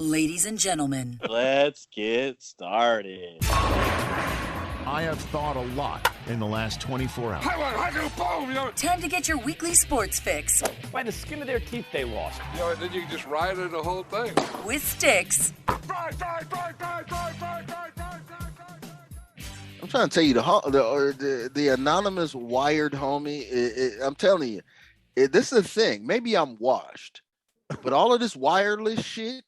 Ladies and gentlemen, let's get started. I have thought a lot in the last 24 hours. Time to get your weekly sports fix. By the skin of their teeth, they lost. Then you can just ride it the whole thing. With Stix. I'm trying to tell you, the anonymous wired homie, I'm telling you, this is the thing. Maybe I'm washed, but all of this wireless shit,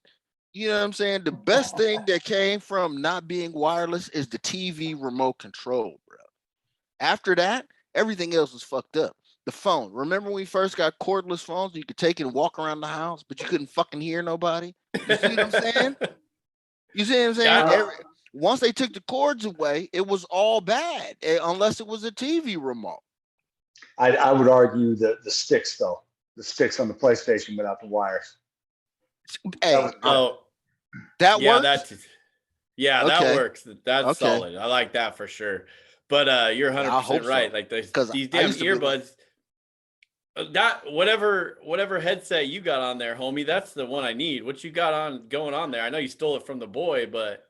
you know what I'm saying? The best thing that came from not being wireless is the TV remote control, bro. After that, everything else was fucked up. The phone. Remember when we first got cordless phones? You could take it and walk around the house, but you couldn't fucking hear nobody. You see what I'm saying? You see what I'm saying? Once they took the cords away, it was all bad, unless it was a TV remote. I would argue the Stix, though. The Stix on the PlayStation without the wires. Hey, that works? That works. That's solid. I like that for sure. But you're 100% right. So. Like these damn earbuds, that whatever headset you got on there, homie, that's the one I need. What you got going on there? I know you stole it from the boy, but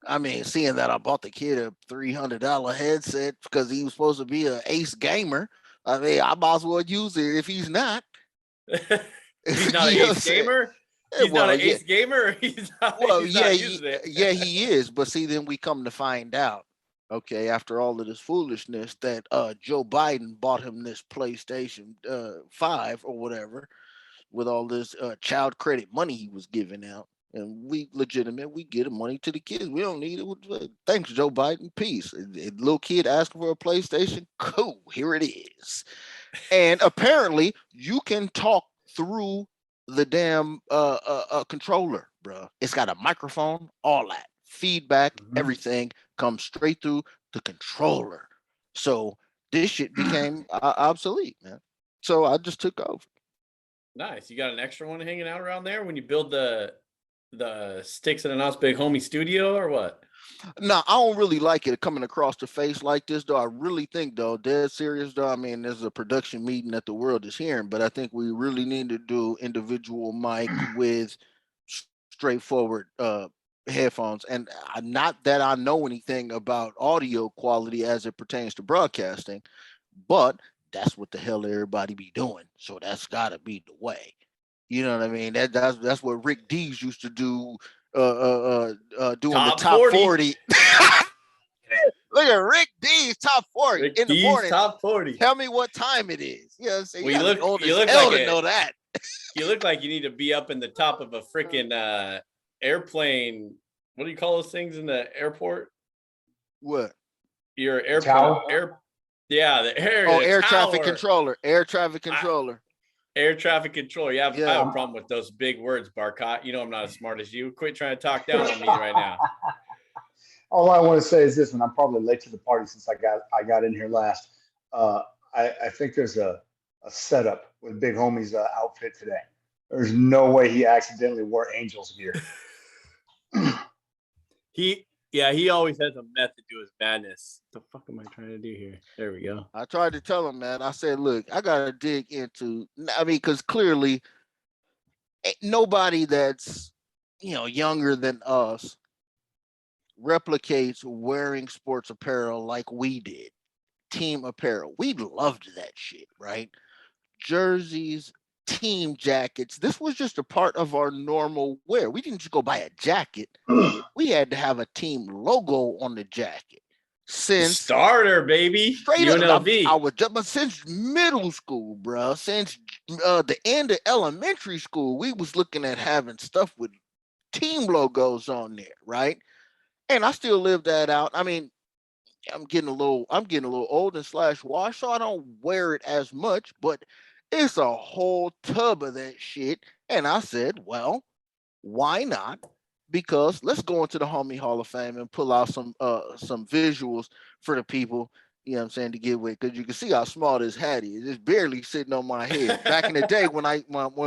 I mean, seeing that I bought the kid a $300 headset because he was supposed to be an ace gamer. I mean, I might as well use it if he's not. He's not an ace gamer? He's not an ace gamer? He's not using it. Yeah, he is. But see, then we come to find out, okay, after all of this foolishness, that Joe Biden bought him this PlayStation 5 or whatever with all this child credit money he was giving out. And we get the money to the kids. We don't need it. Thanks, Joe Biden. Peace. A little kid asking for a PlayStation. Cool. Here it is. And apparently you can talk through the damn controller, bro. It's got a microphone, all that. Feedback, everything comes straight through the controller. So this shit became obsolete, man. So I just took over. Nice. You got an extra one hanging out around there when you build the Stix and Announce Big Homie studio or what? No, I don't really like it coming across the face like this, though. I really think, though, dead serious, though. I mean, there's a production meeting that the world is hearing, but I think we really need to do individual mic with straightforward headphones. And not that I know anything about audio quality as it pertains to broadcasting, but that's what the hell everybody be doing. So that's got to be the way. You know what I mean? That's what Rick Dees used to do, doing the top 40. Look at Rick Dees top 40 Rick in the Dees morning. Top 40. Tell me what time it is. You know what I'm saying? Well, you look like to know that. You look like you need to be up in the top of a freaking airplane. What do you call those things in the airport? What? Your airport the air. Oh, air traffic controller. Air traffic controller. Air traffic controller. I have a problem with those big words, Barcot. You know I'm not as smart as you. Quit trying to talk down on me right now. All I want to say is this, and I'm probably late to the party since I got in here last. I think there's a setup with Big Homie's outfit today. There's no way he accidentally wore Angels gear. He always has a method to his madness. What the fuck am I trying to do here? There we go. I tried to tell him, man. I said, look, I got to dig into, because clearly nobody that's, younger than us replicates wearing sports apparel like we did. Team apparel. We loved that shit, right? Jerseys, team jackets. This was just a part of our normal wear. We didn't just go buy a jacket. We had to have a team logo on the jacket. Since starter, baby, straight UNLV. But since middle school, bro, since the end of elementary school, we was looking at having stuff with team logos on there, right? And I still live that out. I mean, I'm getting a little old and /washed, so I don't wear it as much, but it's a whole tub of that shit. And I said, well, why not? Because let's go into the Homie Hall of Fame and pull out some visuals for the people, you know what I'm saying, to get with. Because you can see how small this hat is. It's barely sitting on my head. Back in the day when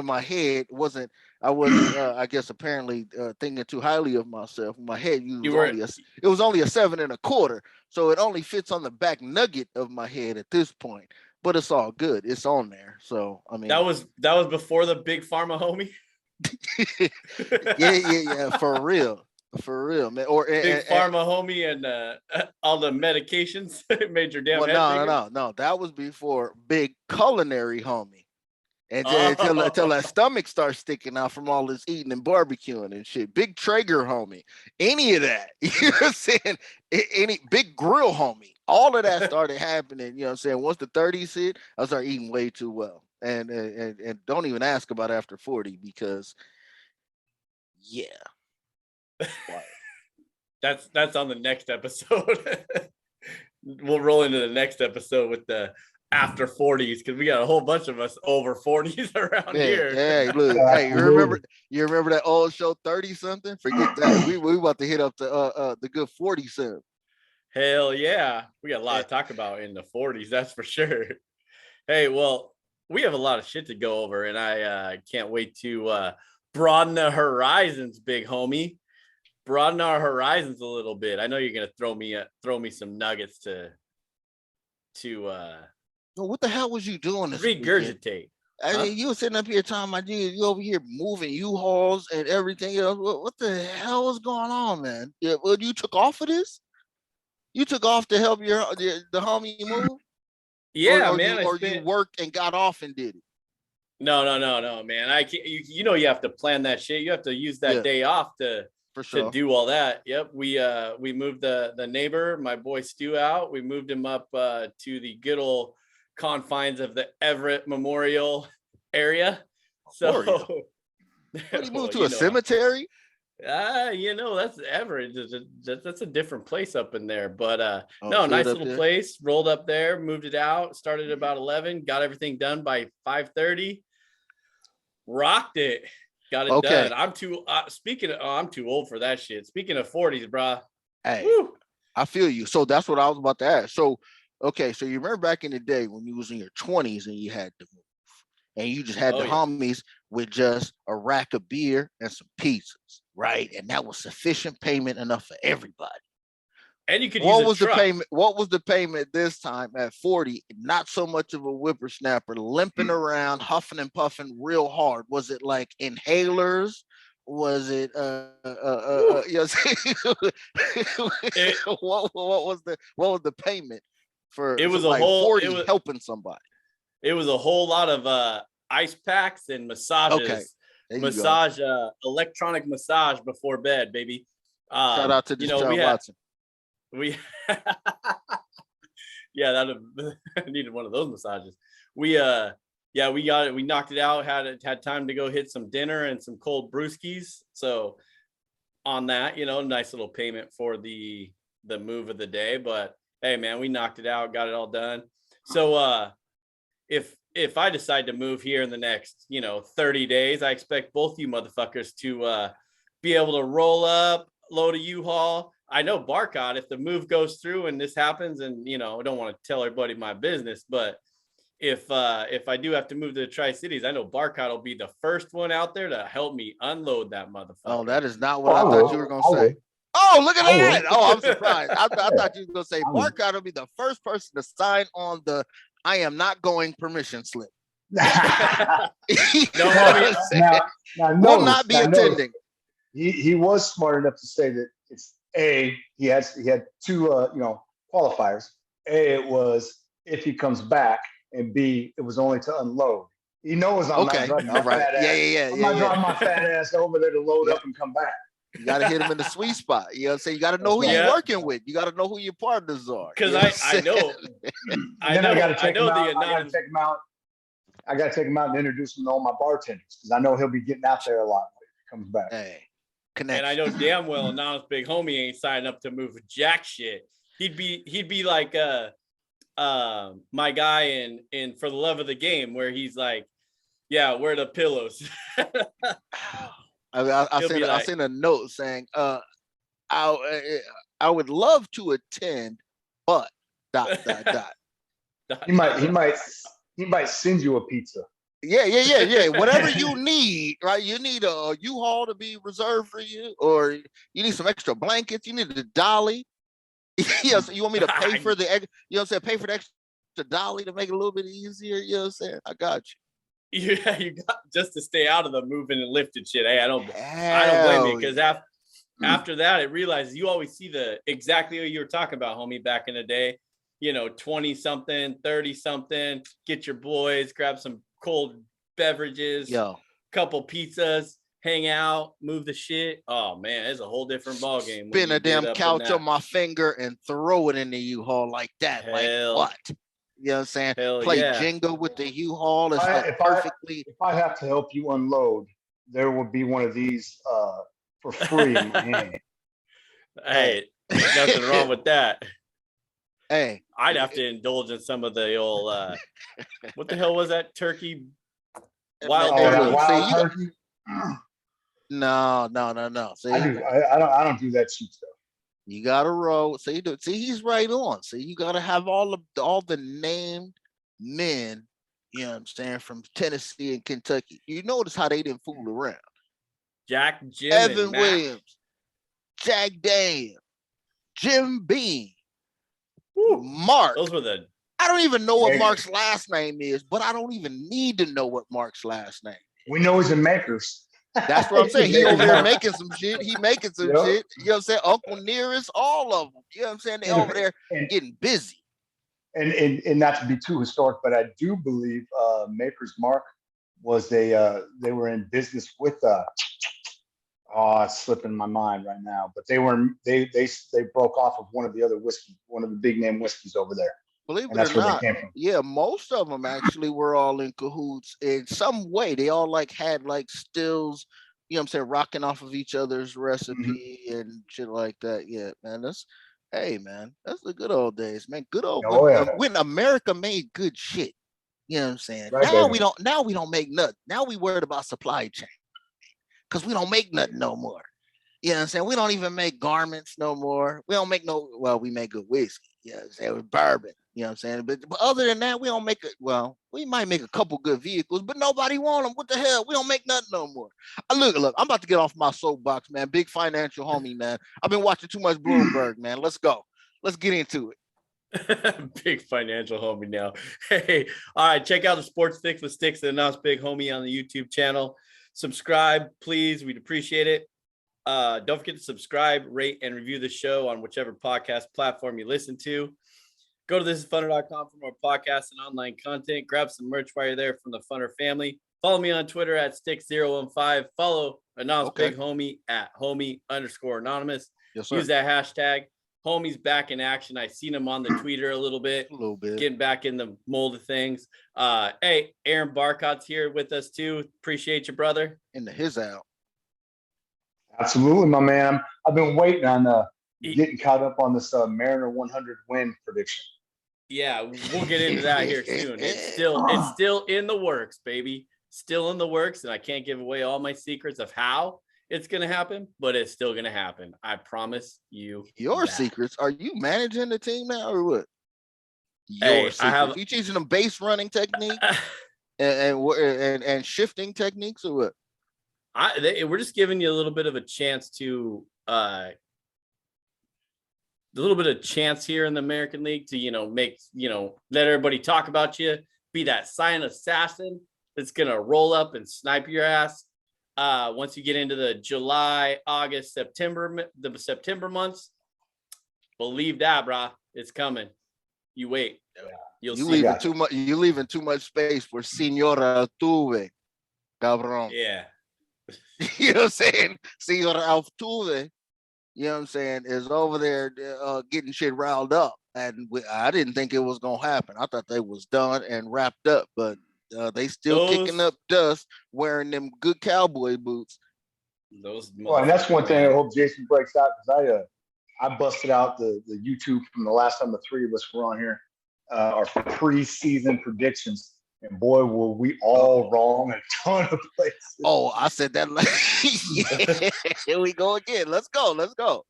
my head wasn't, I guess, apparently thinking too highly of myself. My head it was only a 7 1/4. So it only fits on the back nugget of my head at this point. But it's all good. It's on there. So I mean, that was before the big pharma homie. yeah, for real, man. Or big pharma homie and all the medications made your damn head bigger? No. That was before big culinary homie. And until that stomach starts sticking out from all this eating and barbecuing and shit. Big Traeger homie. Any of that. You know what I'm saying? Any big grill homie. All of that started happening. You know what I'm saying? Once the 30s hit, I started eating way too well. And don't even ask about after 40 because yeah. That's on the next episode. We'll roll into the next episode with the after 40s because we got a whole bunch of us over 40s around here. Yeah, look, hey, you remember that old show 30 something? Forget that. We about to hit up the good 40 something. Hell yeah. We got a lot to talk about in the 40s, that's for sure. Hey, well, we have a lot of shit to go over, and I can't wait to broaden the horizons, big homie. Broaden our horizons a little bit. I know you're gonna throw me some nuggets to what the hell was you doing this regurgitate? I mean, you were sitting up here talking about you over here moving U-Hauls and everything else. What the hell was going on, man? Yeah, well, you took off of this? You took off to help the homie move? Yeah, or man. You worked and got off and did it? No, man. I can't. You have to plan that shit. You have to use that day off to do all that. Yep. We moved the neighbor, my boy Stu, out. We moved him up to the good old confines of the Everett Memorial area. So what, he moved to a cemetery? That's Everett. That's a different place up in there. But nice little place. Rolled up there, moved it out, started about 11, got everything done by 5:30. Rocked it. Got it done. I'm too I'm too old for that shit. Speaking of 40s, bro. Hey, woo. I feel you. So that's what I was about to ask. So you remember back in the day when you was in your 20s and you had to move and you just had homies with just a rack of beer and some pizzas, right? And that was sufficient payment enough for everybody. And you could What was the payment this time at 40? Not so much of a whippersnapper, limping around, huffing and puffing real hard. Was it like inhalers? Was it what was the payment for? It was a whole 40 helping somebody. It was a whole lot of ice packs and massages. Okay. Electronic massage before bed, baby. Shout out to John Watson. We I needed one of those massages. We got it. We knocked it out. Had time to go hit some dinner and some cold brewskis. So on that, nice little payment for the move of the day. But hey, man, we knocked it out, got it all done. So if I decide to move here in the next 30 days, I expect both you motherfuckers to be able to roll up, load a U-Haul. I know Barcot, if the move goes through and this happens, and I don't want to tell everybody my business, but if I do have to move to the Tri-Cities, I know Barcot will be the first one out there to help me unload that motherfucker. Oh, that is not what I thought you were going to say. Oh, look at that. Oh, I'm surprised. I thought you were going to say Barcot will be the first person to sign on the I am not going permission slip. No, will not be attending. He was smart enough to say that it's he had two qualifiers. A, it was if he comes back, and B, it was only to unload. He knows I'm not driving my fat ass. I'm not driving my fat ass over there to load up and come back. You got to hit him in the sweet spot. You know what I'm saying? You got to know who you're working with. You got to know who your partners are. Because I know. I got to take him out. I got to take him out and introduce him to all my bartenders because I know he'll be getting out there a lot when he comes back. Hey, connection. And I know damn well Anonymous Big Homie ain't signing up to move jack shit. He'd be like my guy in For the Love of the Game where he's like, yeah, where are the pillows? I sent a note saying, I would love to attend, but ... He might send you a pizza. Yeah. Whatever you need, right? You need a U-Haul to be reserved for you, or you need some extra blankets. You need a dolly. So you want me to pay for the, pay for the extra dolly to make it a little bit easier. You know what I'm saying? I got you. Yeah, you got just to stay out of the moving and lifted shit. Hey, I don't blame you because after that, I realized you always see exactly what you were talking about, homie, back in the day. 20 something, 30 something, get your boys, grab some cold beverages, couple pizzas, hang out, move the shit. Oh man, it's a whole different ball game. Spin a damn couch on my finger and throw it in the U-Haul like that. Like what? You know what I'm saying? Play Jenga with the U-Haul. If I have to help you unload, there will be one of these for free in my hand. Hey, there's nothing wrong with that. Hey, I'd have to indulge in some of the old what the hell was that turkey? Wild turkey. No. See, I don't do that cheap stuff. You gotta roll. See, he's right on. See, you gotta have all the named men, you know what I'm saying, from Tennessee and Kentucky. You notice how they didn't fool around. Jack, Jim, Evan Williams, Jack Daniel, Jim Beam, Mark. Those were I don't even know what Mark's last name is, but I don't even need to know what Mark's last name is. We know he's in Makers. That's what I'm saying. He over there making some shit. He making some shit. You know what I'm saying? Uncle Nearest, all of them. You know what I'm saying? They over there getting busy. And not to be too historic, but I do believe Maker's Mark was they were in business with it's slipping my mind right now, but they broke off of one of the other whiskey, one of the big name whiskeys over there. Believe it or not, most of them actually were all in cahoots in some way. They all had stills, you know what I'm saying, rocking off of each other's recipe and shit like that. Yeah, man, that's the good old days, man. Good old when America made good shit. You know what I'm saying? Right, now we don't make nothing. Now we worried about supply chain because we don't make nothing no more. You know what I'm saying? We don't even make garments no more. We don't make we make good whiskey. You know what I'm saying? With bourbon. You know what I'm saying? But other than that, we don't make it. Well, we might make a couple good vehicles, but nobody want them. What the hell? We don't make nothing no more. Look, I'm about to get off my soapbox, man. Big financial homie, man. I've been watching too much Bloomberg, man. Let's go. Let's get into it. Big financial homie now. Hey, all right. Check out the Sports Fix with Stix, the announced big homie on the YouTube channel. Subscribe, please. We'd appreciate it. Don't forget to subscribe, rate, and review the show on whichever podcast platform you listen to. Go to thisisfunner.com for more podcasts and online content. Grab some merch while you're there from the Funner family. Follow me on Twitter at Stix015. Follow Announced Big Homie at homie_anonymous. Yes, sir. Use that hashtag. Homie's back in action. I seen him on the tweeter a little bit. Getting back in the mold of things. Hey, Aaron Barcot's here with us too. Appreciate you, brother. Into his out. Absolutely, my man. I've been waiting on getting caught up on this Mariner 100 win prediction. Yeah, we'll get into that here soon. It's still in the works, baby. Still in the works, and I can't give away all my secrets of how it's going to happen, but it's still going to happen. I promise you. Your secrets? Are you managing the team now or what? Your secrets. You teaching them base running techniques and shifting techniques or what? We're just giving you a little bit of a chance to here in the American League to, make, let everybody talk about you, be that silent assassin that's going to roll up and snipe your ass. Once you get into the July, August, September months, believe that, brah, it's coming. You wait. You're leaving too much space for Senora Altuve, cabrón. Yeah. You know what I'm saying? Senora Altuve, you know what I'm saying, is over there getting shit riled up. And I didn't think it was going to happen. I thought they was done and wrapped up, but they still kicking up dust, wearing them good cowboy boots. And that's one thing I hope Jason breaks out, because I busted out the YouTube from the last time the three of us were on here, our preseason predictions. And boy, were we all wrong in a ton of places. Oh, I said that. Yeah, here we go again. Let's go.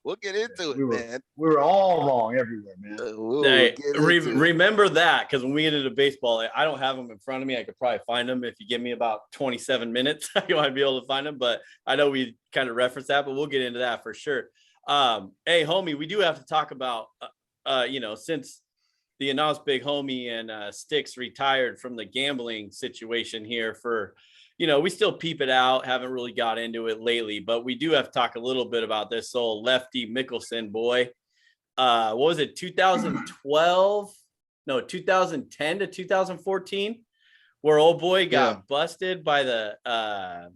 We'll get into it, man. We were all wrong everywhere, man. Hey, remember that, because when we get into baseball, I don't have them in front of me. I could probably find them if you give me about 27 minutes. You might be able to find them, but I know we kind of reference that, but we'll get into that for sure. Hey, homie, we do have to talk about, since the Anonymous Big Homie and Stix retired from the gambling situation here for, we still peep it out. Haven't really got into it lately, but we do have to talk a little bit about this old Lefty Mickelson boy. What was it? 2012? No, 2010 to 2014, where old boy got busted by the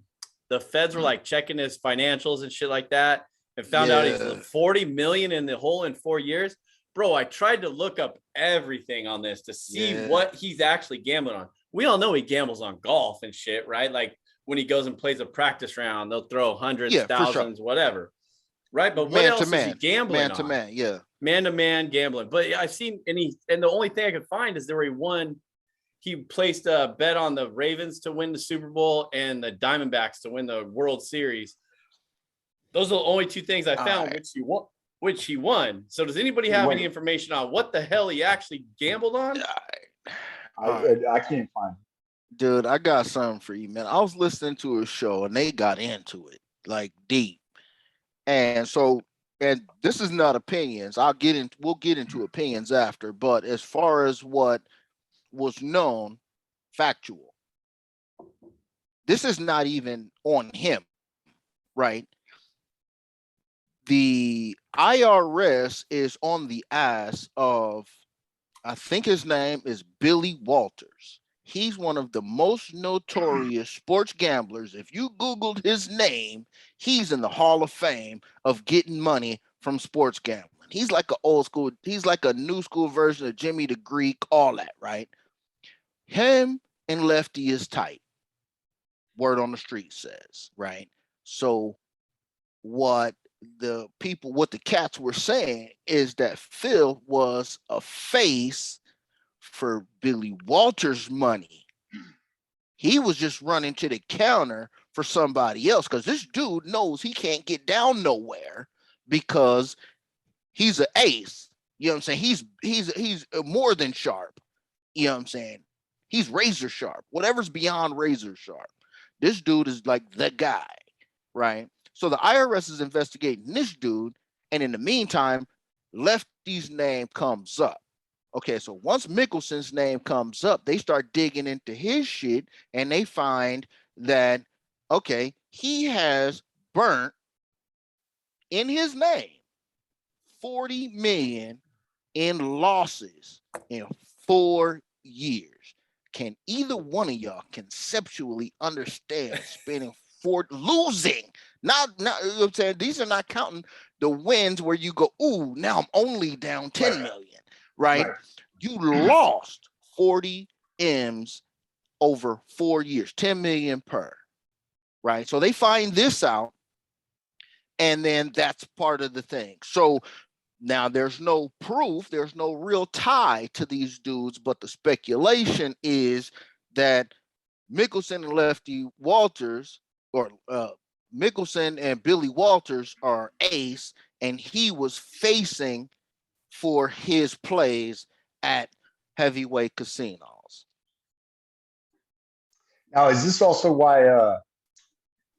feds were like checking his financials and shit like that, and found out he's 40 million in the hole in 4 years. Bro, I tried to look up everything on this to see what he's actually gambling on. We all know he gambles on golf and shit, right? Like when he goes and plays a practice round, they'll throw hundreds, thousands, whatever. Right. But what else is he gambling on? Man-to-man gambling. But I've seen, and the only thing I could find is where he placed a bet on the Ravens to win the Super Bowl and the Diamondbacks to win the World Series. Those are the only two things I found, which he won. So does anybody have any information on what the hell he actually gambled on? I can't find it. Dude, I got something for you, man. I was listening to a show and they got into it like deep. And this is not opinions. We'll get into opinions after, but as far as what was known, factual. This is not even on him, right? The IRS is on the ass of, I think his name is Billy Walters. He's one of the most notorious sports gamblers. If you Googled his name, he's in the Hall of Fame of getting money from sports gambling. He's like he's like a new school version of Jimmy the Greek, all that, right? Him and Lefty is tight. Word on the street says, right? So what the cats were saying is that Phil was a face for Billy Walters' money. He was just running to the counter for somebody else because this dude knows he can't get down nowhere because he's an ace. You know what I'm saying? He's more than sharp. You know what I'm saying? He's razor sharp. Whatever's beyond razor sharp. This dude is like the guy, right? So the IRS is investigating this dude, and in the meantime, Lefty's name comes up. Okay, so once Mickelson's name comes up, they start digging into his shit, and they find that, okay, he has burnt in his name 40 million in losses in 4 years. Can either one of y'all conceptually understand spending losing? Not you know what I'm saying? These are not counting the wins where you go, ooh, now I'm only down 10 million, right? You lost 40 M's over 4 years, 10 million per, right? So they find this out, and then that's part of the thing. So now there's no proof, there's no real tie to these dudes, but the speculation is that Mickelson and Lefty Walters, or Mickelson and Billy Walters are ace, and he was facing for his plays at heavyweight casinos. Now, is this also why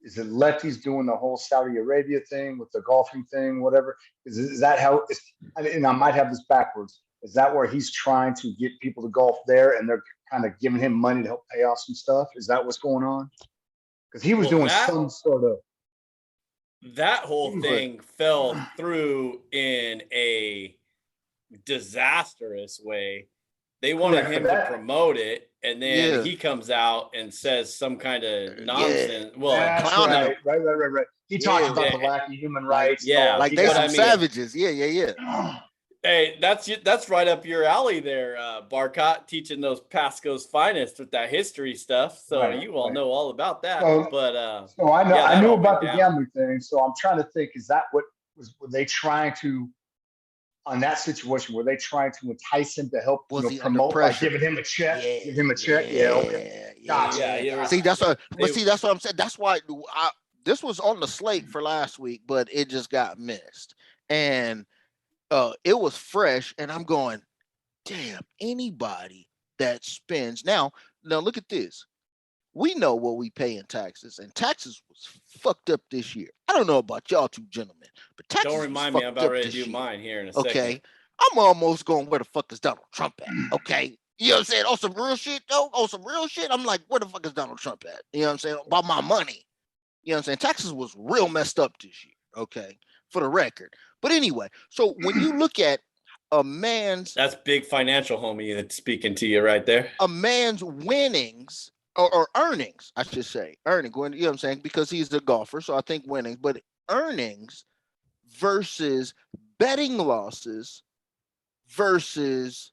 is it Lefty's doing the whole Saudi Arabia thing with the golfing thing, whatever? Is that how it's, and I might have this backwards. Is that where he's trying to get people to golf there and they're kind of giving him money to help pay off some stuff? Is that what's going on? Because he was doing some sort of. That whole thing fell through in a disastrous way. They wanted him to promote it, and then he comes out and says some kind of nonsense. Well, right. He talks about the lack of human rights. Like they some savages. Yeah. Hey, that's right up your alley there, Barcot, teaching those Pasco's finest with that history stuff. So you all know all about that. So I know I knew about the gambling thing. So I'm trying to think: is that were they trying to? On that situation, were they trying to entice him to help promote by giving him a check? Give him a check. Gotcha. See, that's what. But see, that's what I'm saying. That's why this was on the slate for last week, but it just got missed, and it was fresh. And I'm going, damn, anybody that spends now look at this. We know what we pay in taxes, and taxes was fucked up this year. I don't know about y'all two gentlemen, but taxes. Don't remind me. I'm about ready to do mine here in a second. Okay, I'm almost going, where the fuck is Donald Trump at? Okay. You know what I'm saying? Oh, some real shit, though? Oh, some real shit? I'm like, where the fuck is Donald Trump at? You know what I'm saying? About my money. You know what I'm saying? Texas was real messed up this year, okay, for the record. But anyway, so when you look at a man's... That's big financial, homie, that's speaking to you right there. A man's winnings, or earnings, I should say. Earnings, you know what I'm saying? Because he's a golfer, so I think winnings. But earnings versus betting losses versus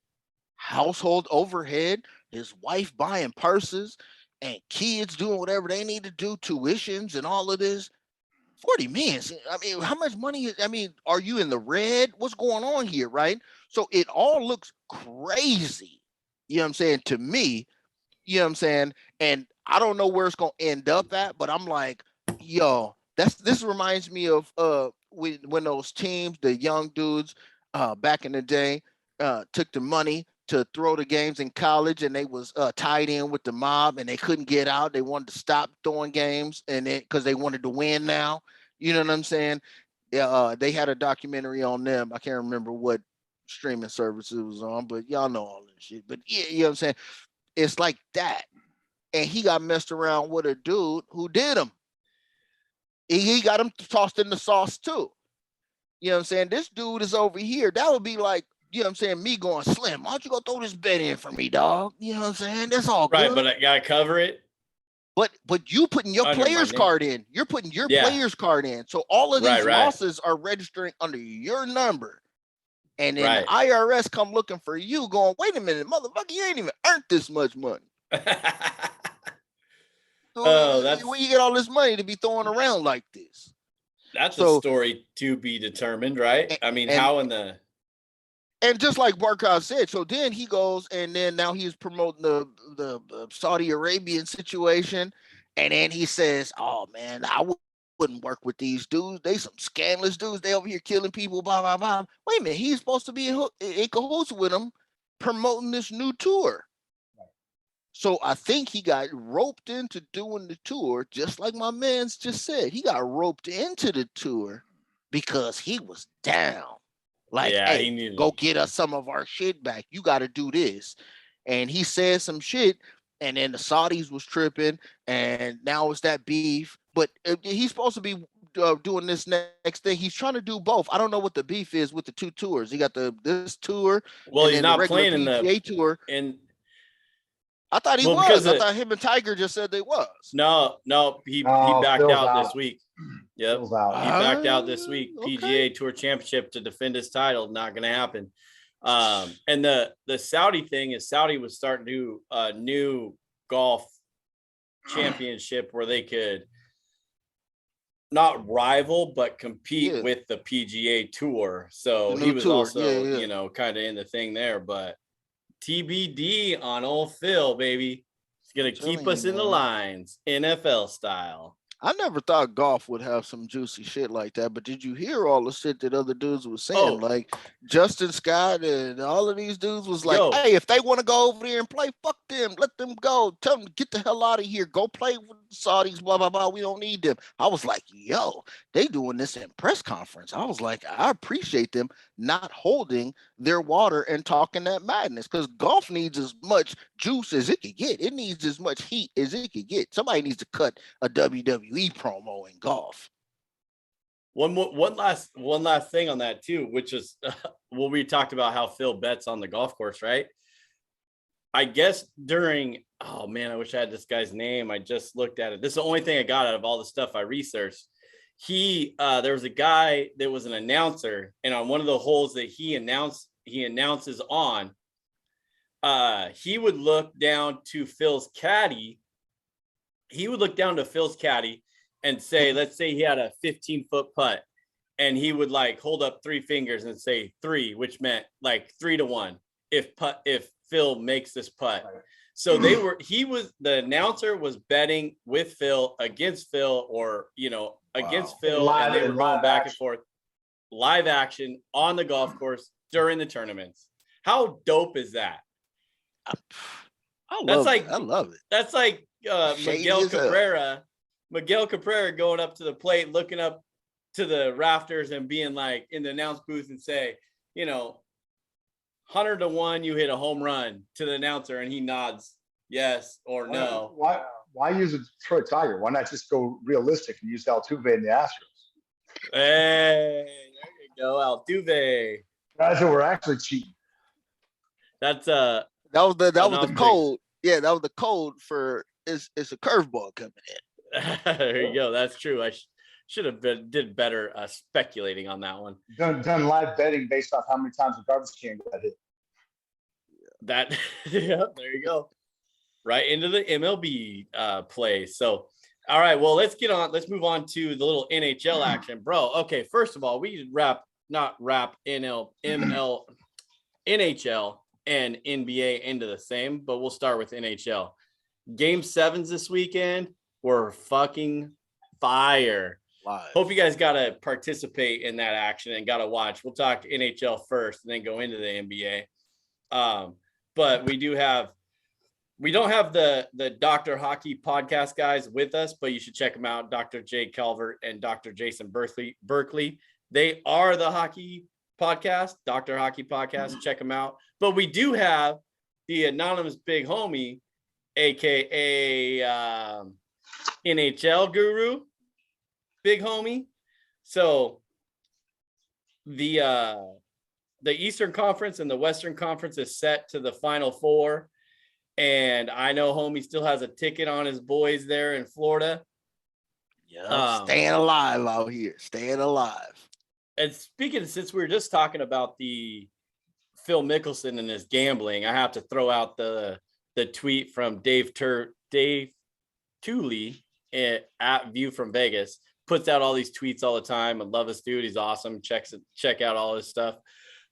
household overhead, his wife buying purses and kids doing whatever they need to do, tuitions and all of this. 40 million. I mean, how much money are you in the red? What's going on here, right? So it all looks crazy. You know what I'm saying? To me, you know what I'm saying? And I don't know where it's going to end up at, but I'm like, yo, this reminds me of when those teams, the young dudes back in the day, took the money to throw the games in college, and they was tied in with the mob, and they couldn't get out. They wanted to stop throwing games, and because they wanted to win now. You know what I'm saying? They had a documentary on them. I can't remember what streaming service it was on, but y'all know all this shit. But yeah, you know what I'm saying? It's like that. And he got messed around with a dude who did him. He got him tossed in the sauce too. You know what I'm saying? This dude is over here. That would be like, you know what I'm saying, me going, Slim, why don't you go throw this bet in for me, dog? You know what I'm saying? That's all good. Right, but I gotta cover it. But you putting your player's card in. You're putting your player's card in. So all of these losses are registering under your number. And then the IRS come looking for you going, wait a minute, motherfucker, you ain't even earned this much money. So where you get all this money to be throwing around like this? That's a story to be determined, right? I mean, how in the... And just like Barcot said, so then he goes, and then now he's promoting the Saudi Arabian situation, and then he says, "Oh man, I wouldn't work with these dudes. They some scandalous dudes. They over here killing people." Blah blah blah. Wait a minute, he's supposed to be in cahoots with them, promoting this new tour. So I think he got roped into doing the tour, just like my man's just said. He got roped into the tour because he was down. Like, hey, go get us some of our shit back. You got to do this. And he said some shit, and then the Saudis was tripping, and now it's that beef. But he's supposed to be doing this next thing. He's trying to do both. I don't know what the beef is with the two tours. He got this tour. Well, he's not playing in the PGA tour. And I thought he was. I thought him and Tiger just said they was. No, he backed out this week. Yep, he backed out this week. Okay. PGA Tour Championship to defend his title. Not going to happen. And the Saudi thing is Saudi was starting to do a new golf championship where they could not rival but compete with the PGA Tour. So he was also, you know, kind of in the thing there. But TBD on old Phil, baby. He's going to keep us in the lines, NFL style. I never thought golf would have some juicy shit like that, but did you hear all the shit that other dudes were saying? Oh. Like Justin Scott and all of these dudes was like, hey, if they want to go over there and play, fuck them. Let them go. Tell them to get the hell out of here. Go play with the Saudis, blah, blah, blah. We don't need them. I was like, yo, they doing this in press conference. I was like, I appreciate them not holding their water and talking that madness, because golf needs as much juice as it could get. It needs as much heat as it could get. Somebody needs to cut a WWE promo in golf. One last thing on that too, which is well, we talked about how Phil bets on the golf course, right? I guess during, oh man, I wish I had this guy's name. I just looked at it. This is the only thing I got out of all the stuff I researched. There was a guy that was an announcer, and on one of the holes that he announces on, he would look down to Phil's caddy. He would look down to Phil's caddy and say, let's say he had a 15-foot putt, and he would like hold up 3 fingers and say 3, which meant like 3-1 if Phil makes this putt. So the announcer was betting with Phil, against Phil, or, you know, against Phil, and they were going back and forth, live action on the golf course during the tournaments. How dope is that? I love it. That's like Miguel Cabrera going up to the plate, looking up to the rafters and being like in the announce booth and say, you know, 100 to 1, you hit a home run to the announcer and he nods yes or no. Why use a Detroit Tiger? Why not just go realistic and use Altuve and the Astros? Hey, there you go, Altuve. Guys who were actually cheating. That's that was the code. Yeah, that was the code for it's a curveball coming in. There you go. That's true. I should have did better speculating on that one. Done live betting based off how many times the garbage can got hit. That yeah, there you go. Right into the MLB play. So, all right. Well, let's move on to the little NHL action, bro. Okay, first of all, we not wrap NHL and NBA into the same, but we'll start with NHL. Game 7s this weekend were fucking fire. Live. Hope you guys got to participate in that action and got to watch. We'll talk NHL first and then go into the NBA. But we don't have the Dr. Hockey podcast guys with us, but you should check them out. Dr. Jay Calvert and Dr. Jason Berkeley. They are the hockey podcast, Dr. Hockey podcast. Check them out. But we do have the anonymous big homie, AKA NHL guru, big homie. So the Eastern Conference and the Western Conference is set to the Final Four. And I know homie still has a ticket on his boys there in Florida. Yeah, staying alive out here. Staying alive. And speaking, since we were just talking about the Phil Mickelson and his gambling, I have to throw out the tweet from Dave Tooley at View from Vegas. Puts out all these tweets all the time. I love this dude. He's awesome. Check out all his stuff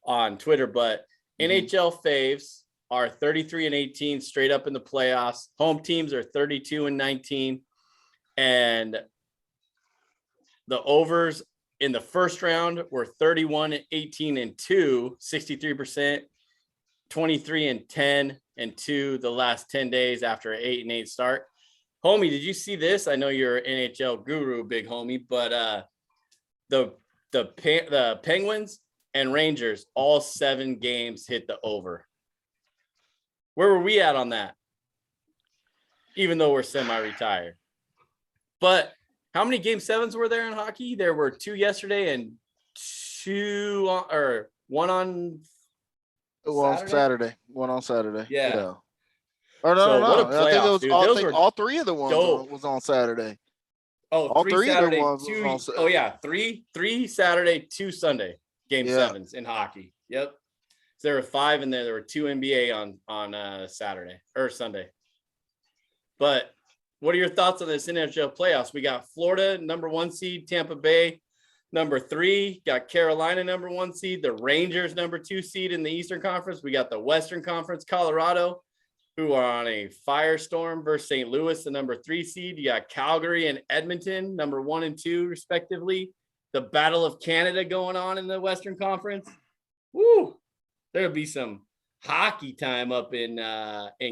on Twitter. But NHL faves are 33-18 straight up in the playoffs. Home teams are 32-19. And the overs in the first round were 31-18-2, 63%, 23-10 and 2 the last 10 days after an 8-8 start. Homie, did you see this? I know you're an NHL guru, big homie, but the Penguins and Rangers, all 7 games hit the over. Where were we at on that? Even though we're semi-retired. But how many game 7s were there in hockey? There were 2 yesterday and 1 on Saturday. One on Saturday. Yeah. Or no. What a playoff, I think it was all 3 of the ones was on Saturday. Oh, all 3 Saturday, of the ones 2. Oh yeah, 3 Saturday, 2 Sunday game 7s in hockey. Yep. So there were 5 in there. There were 2 NBA on Saturday or Sunday. But what are your thoughts on this NHL playoffs? We got Florida, number 1 seed, Tampa Bay, number 3, got Carolina, number 1 seed, the Rangers, number 2 seed in the Eastern Conference. We got the Western Conference, Colorado, who are on a firestorm versus St. Louis, the number 3 seed. You got Calgary and Edmonton, number 1 and 2, respectively. The Battle of Canada going on in the Western Conference. Woo! There'll be some hockey time up in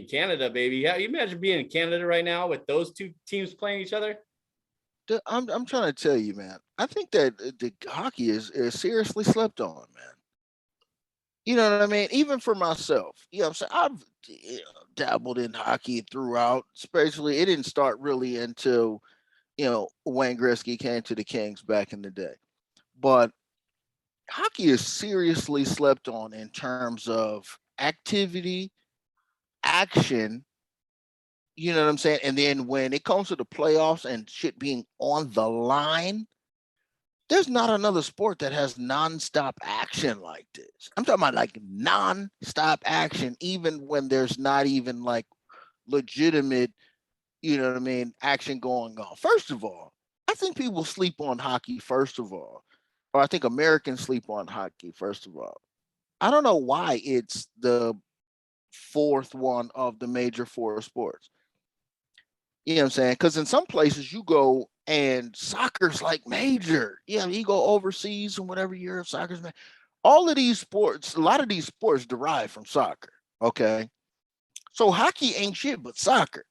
Canada, baby. How you imagine being in Canada right now with those 2 teams playing each other? I'm trying to tell you, man. I think that the hockey is seriously slept on, man. You know what I mean? Even for myself, you know what I'm saying? I've dabbled in hockey throughout, especially it didn't start really until, Wayne Gretzky came to the Kings back in the day. But hockey is seriously slept on in terms of activity, action, you know what I'm saying? And then when it comes to the playoffs and shit being on the line, there's not another sport that has nonstop action like this. I'm talking about like nonstop action, even when there's not even like legitimate, you know what I mean, action going on. First of all, I think people sleep on hockey, first of all. Or I think Americans sleep on hockey, first of all. I don't know why it's the 4th one of the major 4 sports. You know what I'm saying? Because in some places you go and soccer's like major. Yeah, you go overseas and whatever Europe, soccer's major. All of these sports, a lot of these sports derive from soccer. Okay. So hockey ain't shit but soccer.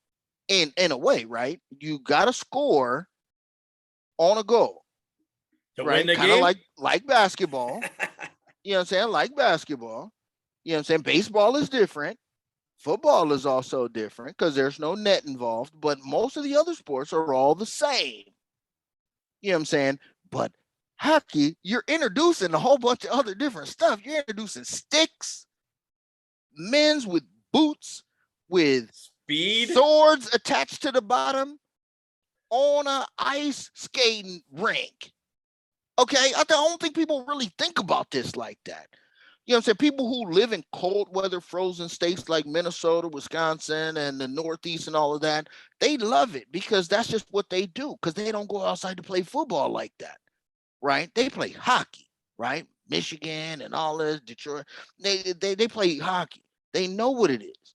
In a way, right? You gotta score on a goal. To right? Kind of like basketball. You know what I'm saying? Like basketball. You know what I'm saying? Baseball is different. Football is also different because there's no net involved, but most of the other sports are all the same. You know what I'm saying? But hockey, you're introducing a whole bunch of other different stuff. You're introducing sticks, men's with boots, with speed, swords attached to the bottom on a ice skating rink. Okay, I don't think people really think about this like that. You know what I'm saying? People who live in cold weather, frozen states like Minnesota, Wisconsin, and the Northeast and all of that, they love it because that's just what they do because they don't go outside to play football like that, right? They play hockey, right? Michigan and all this, Detroit, they play hockey. They know what it is.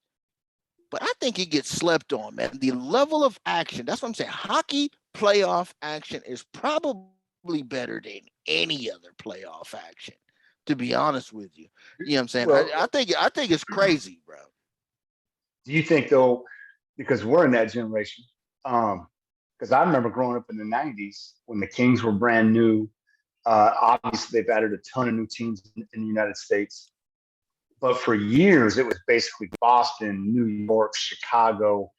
But I think it gets slept on, man. The level of action, that's what I'm saying. Hockey playoff action is probably better than any other playoff action. To be honest with you, you know what I'm saying? Well, I think it's crazy, bro. Do you think though, because we're in that generation, because I remember growing up in the '90s when the Kings were brand new. Obviously, they've added a ton of new teams in the United States, but for years it was basically Boston, New York, Chicago,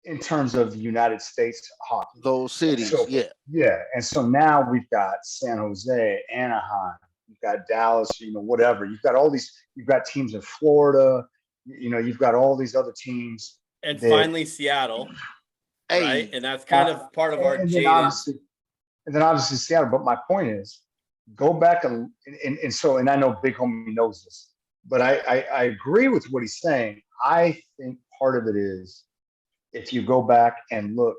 in terms of the United States hockey. Those cities, so, yeah. And so now we've got San Jose, Anaheim. You've got Dallas, whatever. You've got all these. You've got teams in Florida. You've got all these other teams. And finally Seattle, right? And that's kind of part of our jaded. And then obviously Seattle. But my point is, go back and I know Big Homie knows this, but I agree with what he's saying. I think part of it is if you go back and look,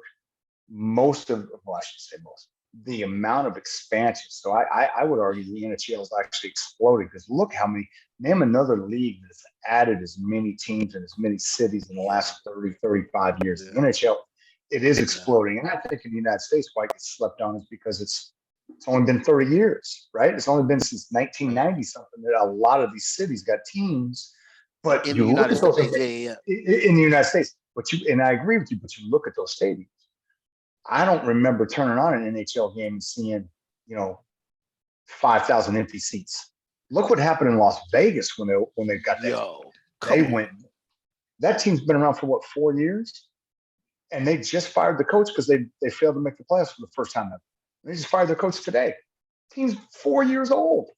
I should say most. The amount of expansion. So I would argue the NHL has actually exploded because look name another league that's added as many teams and as many cities in the last 30, 35 years. Yeah. The NHL, it is exploding. And I think in the United States, why it gets slept on is because it's only been 30 years, right? It's only been since 1990 something that a lot of these cities got teams. But in the United States, in the United States, and I agree with you, but you look at those stadiums. I don't remember turning on an NHL game and seeing, 5,000 empty seats. Look what happened in Las Vegas when they got that. That team's been around for 4 years, and they just fired the coach because they failed to make the playoffs for the first time ever. They just fired their coach today. Team's 4 years old.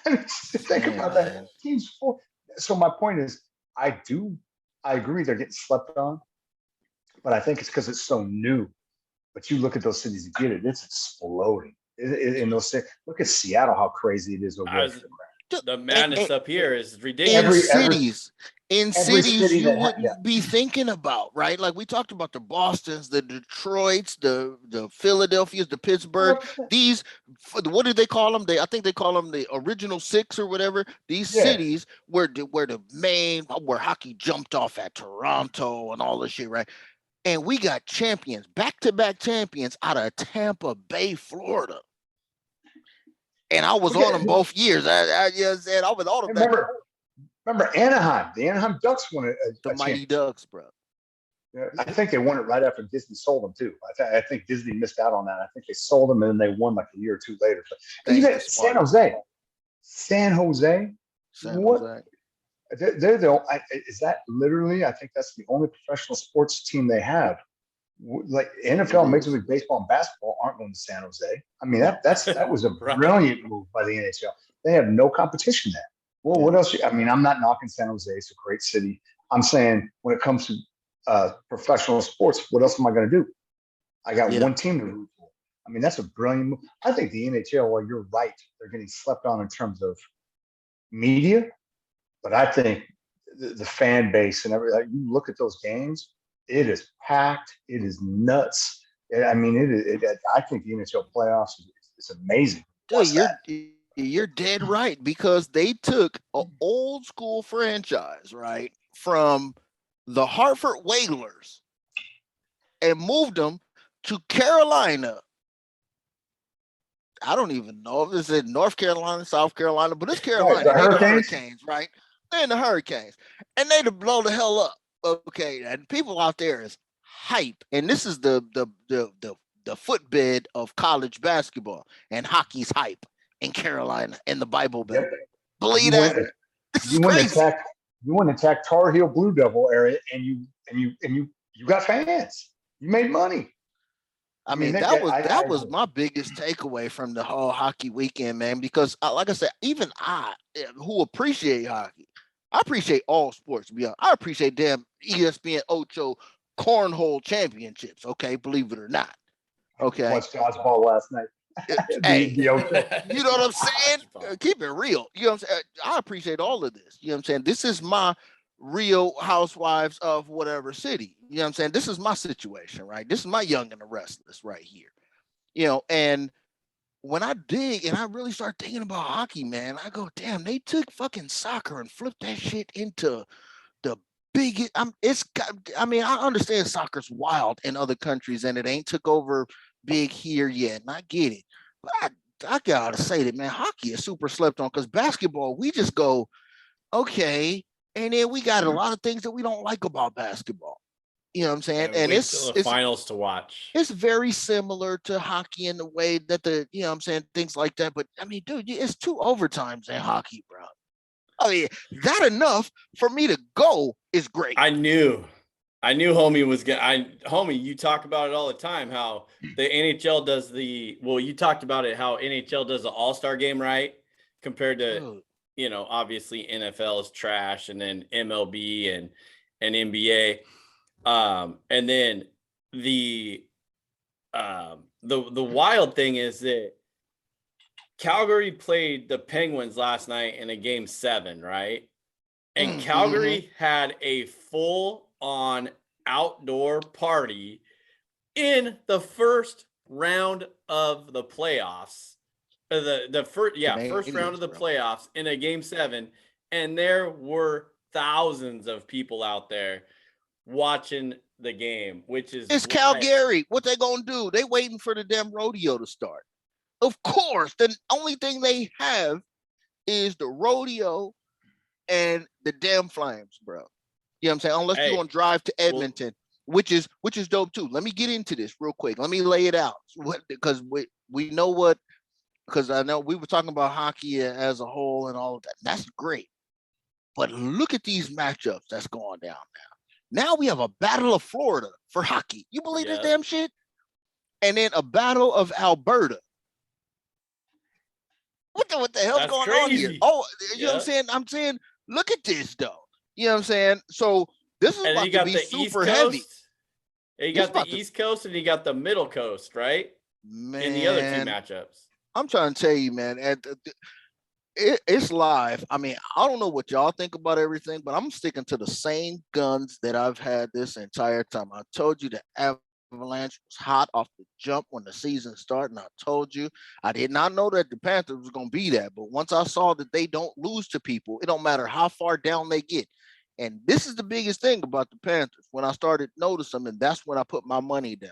Think about that. Team's 4. So my point is, I agree they're getting slept on, but I think it's because it's so new. But you look at those cities and get it; it's exploding. In those cities, look at Seattle, how crazy it is over there. The madness up here is ridiculous. In cities you wouldn't be thinking about, right? Like we talked about the Bostons, the Detroits, the Philadelphias, the Pittsburgh. These, what did they call them? I think they call them the original six or whatever. These cities where hockey jumped off at Toronto and all this shit, right? And we got champions, back-to-back champions out of Tampa Bay, Florida. And I was on them both years. I was on them. Remember Anaheim? The Anaheim Ducks won the Mighty Ducks, bro. Yeah, I think they won it right after Disney sold them too. I think Disney missed out on that. I think they sold them and then they won like a year or two later. And you got San Jose. San Jose. They're is that literally? I think that's the only professional sports team they have. Like NFL, Major League Baseball, and basketball aren't going to San Jose. I mean, that was a brilliant move by the NHL. They have no competition there. Well, what else? I'm not knocking San Jose. It's a great city. I'm saying when it comes to professional sports, what else am I going to do? I got one team to root for. I mean, that's a brilliant move. I think the NHL, while you're right, they're getting slept on in terms of media. But I think the fan base and everything, you look at those games, it is packed. It is nuts. I mean, I think the NHL playoffs is amazing. Dude, you're dead right because they took an old school franchise, right, from the Hartford Whalers and moved them to Carolina. I don't even know if it's in North Carolina, South Carolina, but it's Carolina. The Hurricanes, right? They're in the Hurricanes, and they to blow the hell up. Okay, and people out there is hype, and this is the footbed of college basketball and hockey's hype in Carolina in the Bible Belt. Believe that. This is You went crazy. to attack Tar Heel Blue Devil area, and you got fans. You made money. I mean, that was my biggest takeaway from the whole hockey weekend, man. Because, like I said, even I, who appreciate hockey, I appreciate all sports. To be honest, I appreciate damn ESPN Ocho cornhole championships. Okay, believe it or not. Okay, watched dodgeball last night. Hey, you know what I'm saying? Keep it real. You know what I'm saying? I appreciate all of this. You know what I'm saying? This is my Real Housewives of whatever city. You know what I'm saying? This is my situation, right? This is my Young and the Restless right here. You know, and when I dig and I really start thinking about hockey, man, I go, damn, they took fucking soccer and flipped that shit into the biggest. I mean, I understand soccer's wild in other countries and it ain't took over big here yet, and I get it. But I gotta say that, man, hockey is super slept on because basketball, we just go, okay, and then we got a lot of things that we don't like about basketball. You know what I'm saying? Yeah, and it's finals to watch. It's very similar to hockey in the way that you know what I'm saying, things like that. But I mean, dude, it's 2 overtimes in hockey, bro. I mean, that enough for me to go is great. I knew homie was homie, you talk about it all the time, how the NHL does you talked about it, how NHL does the All-Star game, right? Compared to, you know, obviously NFL is trash, and then MLB and NBA. And then the wild thing is that Calgary played the Penguins last night in a game 7, right? And Calgary had a full-on outdoor party in the first round of the playoffs. First round of the playoffs in a game 7, and there were thousands of people out there watching the game, which is it's Calgary. What they gonna do? They waiting for the damn rodeo to start. Of course, the only thing they have is the rodeo and the damn Flames, bro. You know what I'm saying? Unless you're gonna drive to Edmonton, which is dope too. Let me get into this real quick. Let me lay it out. Because we know what, because I know we were talking about hockey as a whole and all of that. That's great. But look at these matchups that's going down now. Now we have a Battle of Florida for hockey. You believe this damn shit? And then a Battle of Alberta. What the hell's going on here? Oh, you know what I'm saying? I'm saying, look at this though. You know what I'm saying? So this is about to be super heavy. You got the East Coast and you got the Middle Coast, right? Man, in the other 2 matchups. I'm trying to tell you, man, it's live. I mean, I don't know what y'all think about everything, but I'm sticking to the same guns that I've had this entire time. I told you the Avalanche was hot off the jump when the season started, and I told you I did not know that the Panthers was going to be that. But once I saw that they don't lose to people, it don't matter how far down they get. And this is the biggest thing about the Panthers. When I started noticing them, and that's when I put my money down.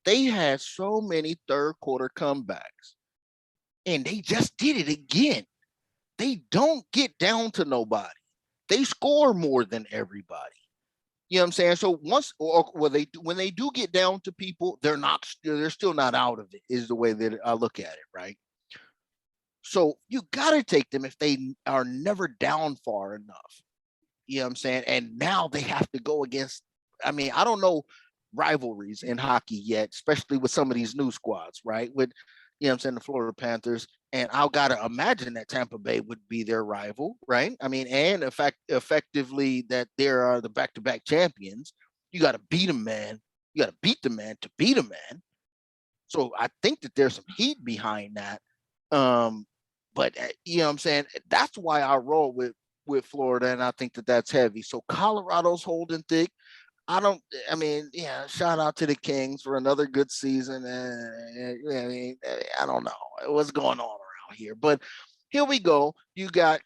They had so many third quarter comebacks, and they just did it again. They don't get down to nobody. They score more than everybody. You know what I'm saying? So when they do get down to people, they're still not out of it, is the way that I look at it, right? So you got to take them if they are never down far enough. You know what I'm saying? And now they have to go against, I mean, I don't know rivalries in hockey yet, especially with some of these new squads, right? With, you know what I'm saying, the Florida Panthers. And I've got to imagine that Tampa Bay would be their rival, right? I mean, and effectively that they are the back-to-back champions. You got to beat them, man. You got to beat the man to beat a man. So I think that there's some heat behind that. But you know what I'm saying? That's why I roll with Florida, and I think that that's heavy. So Colorado's holding thick. Shout out to the Kings for another good season. I don't know what's going on around here, but here we go. You got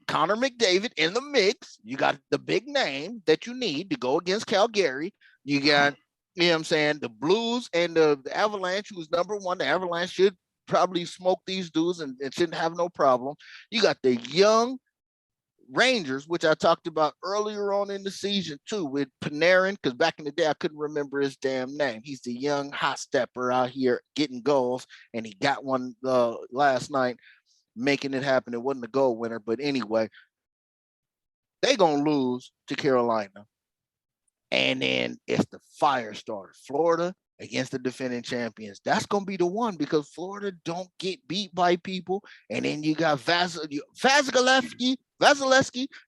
Connor McDavid in the mix. You got the big name that you need to go against Calgary. You got, you know what I'm saying, the Blues and the Avalanche, who's number one. The Avalanche should probably smoke these dudes and shouldn't have no problem. You got the young Rangers, which I talked about earlier on in the season too, with Panarin, because back in the day I couldn't remember his damn name. He's the young hot stepper out here getting goals, and he got one last night. making it happen. It wasn't a goal winner, but anyway, they gonna lose to Carolina. And then it's the fire starter, Florida against the defending champions. That's gonna be the one because Florida don't get beat by people. And then you got Vasilevsky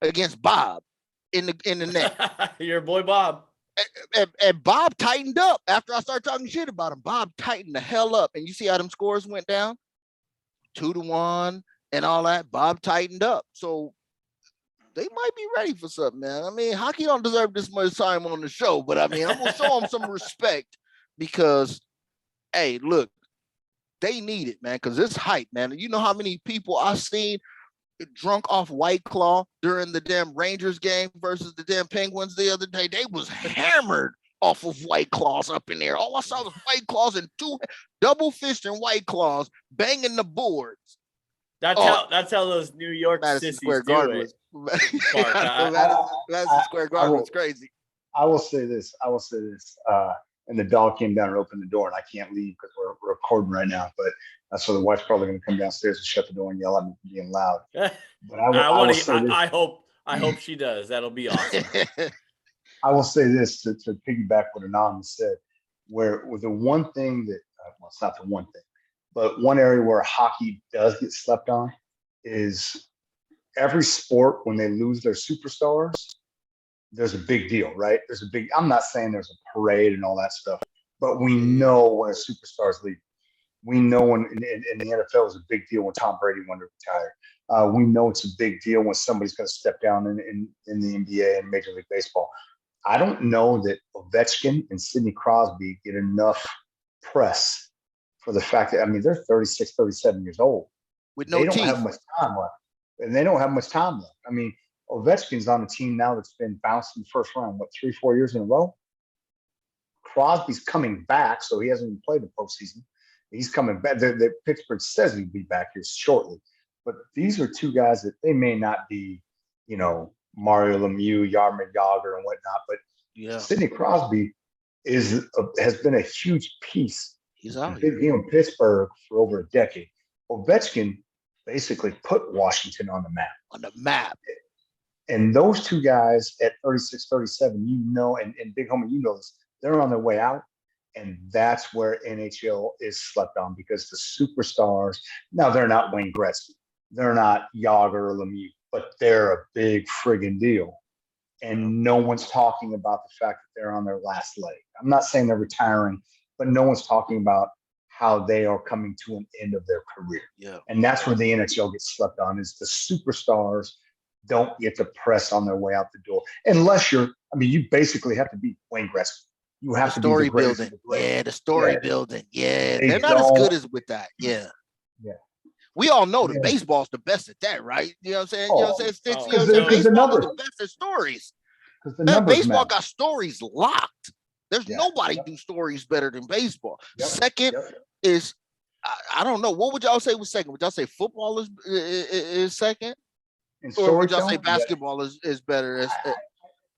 against Bob in the net. Your boy Bob. And Bob tightened up after I started talking shit about him. Bob tightened the hell up. And you see how them scores went down? 2-1 and all that. Bob tightened up. So they might be ready for something, man. I mean, hockey don't deserve this much time on the show, but I mean, I'm going to show them some respect because, hey, look, they need it, man, because it's hype, man. You know how many people I've seen drunk off White Claw during the damn Rangers game versus the damn Penguins the other day? They was hammered off of White Claws up in there. All I saw was White Claws and 2 double fished and White Claws banging the boards. That's how those New York Madison sissies Square do Garden it. Madison Square Garden was crazy. I will say this. And the dog came down and opened the door, and I can't leave because we're recording right now. But so the wife's probably going to come downstairs and shut the door and yell at me for being loud. But I hope she does. That'll be awesome. I will say this to piggyback what Anonymous said, where the one thing that well, it's not the one thing, but one area where hockey does get slept on is every sport when they lose their superstars. There's a big deal, right? I'm not saying there's a parade and all that stuff, but we know when a superstar's leaving. We know when in the NFL it was a big deal when Tom Brady wanted to retire. We know it's a big deal when somebody's going to step down in the NBA and Major League Baseball. I don't know that Ovechkin and Sidney Crosby get enough press for the fact that, I mean, they're 36, 37 years old. With no teeth. They don't have much time left. And they don't have much time left. I mean, Ovechkin's on a team now that's been bounced in the first round, 3-4 years in a row? Crosby's coming back, so he hasn't even played the postseason. He's coming back. The Pittsburgh says he'll be back here shortly. But these are two guys that they may not be, Mario Lemieux, Jaromir Jagr, and whatnot. But Sidney Crosby has been a huge piece. He's out big deal in Pittsburgh for over a decade. Ovechkin basically put Washington on the map. On the map. And those two guys at 36, 37, and Big Homie, this, they're on their way out. And that's where NHL is slept on because the superstars, now they're not Wayne Gretzky. They're not Yager or Lemieux, but they're a big friggin' deal. And no one's talking about the fact that they're on their last leg. I'm not saying they're retiring, but no one's talking about how they are coming to an end of their career. Yeah. And that's where the NHL gets slept on is the superstars don't get the press on their way out the door. Unless you basically have to be Wayne Gretzky. You have to story be the building. Yeah, the story building. Yeah, they're not as good as with that. Yeah. Yeah. We all know that baseball's the best at that, right? You know what I'm saying? You know what I'm saying? Sticks, Because baseball is the best at stories. Baseball got stories locked. There's nobody do stories better than baseball. Second is, I don't know. What would y'all say was second? Would y'all say football is second? Or would y'all say basketball is better?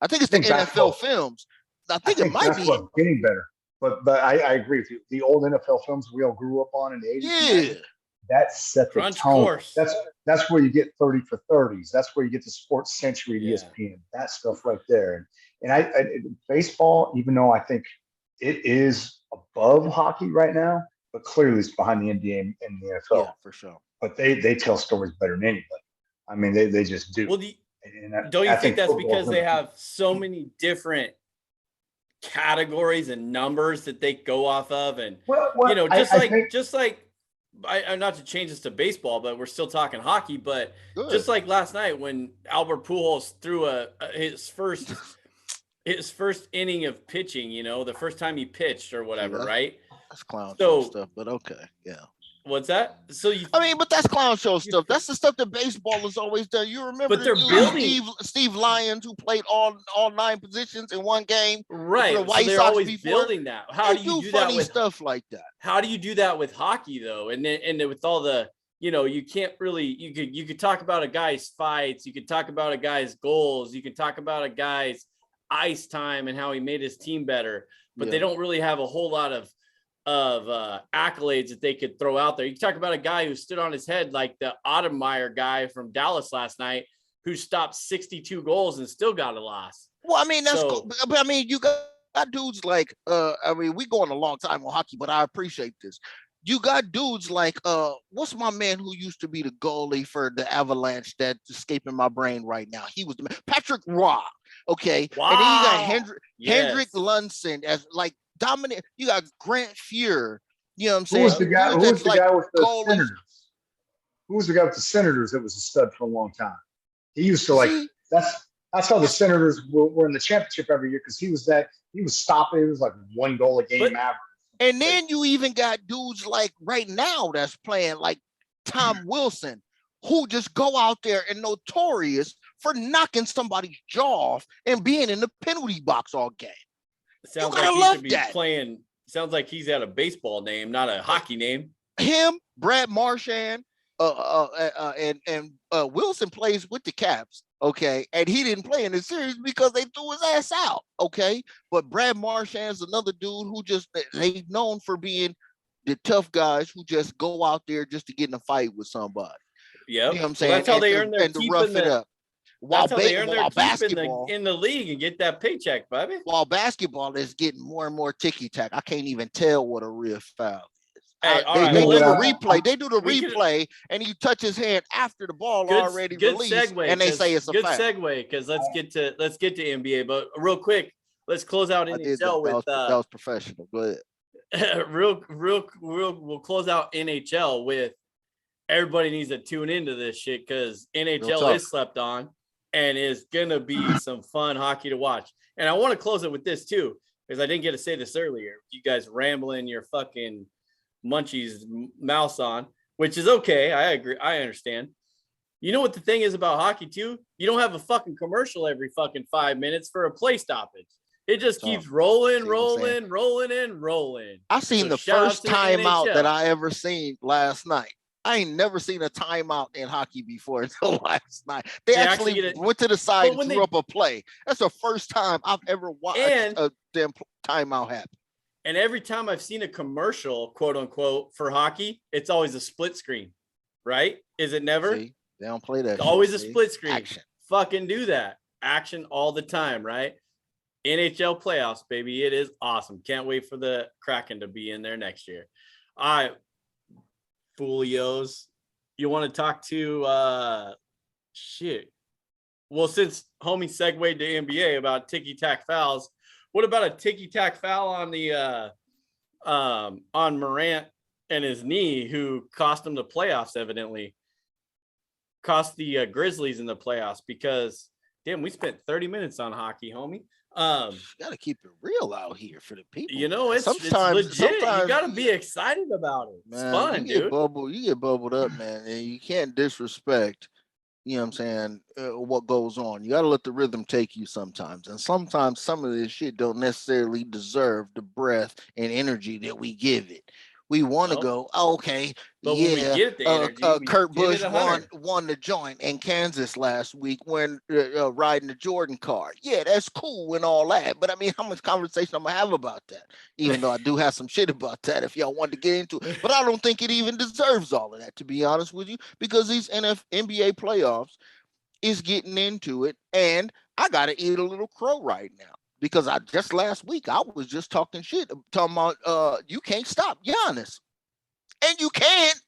I think it's the NFL films. I think it might be getting better. But I agree with you. The old NFL films we all grew up on in the 80s. Yeah. That set the tone. Course. That's where you get 30 for 30s. That's where you get the Sports Century, ESPN, that stuff right there. And baseball, even though I think it is above hockey right now, but clearly it's behind the NBA and the NFL. Yeah, for sure. But they tell stories better than anybody. I mean, they just do. Well, don't you think that's because they have so many different categories and numbers that they go off of? And just like I'm not to change this to baseball, but we're still talking hockey. But just like last night when Albert Pujols threw his first inning of pitching, the first time he pitched or whatever, right? That's clown show stuff, but okay, yeah. What's that? But that's clown show stuff. That's the stuff that baseball has always done. You remember? But they're building Steve Lyons, who played all 9 positions in one game, right? The White so they're Sox always before. Building that. How do you do that with stuff like that? How do you do that with hockey though? And with all the, you can't really. You could talk about a guy's fights. You could talk about a guy's goals. You could talk about a guy's ice time and how he made his team better. But they don't really have a whole lot of accolades that they could throw out there. You talk about a guy who stood on his head like the Ottemeyer guy from Dallas last night, who stopped 62 goals and still got a loss. Well, I mean, that's cool. But I mean, you got dudes like, I mean, we going a long time on hockey, but I appreciate this. You got dudes like, what's my man who used to be the goalie for the Avalanche that's escaping my brain right now? He was the man, Patrick Roy. Okay. Wow. And then you got Hendrik Lundson as like dominant. You got Grant Fuhr. You know what I'm saying? Who was the guy with the Senators? Who was the guy with the Senators that was a stud for a long time? He used to that's how the Senators were in the championship every year, because he was stopping. It was like 1 goal a game average. And then you even got dudes like right now that's playing like Tom Wilson, who just go out there and notorious for knocking somebody's jaw off and being in the penalty box all game. Sounds like he should be playing. Sounds like he's got a baseball name, not a hockey name. Him, Brad Marchand, and Wilson plays with the Caps. Okay, and he didn't play in the series because they threw his ass out. Okay, but Brad Marchand's another dude who just, they known for being the tough guys who just go out there just to get in a fight with somebody. Yeah, you know what I'm saying. Well, that's how they earn their keep rough it up. That's how they earn their keep in the league and get that paycheck, baby. While basketball is getting more and more ticky-tack, I can't even tell what a real foul. Hey, they do the replay. They do the replay, and he touches his hand after the ball already released, and they say it's a foul. Good segue, because let's get to NBA. But real quick, let's close out NHL with that was professional. Go ahead. We'll close out NHL with everybody needs to tune into this shit, because NHL is slept on and is gonna be some fun hockey to watch. And I want to close it with this too, because I didn't get to say this earlier. You guys rambling your fucking munchies mouse on, which is okay. I agree. I understand. You know what the thing is about hockey too? You don't have a fucking commercial every fucking 5 minutes for a play stoppage. It just keeps rolling. I seen the first timeout that I ever seen last night. I ain't never seen a timeout in hockey before until last night. They actually went to the side and threw up a play. That's the first time I've ever watched a damn timeout happen. And every time I've seen a commercial, quote unquote, for hockey, it's always a split screen, right? Is it never? See, they don't play that. It's always a split screen. Action. Fucking do that. Action all the time, right? NHL playoffs, baby. It is awesome. Can't wait for the Kraken to be in there next year. All right, Foolios. You want to talk to shit? Well, since homie segued to NBA about ticky-tack fouls, what about a ticky-tack foul on the on Morant and his knee, who cost him the playoffs, evidently? Cost the Grizzlies in the playoffs, because, damn, we spent 30 minutes on hockey, homie. You got to keep it real out here for the people. You know, it's legit. You got to be excited about it. It's fun, dude. You get bubbled up, man, and you can't disrespect, you know what I'm saying, what goes on. You got to let the rhythm take you sometimes. And sometimes some of this shit don't necessarily deserve the breath and energy that we give it. We want to go, okay, but yeah, Kurt Busch won the joint in Kansas last week when riding the Jordan car. Yeah, that's cool and all that. But I mean, how much conversation I'm going to have about that? Even though I do have some shit about that if y'all want to get into it. But I don't think it even deserves all of that, to be honest with you, because these NBA playoffs is getting into it. And I got to eat a little crow right now. Because just last week I was just talking shit, talking about you can't stop Giannis. And you can't,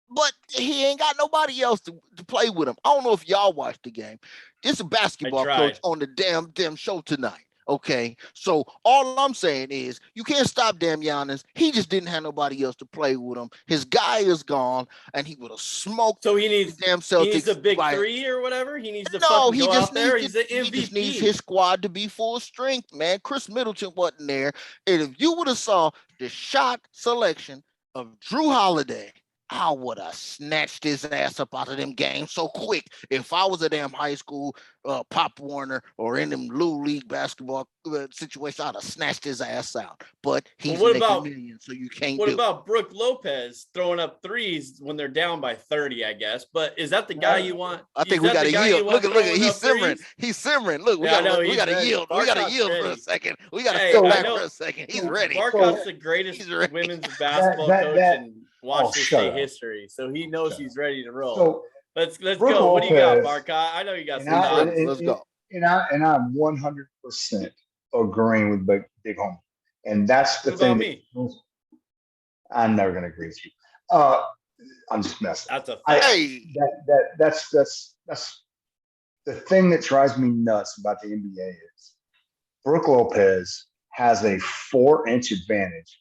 but he ain't got nobody else to play with him. I don't know if y'all watched the game. It's a basketball coach on the damn show tonight. Okay, so all I'm saying is you can't stop damn Giannis. He just didn't have nobody else to play with him. His guy is gone, and he would have smoked. So he needs damn Celtics. He needs a big three or whatever. He needs to go out there. He's the MVP. He just needs his squad to be full strength, man. Chris Middleton wasn't there, and if you would have saw the shot selection of Drew Holiday I would have snatched his ass up out of them games so quick. If I was a damn high school Pop Warner or in them Little League basketball situation, I'd have snatched his ass out. But he's making millions, so you can't do it. What about Brook Lopez throwing up threes when they're down by 30, I guess? But is that the guy you want? I think we got to yield. Look at he's simmering. He's simmering. Look, we got to yield. We got to yield for a second. We got to step back for a second. He's ready. Barcot's the greatest women's basketball coach in Washington State history, so he knows he's ready to roll. So let's go. What do you got, Barcot? I know you got some thoughts. Let's go. And I'm 100% agreeing with Big Homie, and that's the thing. Me? I'm never going to agree with you. I'm just messing. That's a that's the thing that drives me nuts about the NBA is Brook Lopez has a 4-inch advantage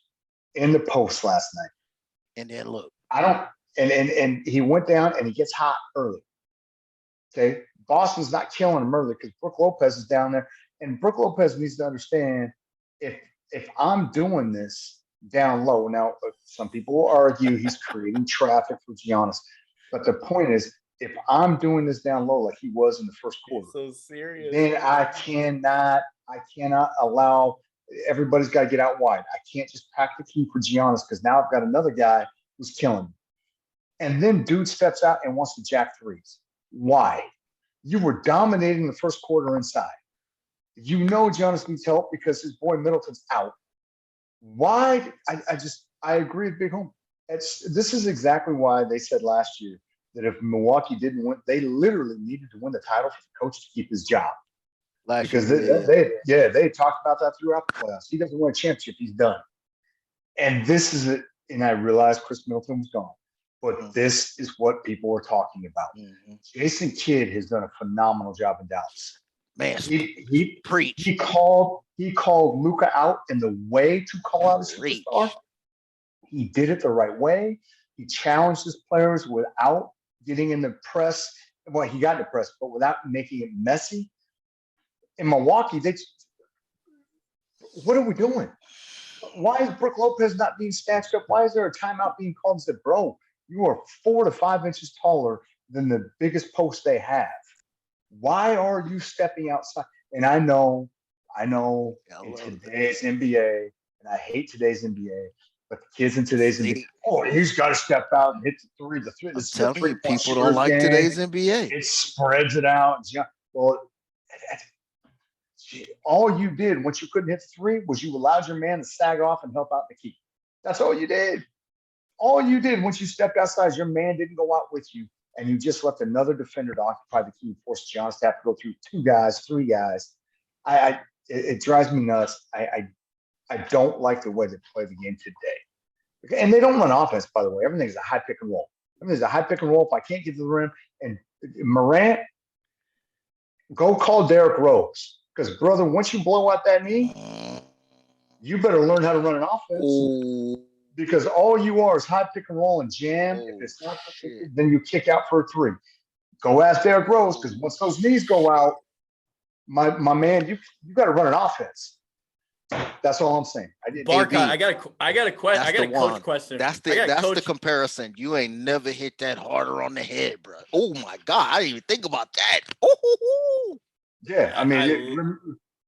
in the post last night. And then look, and he went down and he gets hot early. Okay. Boston's not killing him early because Brook Lopez is down there. And Brook Lopez needs to understand if I'm doing this down low, now some people will argue he's creating traffic for Giannis. But the point is, if I'm doing this down low like he was in the first quarter, so serious, then I cannot allow. Everybody's got to get out wide. I can't just pack the key for Giannis because now I've got another guy who's killing me. And then dude steps out and wants to jack threes. Why? You were dominating the first quarter inside. You know Giannis needs help because his boy Middleton's out. Why? I agree with Big Home. This is exactly why they said last year that if Milwaukee didn't win, they literally needed to win the title for the coach to keep his job. Because they talked about that throughout the playoffs. He doesn't win a championship, he's done. And this is it. And I realized Chris Middleton was gone. But this is what people were talking about. Jason Kidd has done a phenomenal job in Dallas. Man, he called Luka out in the way to call out a superstar. He did it the right way. He challenged his players without getting in the press. Well, he got in the press, but without making it messy. In Milwaukee, what are we doing? Why is Brook Lopez not being snatched up? Why is there a timeout being called and said, bro, you are 4 to 5 inches taller than the biggest post they have. Why are you stepping outside? And I know in today's NBA, and I hate today's NBA, but the kids in today's NBA, he's got to step out and hit the three. I'm telling you, people don't like today's NBA. It spreads it out. Well, all you did once you couldn't hit the three was you allowed your man to sag off and help out the key. That's all you did. All you did once you stepped outside, your man didn't go out with you, and you just left another defender to occupy the key, forced Giannis to have to go through 2 guys, 3 guys. It drives me nuts. I don't like the way they play the game today. And they don't run offense, by the way. Everything's a high pick and roll. Everything's a high pick and roll. If I can't get to the rim, and Morant, go call Derrick Rose. Because, brother, once you blow out that knee, you better learn how to run an offense. Because all you are is high pick and roll and jam. If it's not, then you kick out for a 3. Go ask Derrick Rose, because once those knees go out, my man, you got to run an offense. That's all I'm saying. Barcot, I got a question. I got a coach question. That's the comparison. You ain't never hit that harder on the head, bro. Oh my God, I didn't even think about that. Ooh. Yeah, I mean,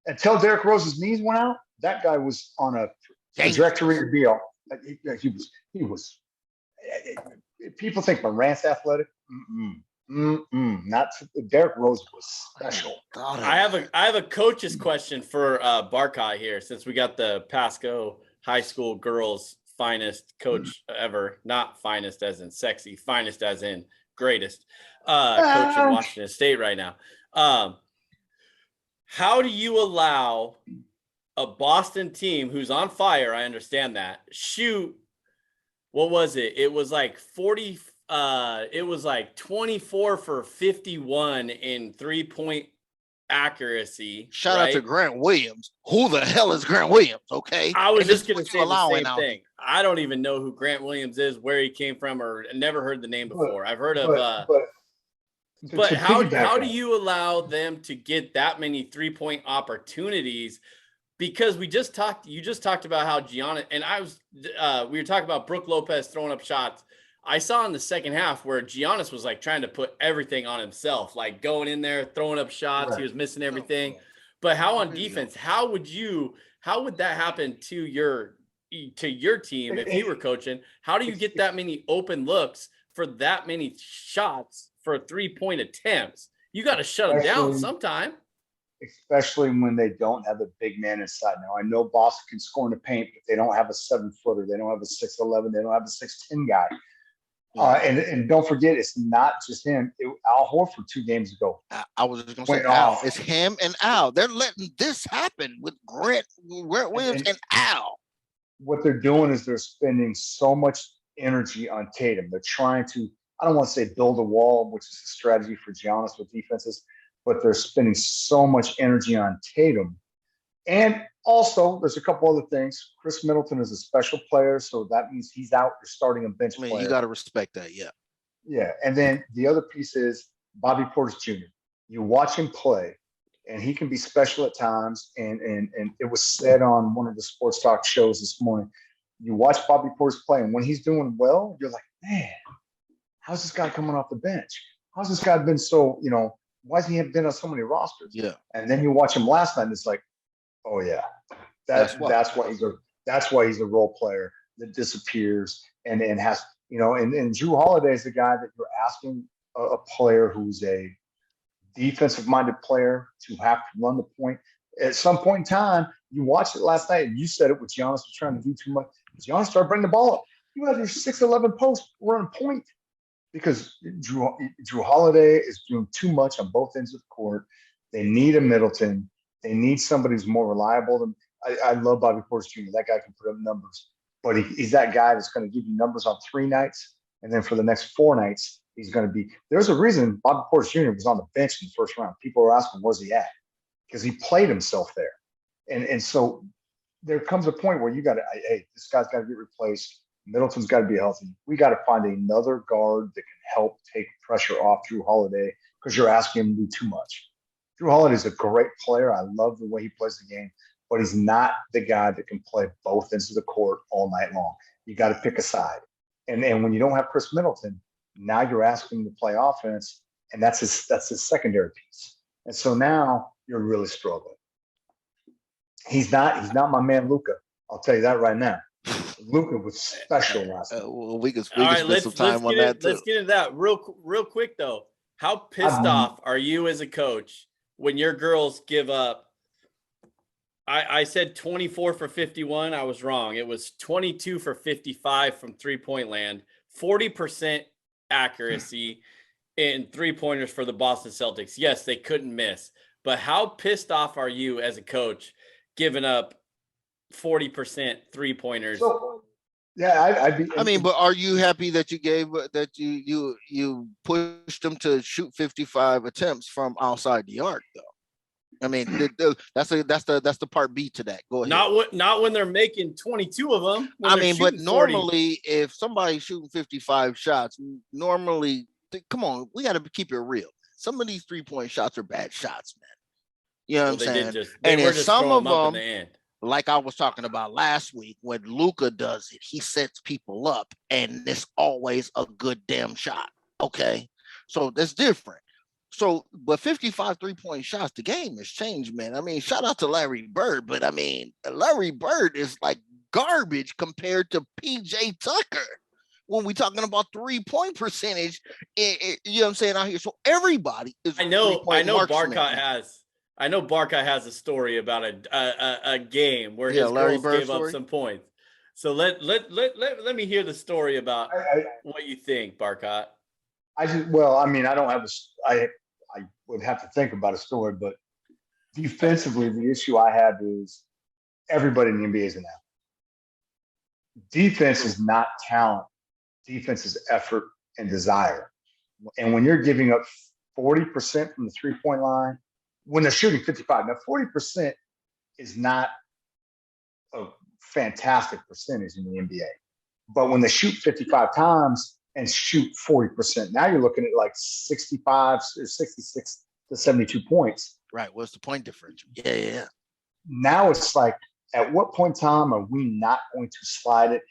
until Derrick Rose's knees went out, that guy was on a trajectory to be out. He was. People think Morant's athletic. Not Derrick Rose was special. I have a coach's question for Barcot here, since we got the Pasco High School girls finest coach ever, not finest as in sexy, finest as in greatest coach in Washington State right now. How do you allow a Boston team who's on fire, I understand that, shoot, what was it? It was like 40, it was like 24 for 51 in 3-point accuracy. Shout out to Grant Williams. Who the hell is Grant Williams? Okay. I was just going to say the same thing. I don't even know who Grant Williams is, where he came from, or never heard the name before. I've heard of, but how do you allow them to get that many 3-point opportunities? Because you just talked about how Giannis, and we were talking about Brook Lopez throwing up shots. I saw in the second half where Giannis was like trying to put everything on himself, like going in there, throwing up shots. Right. He was missing everything. But how on defense, how would that happen to your team if you were coaching? How do you get that many open looks for that many shots for 3-point attempts? You got to shut them down sometime. Especially when they don't have a big man inside. Now, I know Boston can score in the paint, but they don't have a 7-footer. They don't have a 6'11". They don't have a 6'10" guy. And don't forget, it's not just him. Al Horford 2 games ago. I was just going to say Al. It's him and Al. They're letting this happen with Grant Williams and Al. What they're doing is they're spending so much energy on Tatum. They're trying to, I don't want to say build a wall, which is a strategy for Giannis with defenses, but they're spending so much energy on Tatum. And also, there's a couple other things. Chris Middleton is a special player, so that means he's out. You're starting a bench player. You got to respect that, yeah. Yeah, and then the other piece is Bobby Portis Jr. You watch him play, and he can be special at times. And it was said on one of the sports talk shows this morning, you watch Bobby Portis play, and when he's doing well, you're like, man, how's this guy coming off the bench? How's this guy been so, why has he been on so many rosters? Yeah. And then you watch him last night, and it's like, oh yeah, that's why he's a role player that disappears and has, and Drew Holiday is the guy that you're asking a player who's a defensive minded player to have to run the point. At some point in time, you watched it last night and you said it with Giannis was trying to do too much. Giannis started bringing the ball up. You had your 6'11" post run point because Drew Holiday is doing too much on both ends of the court. They need a Middleton. They need somebody who's more reliable than I love Bobby Portis Jr. That guy can put up numbers, but he's that guy that's going to give you numbers on 3 nights, and then for the next 4 nights, he's going to be. There's a reason Bobby Portis Jr. was on the bench in the first round. People were asking, where's he at? Because he played himself there, and so there comes a point where you got to, hey, this guy's got to get replaced. Middleton's got to be healthy. We got to find another guard that can help take pressure off Drew Holiday because you're asking him to do too much. Drew Holiday's a great player. I love the way he plays the game, but he's not the guy that can play both ends of the court all night long. You got to pick a side. And when you don't have Chris Middleton, now you're asking him to play offense, and that's his secondary piece. And so now you're really struggling. He's not my man Luka. I'll tell you that right now. Luka was special last night. We can spend some time on that too. Let's get into that real quick though. How pissed off are you as a coach when your girls give up? I said 24 for 51. I was wrong. It was 22 for 55 from 3-point land, 40% accuracy in 3-pointers for the Boston Celtics. Yes, they couldn't miss. But how pissed off are you as a coach giving up 40% 3-pointers? So, yeah, I'd be. I mean, but are you happy that you pushed them to shoot 55 attempts from outside the arc, though? I mean, that's the part B to that. Go ahead. Not when they're making 22 of them. I mean, but normally, if somebody's shooting 55 shots, normally, come on, we got to keep it real. Some of these 3-point shots are bad shots, man. You know what I'm saying? They were just some of them, the like I was talking about last week, when Luka does it, he sets people up, and it's always a good damn shot. Okay, so that's different. So, but 55 3-point shots, the game has changed, man. I mean, shout out to Larry Bird, but I mean, Larry Bird is like garbage compared to PJ Tucker when we're talking about 3-point percentage. You know what I'm saying out here? So everybody is. I know Barcot has a story about a game where his girls gave up some points. So let me hear the story about what you think, Barcot. I don't have I would have to think about a story, but defensively, the issue I have is everybody in the NBA is an athlete. Defense is not talent. Defense is effort and desire. And when you're giving up 40% from the 3-point line, when they're shooting 55, now 40% is not a fantastic percentage in the NBA. But when they shoot 55 times and shoot 40%, now you're looking at like 65 or 66 to 72 points. Right. What's the point differential? Yeah. Now it's like, at what point in time are we not going to slide it?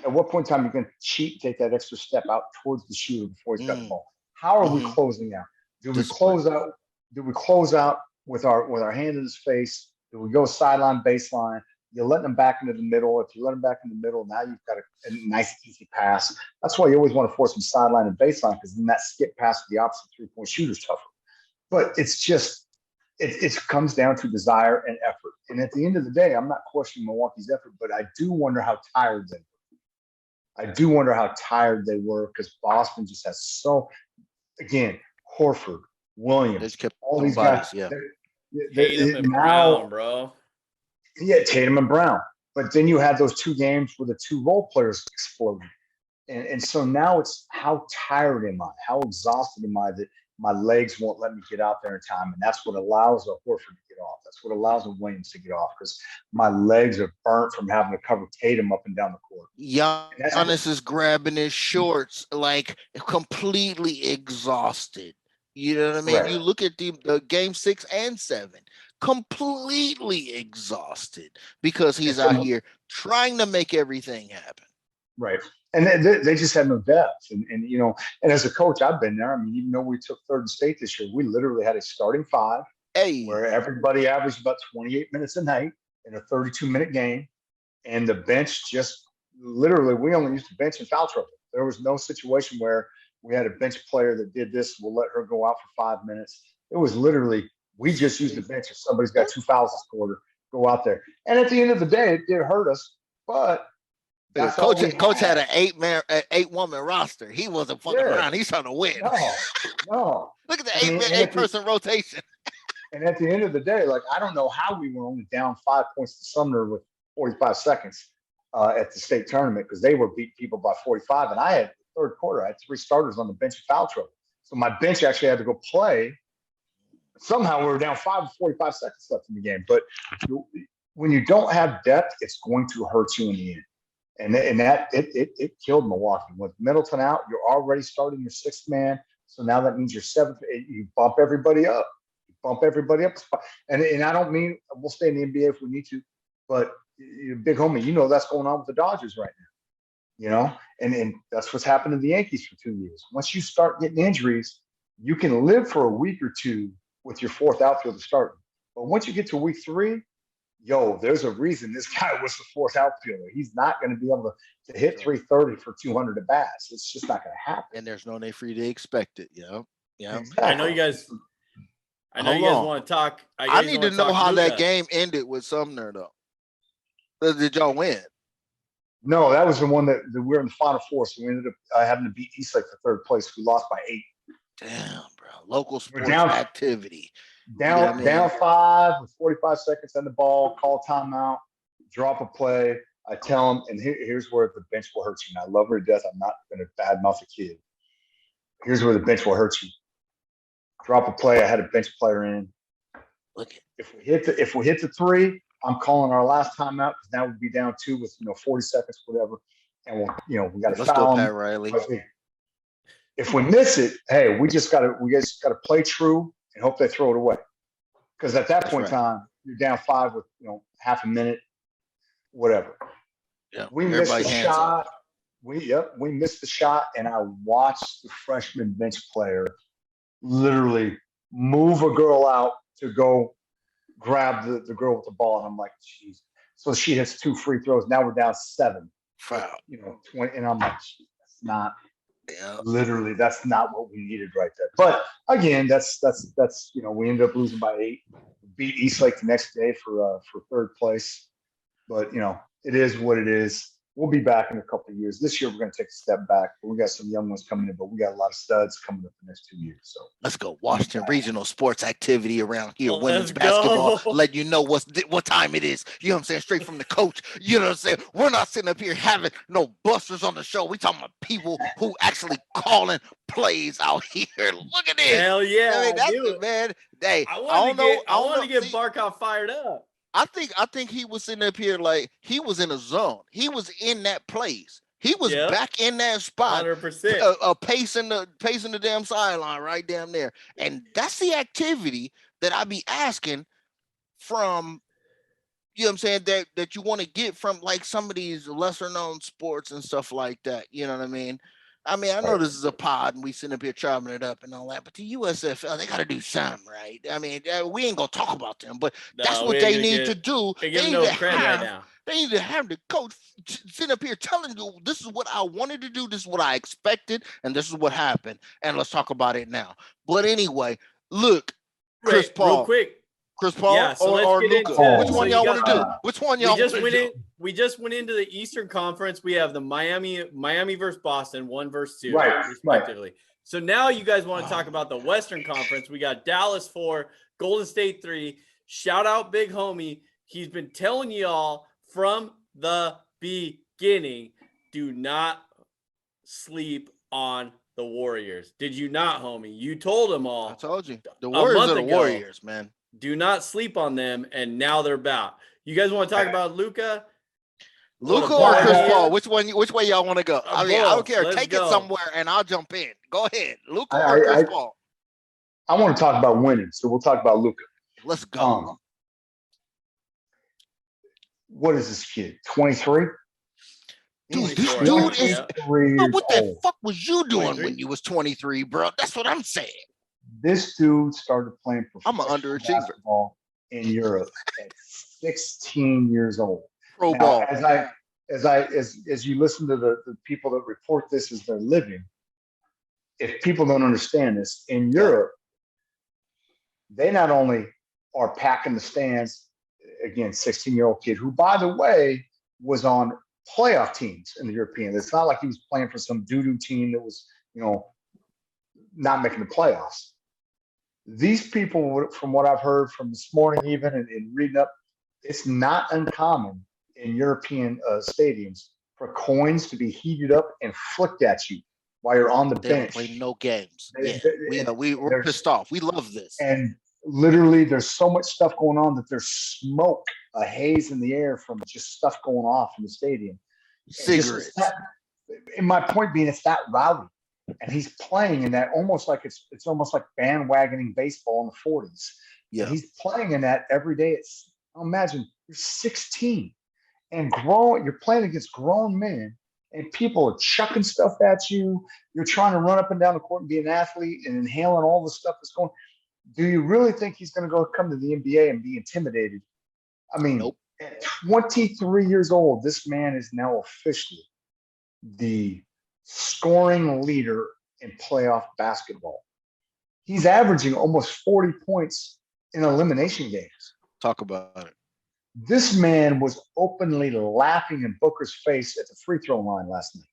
At what point in time are you going to cheat and take that extra step out towards the shooter before he's got the ball? How are we closing out? Do we close out? Do we close out with our hand in his face? Do we go sideline, baseline? You're letting them back into the middle. If you let them back in the middle, now you've got a nice, easy pass. That's why you always want to force them sideline and baseline, because then that skip pass to the opposite three-point shooter is tougher. But it's just, it comes down to desire and effort. And at the end of the day, I'm not questioning Milwaukee's effort, but I do wonder how tired they were. I do wonder how tired they were, because Boston just has so, again, Horford, Williams, all these guys. Yeah. Tatum and Brown, bro. Yeah, Tatum and Brown. But then you had those 2 games where the 2 role players exploded. And so now it's how tired am I? How exhausted am I that my legs won't let me get out there in time? And that's what allows a Horford to get off. That's what allows a Williams to get off, because my legs are burnt from having to cover Tatum up and down the court. Giannis is grabbing his shorts, like completely exhausted. You know what I mean? Right. You look at the game 6 and 7, completely exhausted, because he's out here trying to make everything happen. Right. And they just had no depth. And as a coach, I've been there. I mean, even though we took third in state this year, we literally had a starting 5 where everybody averaged about 28 minutes a night in a 32-minute game. And the bench just literally, we only used the bench in foul trouble. There was no situation where we had a bench player that did this, we'll let her go out for 5 minutes. It was literally, we just used the bench. If somebody's got 2 fouls this quarter, go out there. And at the end of the day, it did hurt us, but Coach had an 8-woman roster. He wasn't fucking around. He's trying to win. No. Look at the 8-person rotation. And at the end of the day, like, I don't know how we were only down 5 points to Sumner with 45 seconds at the state tournament, because they were beating people by 45. And I had the third quarter, I had 3 starters on the bench in foul trouble. So my bench actually had to go play. Somehow we were down 5 with 45 seconds left in the game. But when you don't have depth, it's going to hurt you in the end. And that it killed Milwaukee. With Middleton out, you're already starting your 6th man. So now that means your 7th. You bump everybody up. And I don't mean we'll stay in the NBA if we need to, but big homie, that's going on with the Dodgers right now. And that's what's happened to the Yankees for 2 years. Once you start getting injuries, you can live for a week or 2 with your 4th outfielder starting. But once you get to week 3, there's a reason this guy was the 4th outfielder. He's not going to be able to hit 330 for 200 at bats. It's just not going to happen. And there's no need for you to expect it. Yeah. Exactly. I know you guys want to talk. I need to know how that game ended with Sumner, though. Did y'all win? No, that was the one that we were in the Final Four. So we ended up having to beat Eastlake for 3rd place. We lost by 8. Damn, bro. Local sports activity. Down 5 with 45 seconds on the ball, call timeout, drop a play. I tell them, and here's where the bench will hurt you. And I love her to death. I'm not going to badmouth a kid. Here's where the bench will hurt you. Drop a play. I had a bench player in. If we hit the 3, I'm calling our last timeout, because now we'd be down 2 with 40 seconds, whatever. And we got to foul Pat Riley. If we miss it, hey, we just got to play true and hope they throw it away. Because at that point in time, you're down 5 with half a minute, whatever. Yeah, we missed the shot. We missed the shot, and I watched the freshman bench player literally move a girl out to go grab the girl with the ball, and I'm like, jeez. So she hits 2 free throws. Now we're down 7. 20, and I'm like, that's not. Yeah. Literally, that's not what we needed right there. But again, that's we ended up losing by 8. Beat Eastlake the next day for 3rd place. But it is what it is. We'll be back in a couple of years. This year we're going to take a step back. But we got some young ones coming in, but we got a lot of studs coming up the next 2 years. So let's go. Washington regional sports activity around here. Women's basketball. Let you know what time it is. You know what I'm saying? Straight from the coach. You know what I'm saying? We're not sitting up here having no busters on the show. We talking about people who actually calling plays out here. Look at this. Hell yeah. I mean, that's it, man. Hey, I want to get Barcot fired up. I think he was sitting up here like he was in a zone. He was in that place. He was back in that spot, 100%. Pacing the damn sideline right down there. And that's the activity that I be asking from you know what I'm saying, that you want to get from like some of these lesser known sports and stuff like that. You know what I mean? I know this is a pod and we sit up here chopping it up and all that, but the USFL, they got to do something, right? I mean, we ain't gonna talk about them, but that's what they need to do. They need to have the coach sit up here telling you, this is what I wanted to do, this is what I expected, and this is what happened. And let's talk about it now. But anyway, look, Chris Paul. Real quick. Chris Paul or Luka? Which one y'all want to do? Which one y'all want to do? We just went into the Eastern Conference. We have the Miami versus Boston, 1 versus 2, respectively. Right. So now you guys want to talk about the Western Conference. We got Dallas 4, Golden State 3. Shout out Big Homie. He's been telling y'all from the beginning, do not sleep on the Warriors. Did you not, homie? You told them all. I told you. The Warriors are the Warriors, man. Do not sleep on them, and now they're back. You guys want to talk about Luka? Luka or Chris Paul? Which way y'all want to go? I don't care. Take it somewhere, and I'll jump in. Go ahead, Luka or Chris Paul. I want to talk about winning, so we'll talk about Luka. Let's go. What is this kid? 23? Dude, this dude is. What the fuck was you doing when you was 23, bro? That's what I'm saying. This dude started playing professional basketball in Europe at 16 years old. Pro ball. As you listen to the people that report this as their living, if people don't understand this, in Europe, they not only are packing the stands, again, 16-year-old kid who, by the way, was on playoff teams in the European. It's not like he was playing for some doo-doo team that was, not making the playoffs. These people, from what I've heard from this morning even and reading up, it's not uncommon in European stadiums for coins to be heated up and flicked at you while you're on the bench. They don't play no games. We're pissed off. We love this. And literally there's so much stuff going on that there's smoke, a haze in the air from just stuff going off in the stadium. Cigarettes. And my point being, it's that rowdy. And he's playing in that almost like it's almost like bandwagoning baseball in the 40s. Yeah. And he's playing in that every day. Imagine you're 16 and you're playing against grown men and people are chucking stuff at you. You're trying to run up and down the court and be an athlete and inhaling all the stuff that's going. Do you really think he's going to come to the NBA and be intimidated? I mean, nope. At 23 years old, this man is now officially the scoring leader in playoff basketball. He's averaging almost 40 points in elimination games. Talk about it. This man was openly laughing in Booker's face at the free throw line last night.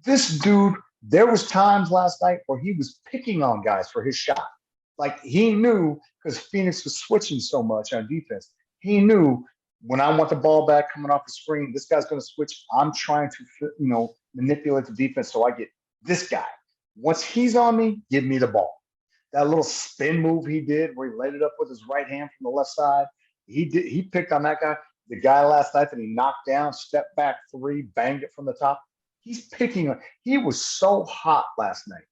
This dude, there was times last night where he was picking on guys for his shot. Like he knew, because Phoenix was switching so much on defense, he knew when I want the ball back coming off the screen, this guy's going to switch. I'm trying to, manipulate the defense so I get this guy. Once he's on me, give me the ball. That little spin move he did where he laid it up with his right hand from the left side, he picked on that guy. The guy last night that he knocked down, step back 3, banged it from the top. He's picking on. He was so hot last night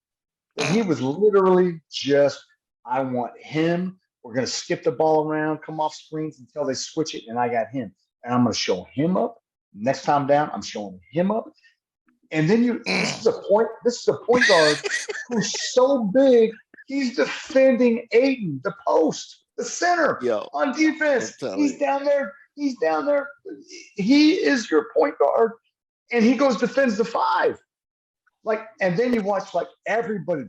that he was literally just, I want him. We're going to skip the ball around, come off screens until they switch it, and I got him. And I'm going to show him up. Next time down, I'm showing him up. And then this is a point guard who's so big, he's defending Aiden, the post, the center on defense. He's down there. He is your point guard, and he goes defends the 5. And then you watch everybody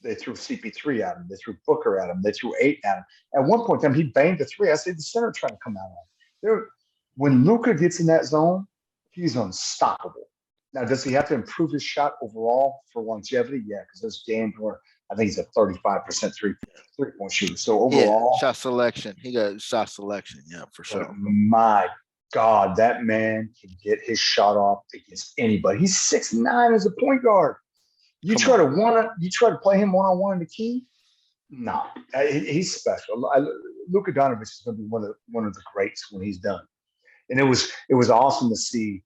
they threw CP3 at him. They threw Booker at him. They threw 8 at him. At one point in time, he banged the 3. I said, the center trying to come out on him. When Luka gets in that zone, he's unstoppable. Now, does he have to improve his shot overall for longevity? Yeah, because there's games where I think he's a 35% three-point shooter. So overall, shot selection. He got shot selection. Yeah, for sure. My God, that man can get his shot off against anybody. He's 6'9" as a point guard. You try to play him one-on-one in the key? No, he's special. Luka Doncic is going to be one of the greats when he's done. And it was awesome to see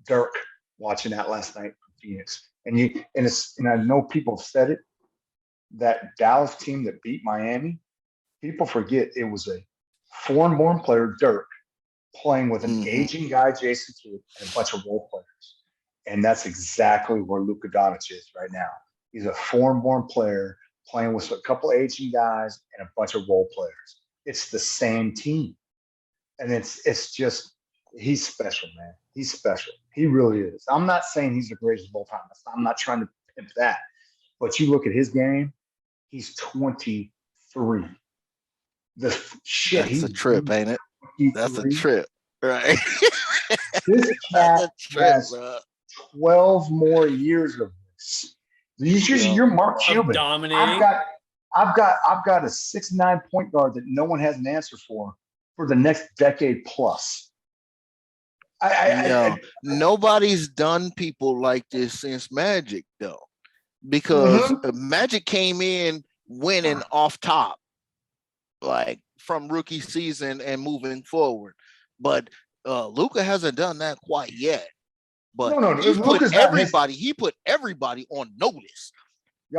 Dirk watching that last night from Phoenix. And I know people have said it, that Dallas team that beat Miami, people forget it was a foreign-born player Dirk playing with an aging guy, Jason Kidd, and a bunch of role players. And that's exactly where Luka Doncic is right now. He's a foreign-born player playing with a couple aging guys and a bunch of role players. It's the same team. And it's just, he's special, man. He's special. He really is. I'm not saying he's the greatest of all time. I'm not trying to pimp that. But you look at his game, he's 23. The shit. That's a trip, ain't it? That's a trip, right? This cat has 12 more years of this. You're Mark Cuban. Dominating. I've got a 6'9" point guard that no one has an answer for the next decade plus. Nobody's done people like this since Magic, though, because Magic came in winning off top, like from rookie season and moving forward. But Luka hasn't done that quite yet. But he put everybody on notice.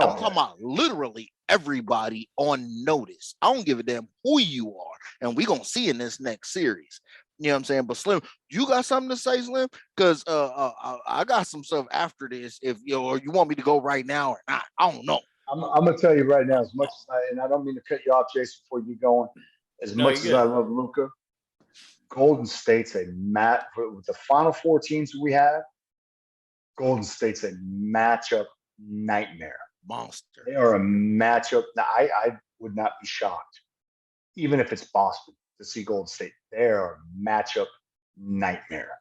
I'm talking about literally everybody on notice. I don't give a damn who you are, and we're gonna see in this next series. You know what I'm saying? But Slim, you got something to say, Slim? Because I got some stuff after this. If you want me to go right now or not, I don't know. I'm gonna tell you right now, as much as I don't mean to cut you off, Jason, before you get going. As much as I love Luka, Golden State's a with the Final Four teams we have. Golden State's a matchup nightmare. Monster. They are a matchup. Now, I would not be shocked, even if it's Boston, to see Golden State. They are a matchup nightmare.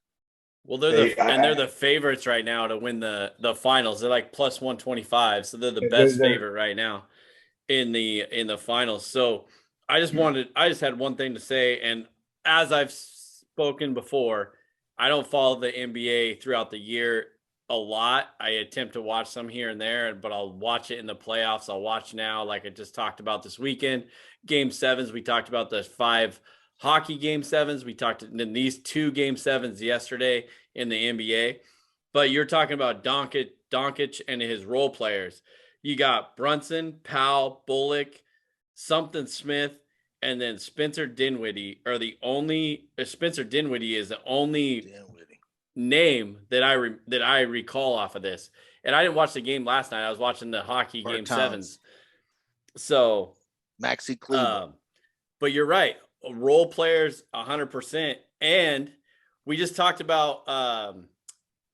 Well, they're the favorites right now to win the finals. They're like plus 125, so they're the best favorite right now in the finals. So I just had one thing to say, and as I've spoken before, I don't follow the NBA throughout the year a lot. I attempt to watch some here and there, but I'll watch it in the playoffs. I'll watch now, like I just talked about this weekend, game 7s. We talked about the 5 hockey game 7s. We talked in these 2 game 7s yesterday in the NBA. But you're talking about Doncic and his role players. You got Brunson, Powell, Bullock, something Smith, and then Spencer Dinwiddie Spencer Dinwiddie is the only name that I recall off of this. And I didn't watch the game last night. I was watching the hockey game 7s. So Maxi Cleveland. But you're right. Role players 100%. And we just talked about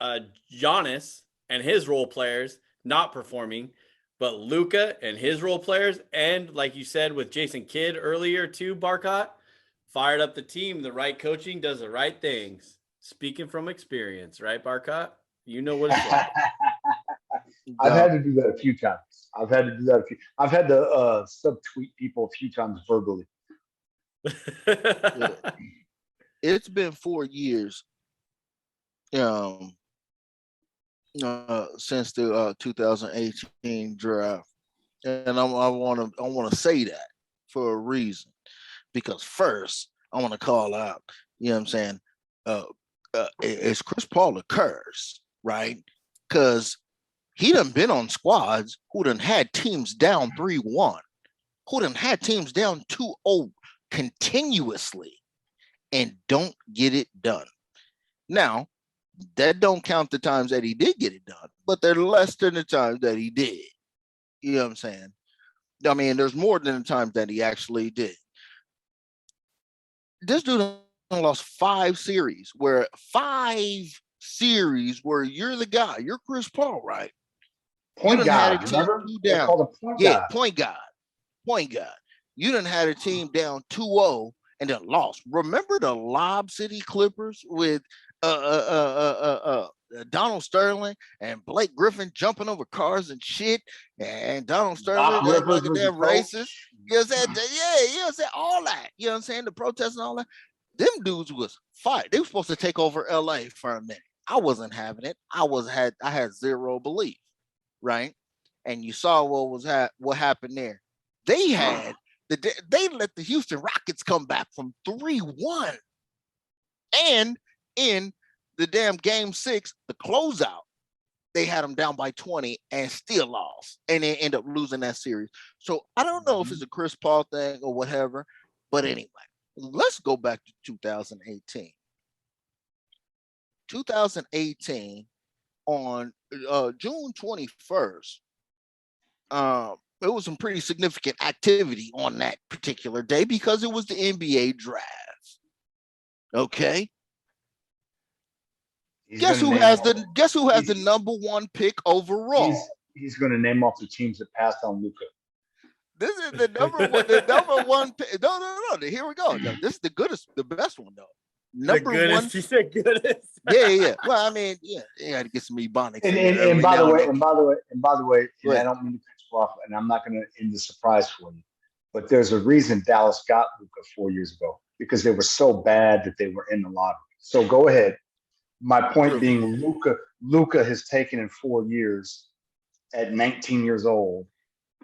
Giannis and his role players not performing, but Luka and his role players, and like you said with Jason Kidd earlier too, Barcot, fired up the team. The right coaching does the right things. Speaking from experience, right, Barcot? You know what it's like. I've had to do that a few times. I've had to subtweet people a few times verbally. It's been 4 years since the 2018 draft, and I want to say that for a reason, because first I want to call out, you know what I'm saying, is Chris Paul a curse, right? Because he done been on squads who done had teams down 3-1, who done had teams down 2-0 continuously and don't get it done. Now, that don't count the times that he did get it done, but they're less than the times that he did. You know what I'm saying? I mean, there's more than the times that he actually did. This dude lost 5 series where you're the guy. You're Chris Paul, right? Point guard. Remember? Point guard. You done had a team down 2-0 and then lost. Remember the Lob City Clippers with Donald Sterling and Blake Griffin jumping over cars and shit, and Donald Sterling like a damn racist. You know what I'm saying? Yeah, you know what I'm saying? All that. You know what I'm saying? The protests and all that. Them dudes was fired. They were supposed to take over LA for a minute. I wasn't having it. I had zero belief, right? And you saw what happened there. They let the Houston Rockets come back from 3-1, and in the damn game 6, the closeout, they had them down by 20 and still lost, and they end up losing that series. So I don't know if it's a Chris Paul thing or whatever, but anyway, let's go back to 2018. 2018 on June 21st. It was some pretty significant activity on that particular day because it was the NBA draft. Okay. Guess who has the number one pick overall? He's going to name off the teams that passed on Luka. This is the number one pick. No. Here we go. No, this is the best one though. Number one. He said goodest. Yeah. Well, I mean, you got to get some ebonics. And by the way, and I don't mean to cut you off, and I'm not going to end the surprise for you, but there's a reason Dallas got Luka 4 years ago, because they were so bad that they were in the lottery. So go ahead. My point being, Luka has taken in 4 years, at 19 years old,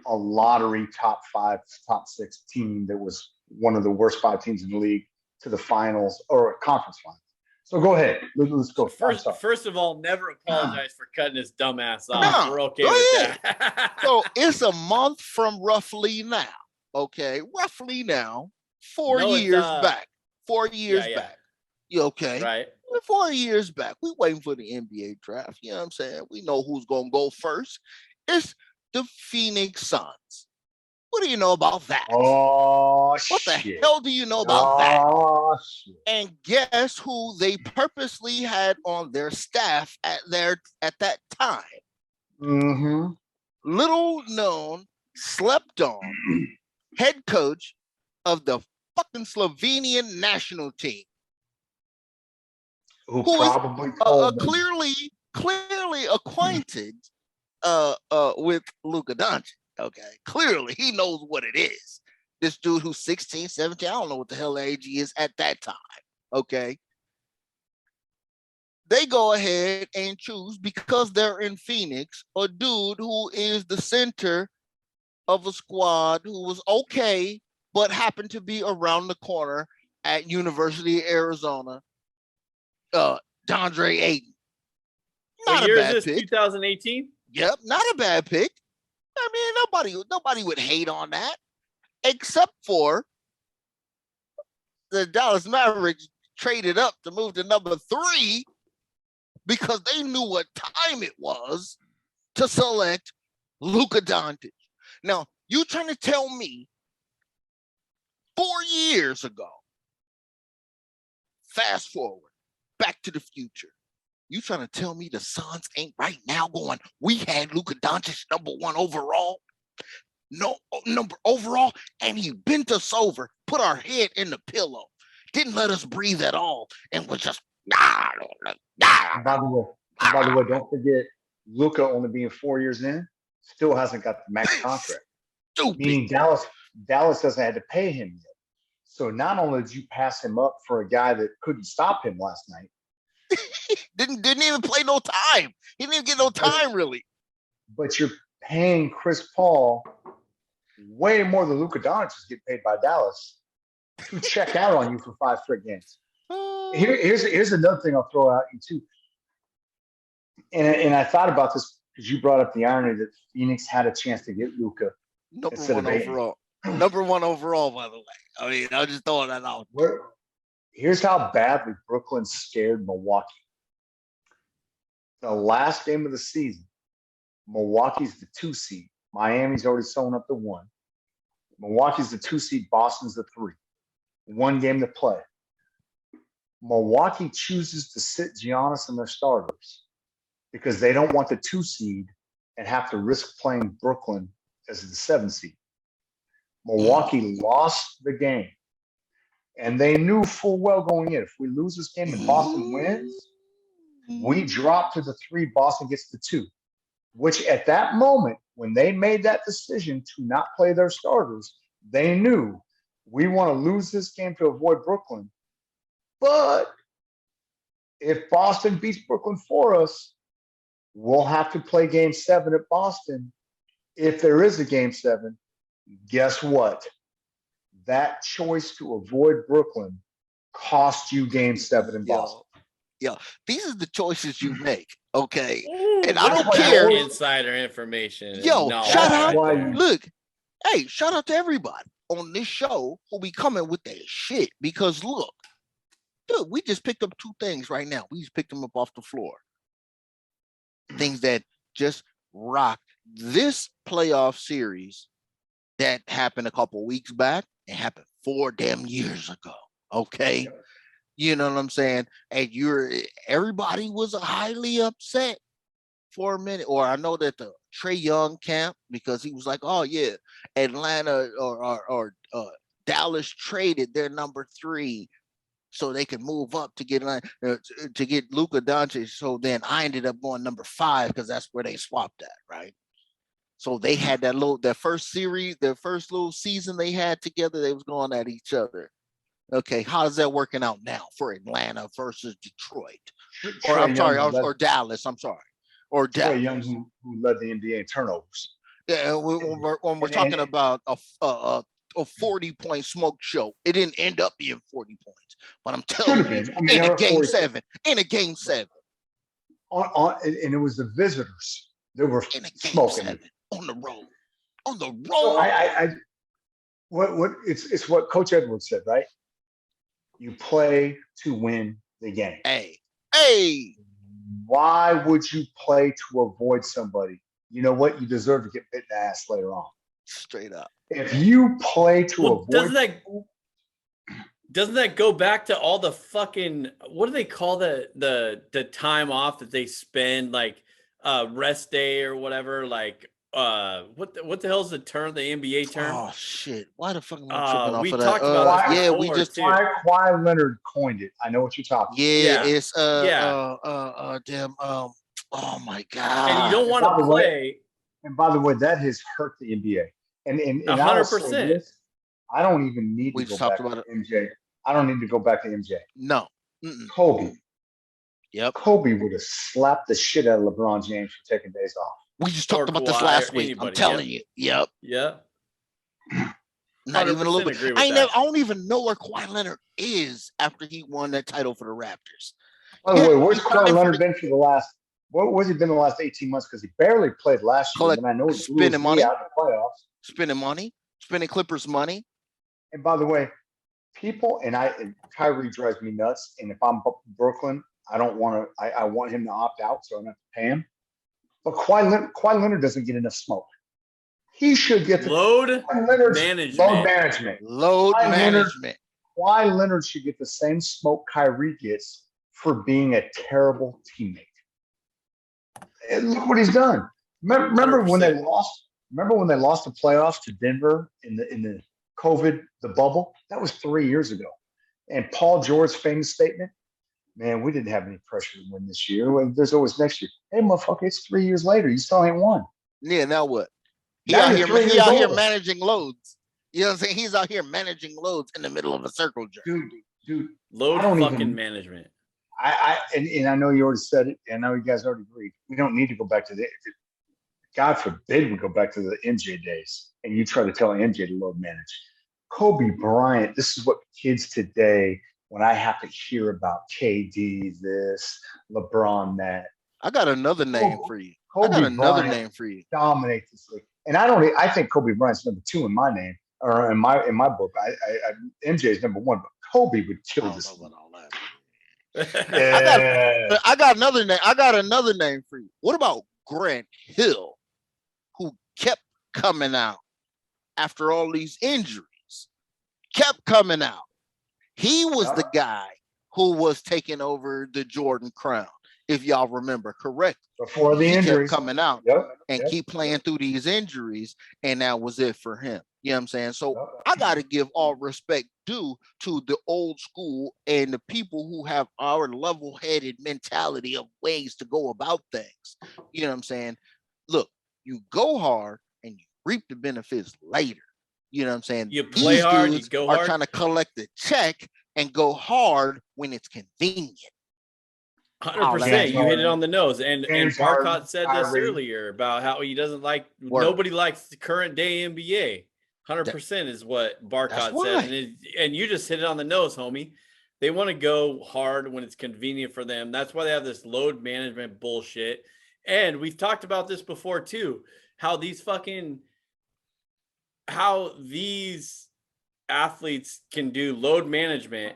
a lottery top 5, top 6 team that was one of the worst 5 teams in the league to the finals or conference finals. So go ahead. Let's go. First of all, never apologize for cutting his dumb ass off. We're okay with that. So it's a month from roughly now. Okay, roughly now, 4 years back. 4 years back. You okay? Right. 4 years back. We waiting for the NBA draft. You know what I'm saying? We know who's gonna go first. It's the Phoenix Suns. What do you know about that? What the hell do you know about that? Shit. And guess who they purposely had on their staff at that time? Mm-hmm. Little known, slept on head coach of the fucking Slovenian national team. Who probably is clearly acquainted with Luka Doncic. Okay, clearly he knows what it is. This dude who's 16, 17, I don't know what the hell age he is at that time. Okay. They go ahead and choose, because they're in Phoenix, a dude who is the center of a squad who was okay, but happened to be around the corner at University of Arizona, DeAndre Ayton. Not a bad pick. 2018? Yep, not a bad pick. I mean, nobody would hate on that, except for the Dallas Mavericks traded up to move to number 3 because they knew what time it was to select Luka Doncic. Now, you trying to tell me 4 years ago, fast forward, Back to the Future, you trying to tell me the Suns ain't right now going, we had Luka Doncic number 1 overall? No, number overall, and he bent us over, put our head in the pillow, didn't let us breathe at all, and was just By the way, don't forget, Luka only being 4 years in, still hasn't got the max contract. Stupid. Meaning Dallas doesn't have to pay him yet. So not only did you pass him up for a guy that couldn't stop him last night, didn't even play no time. He didn't even get no time, really. But you're paying Chris Paul way more than Luka Doncic is getting paid by Dallas to check out on you for 5 straight games. Here's another thing I'll throw out you too. And I thought about this because you brought up the irony that Phoenix had a chance to get Luka. Number 1 overall. Number 1 overall, by the way. I mean, I was just throwing that out. Here's how badly Brooklyn scared Milwaukee. The last game of the season, Milwaukee's the 2 seed. Miami's already sewn up the 1. Milwaukee's the 2 seed. Boston's the 3. 1 game to play. Milwaukee chooses to sit Giannis and their starters because they don't want the 2 seed and have to risk playing Brooklyn as the 7 seed. Milwaukee lost the game. And they knew full well going in, if we lose this game and Boston wins, we drop to the 3, Boston gets the 2. Which at that moment, when they made that decision to not play their starters, they knew we want to lose this game to avoid Brooklyn. But if Boston beats Brooklyn for us, we'll have to play game 7 at Boston. If there is a game 7, guess what? That choice to avoid Brooklyn cost you game 7 in Boston. Yeah, these are the choices you make, okay? And I don't care. Insider information. Yo, shout out. Look, hey, shout out to everybody, on this show who be coming with that shit. Because look, dude, we just picked up 2 things right now. We just picked them up off the floor. Things that just rock this playoff series that happened a couple weeks back. It happened 4 damn years ago. Okay. You know what I'm saying? And everybody was highly upset for a minute. Or I know that the Trae Young camp, because he was like, oh yeah, Atlanta or Dallas traded their number 3 so they could move up to get Luka Doncic. So then I ended up going number 5 because that's where they swapped at, right? So they had that first series, their first little season they had together, they was going at each other. Okay, how's that working out now for Atlanta versus Detroit? Or I'm sorry, or Dallas. I'm sorry, or Dallas. Trae Young, who led the NBA in turnovers. Yeah, when we're talking about a 40-point smoke show, it didn't end up being 40 points. But I'm telling you, in a game 7, and it was the visitors that were smoking on the road. So it's what Coach Edwards said, right? You play to win the game. Hey. Why would you play to avoid somebody? You know what? You deserve to get bit in the ass later on. Straight up. If you play to avoid, doesn't that go back to all the fucking, what do they call the time off that they spend, like rest day or whatever? Like what the hell's the term, the NBA term? Oh shit! Why the fuck am I tripping off we of that? talked about yeah, we just Kawhi Leonard coined it. I know what you're talking. Yeah, it's damn. Oh my god! And you don't want to play. And by the way, that has hurt the NBA. And 100%. I don't even need to go back to MJ. I don't need to go back to MJ. No. Kobe. Yep. Kobe would have slapped the shit out of LeBron James for taking days off. We just talked about this last week. I'm telling you. Yep. Yeah. Not even a little bit. I don't even know where Kawhi Leonard is after he won that title for the Raptors. By the way, where's Kawhi Leonard been for the last? Where's he been the last 18 months? Because he barely played last year, and I know he's spending money out in the playoffs. Spending money, spending Clippers money. And by the way, Kyrie drives me nuts. And if I'm Brooklyn, I don't want to. I want him to opt out, so I don't have to pay him. But Kawhi Leonard doesn't get enough smoke. He should get the load management. Kawhi Leonard should get the same smoke Kyrie gets for being a terrible teammate. And look what he's done. Remember 100%. when they lost? Remember when they lost the playoffs to Denver in the COVID, the bubble? That was 3 years ago. And Paul George's famous statement, man, we didn't have any pressure to win this year. Well, there's always next year. Hey, motherfucker, it's 3 years later. You still ain't won. Yeah, now what? He out here managing loads. You know what I'm saying? He's out here managing loads in the middle of a circle jerk. Dude. Load management. And I know you already said it, and I know you guys already agreed. We don't need to go back to God forbid we go back to the MJ days and you try to tell MJ to load manage. Kobe Bryant, this is what kids today, when I have to hear about KD this, LeBron that. I got another name for you. Dominate this league. And I think Kobe Bryant's number 2 in my name, or in my book. MJ is number 1, but Kobe would kill this. I got another name. I got another name for you. What about Grant Hill, who kept coming out after all these injuries? Kept coming out. He was the guy who was taking over the Jordan crown, if y'all remember correctly. Before the injuries, coming out and keep playing through these injuries, and that was it for him. You know what I'm saying? So I got to give all respect due to the old school and the people who have our level-headed mentality of ways to go about things. You know what I'm saying? Look, you go hard and you reap the benefits later. You know what I'm saying? You play hard, you go hard. Trying to collect the check and go hard when it's convenient. 100%. You hit it on the nose. And Barcot said this earlier about how he doesn't like, nobody likes the current day NBA. 100% is what Barcot said. And you just hit it on the nose, homie. They want to go hard when it's convenient for them. That's why they have this load management bullshit. And we've talked about this before too, how these athletes can do load management,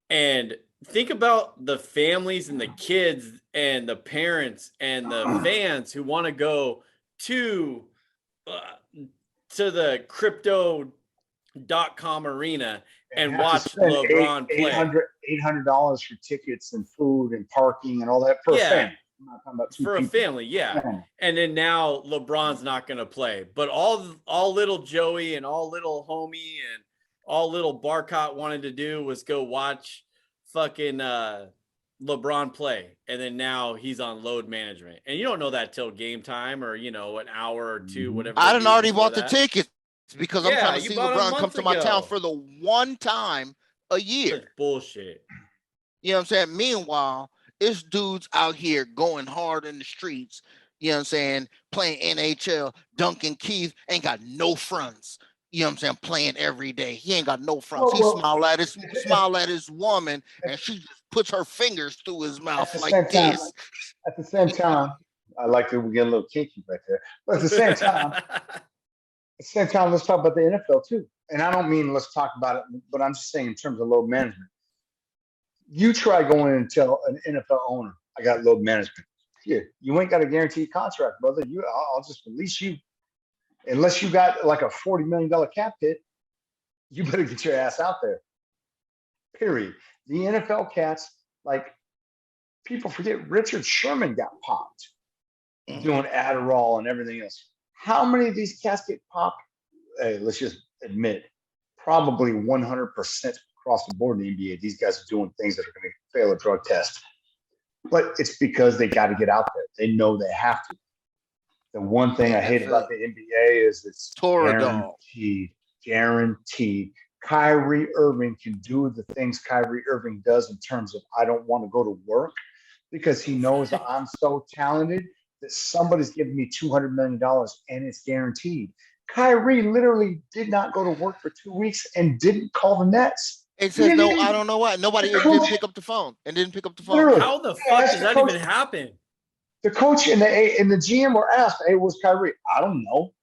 and think about the families and the kids and the parents and the fans who want to go to the crypto.com arena and watch LeBron play. $800 for tickets and food and parking and all that for a family. I'm not talking about for people. A family, yeah. And then now LeBron's not going to play, but all little Joey and all little homie and all little Barcot wanted to do was go watch fucking LeBron play, and then now he's on load management, and you don't know that till game time or an hour or two, whatever. I done already bought the tickets because I'm trying to see LeBron come to my town for the one time a year. Such bullshit. You know what I'm saying? Meanwhile, it's dudes out here going hard in the streets, you know what I'm saying, playing NHL. Duncan Keith ain't got no fronts. You know what I'm saying? Playing every day. He ain't got no fronts. He smile at his woman, and she just puts her fingers through his mouth like this. At the same time, I like to get a little kinky right there. But at the same time, let's talk about the NFL too. And I don't mean let's talk about it, but I'm just saying in terms of load management. You try going in and tell an NFL owner, I got load management. Here, you ain't got a guaranteed contract, brother. I'll just release you. Unless you got like a $40 million cap hit, you better get your ass out there. Period. The NFL cats, like, people forget Richard Sherman got popped doing Adderall and everything else. How many of these cats get popped? Hey, let's just admit, probably 100% across the board in the NBA. These guys are doing things that are going to fail a drug test. But it's because they got to get out there. They know they have to. The one thing I hate about the NBA is it's guaranteed. Kyrie Irving can do the things Kyrie Irving does in terms of I don't want to go to work because he knows I'm so talented that somebody's giving me $200 million and it's guaranteed. Kyrie literally did not go to work for 2 weeks and didn't call the Nets. It says no, I don't know why. Nobody didn't pick up the phone Literally. How the fuck does that even happen? The coach and the GM were asked, "Hey, where's Kyrie?" I don't know.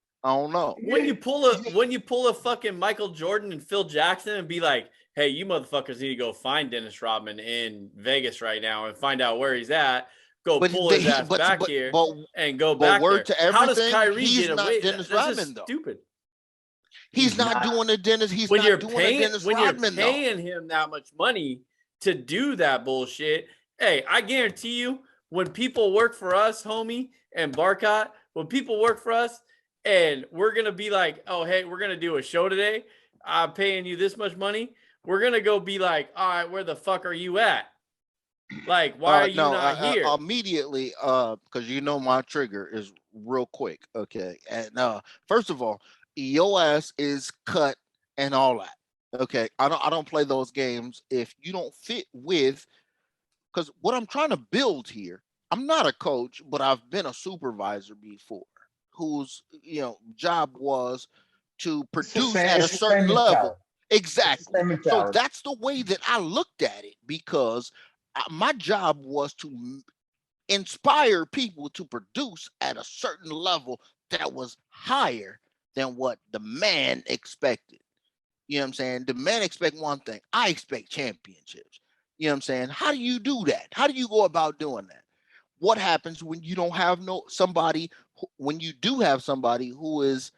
When you pull a fucking Michael Jordan and Phil Jackson and be like, "Hey, you motherfuckers need to go find Dennis Rodman in Vegas right now and find out where he's at. Pull his ass back here and go back there." How does Kyrie get away? Dennis Rodman, though. Stupid. He's not doing a Dennis. When you're paying him that much money to do that bullshit, hey, I guarantee you. When people work for us, homie, and Barcot, when people work for us and we're going to be like, oh, hey, we're going to do a show today. I'm paying you this much money. We're going to go be like, all right, where the fuck are you at? Like, why are you not here? Immediately, because my trigger is real quick. Okay. And first of all, your ass is cut and all that. Okay. I don't play those games if you don't fit with. Because what I'm trying to build here, I'm not a coach, but I've been a supervisor before, whose job was to produce at a certain level. Exactly. So that's the way that I looked at it, because my job was to inspire people to produce at a certain level that was higher than what the man expected. You know what I'm saying? The man expect one thing. I expect championships. You know what I'm saying? How do you do that? How do you go about doing that? What happens when you don't have when you do have somebody who is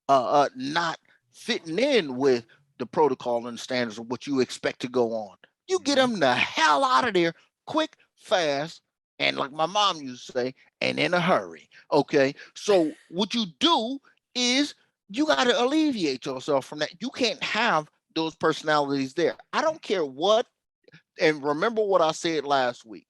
not fitting in with the protocol and standards of what you expect to go on? You get them the hell out of there quick, fast, and like my mom used to say, and in a hurry. Okay. So what you do is you got to alleviate yourself from that. You can't have those personalities there. I don't care what. And remember what I said last week.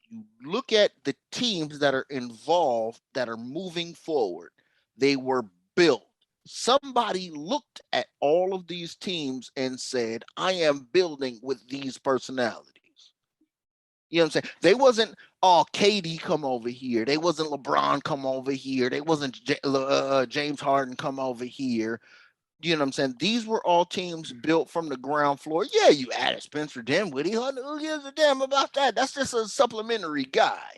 You look at the teams that are involved, that are moving forward. They were built. Somebody looked at all of these teams and said, I am building with these personalities. You know what I'm saying? They wasn't, KD come over here. They wasn't LeBron come over here. They wasn't James Harden come over here. You know what I'm saying? These were all teams built from the ground floor. Yeah, you added Spencer Dinwiddie. Who gives a damn about that? That's just a supplementary guy.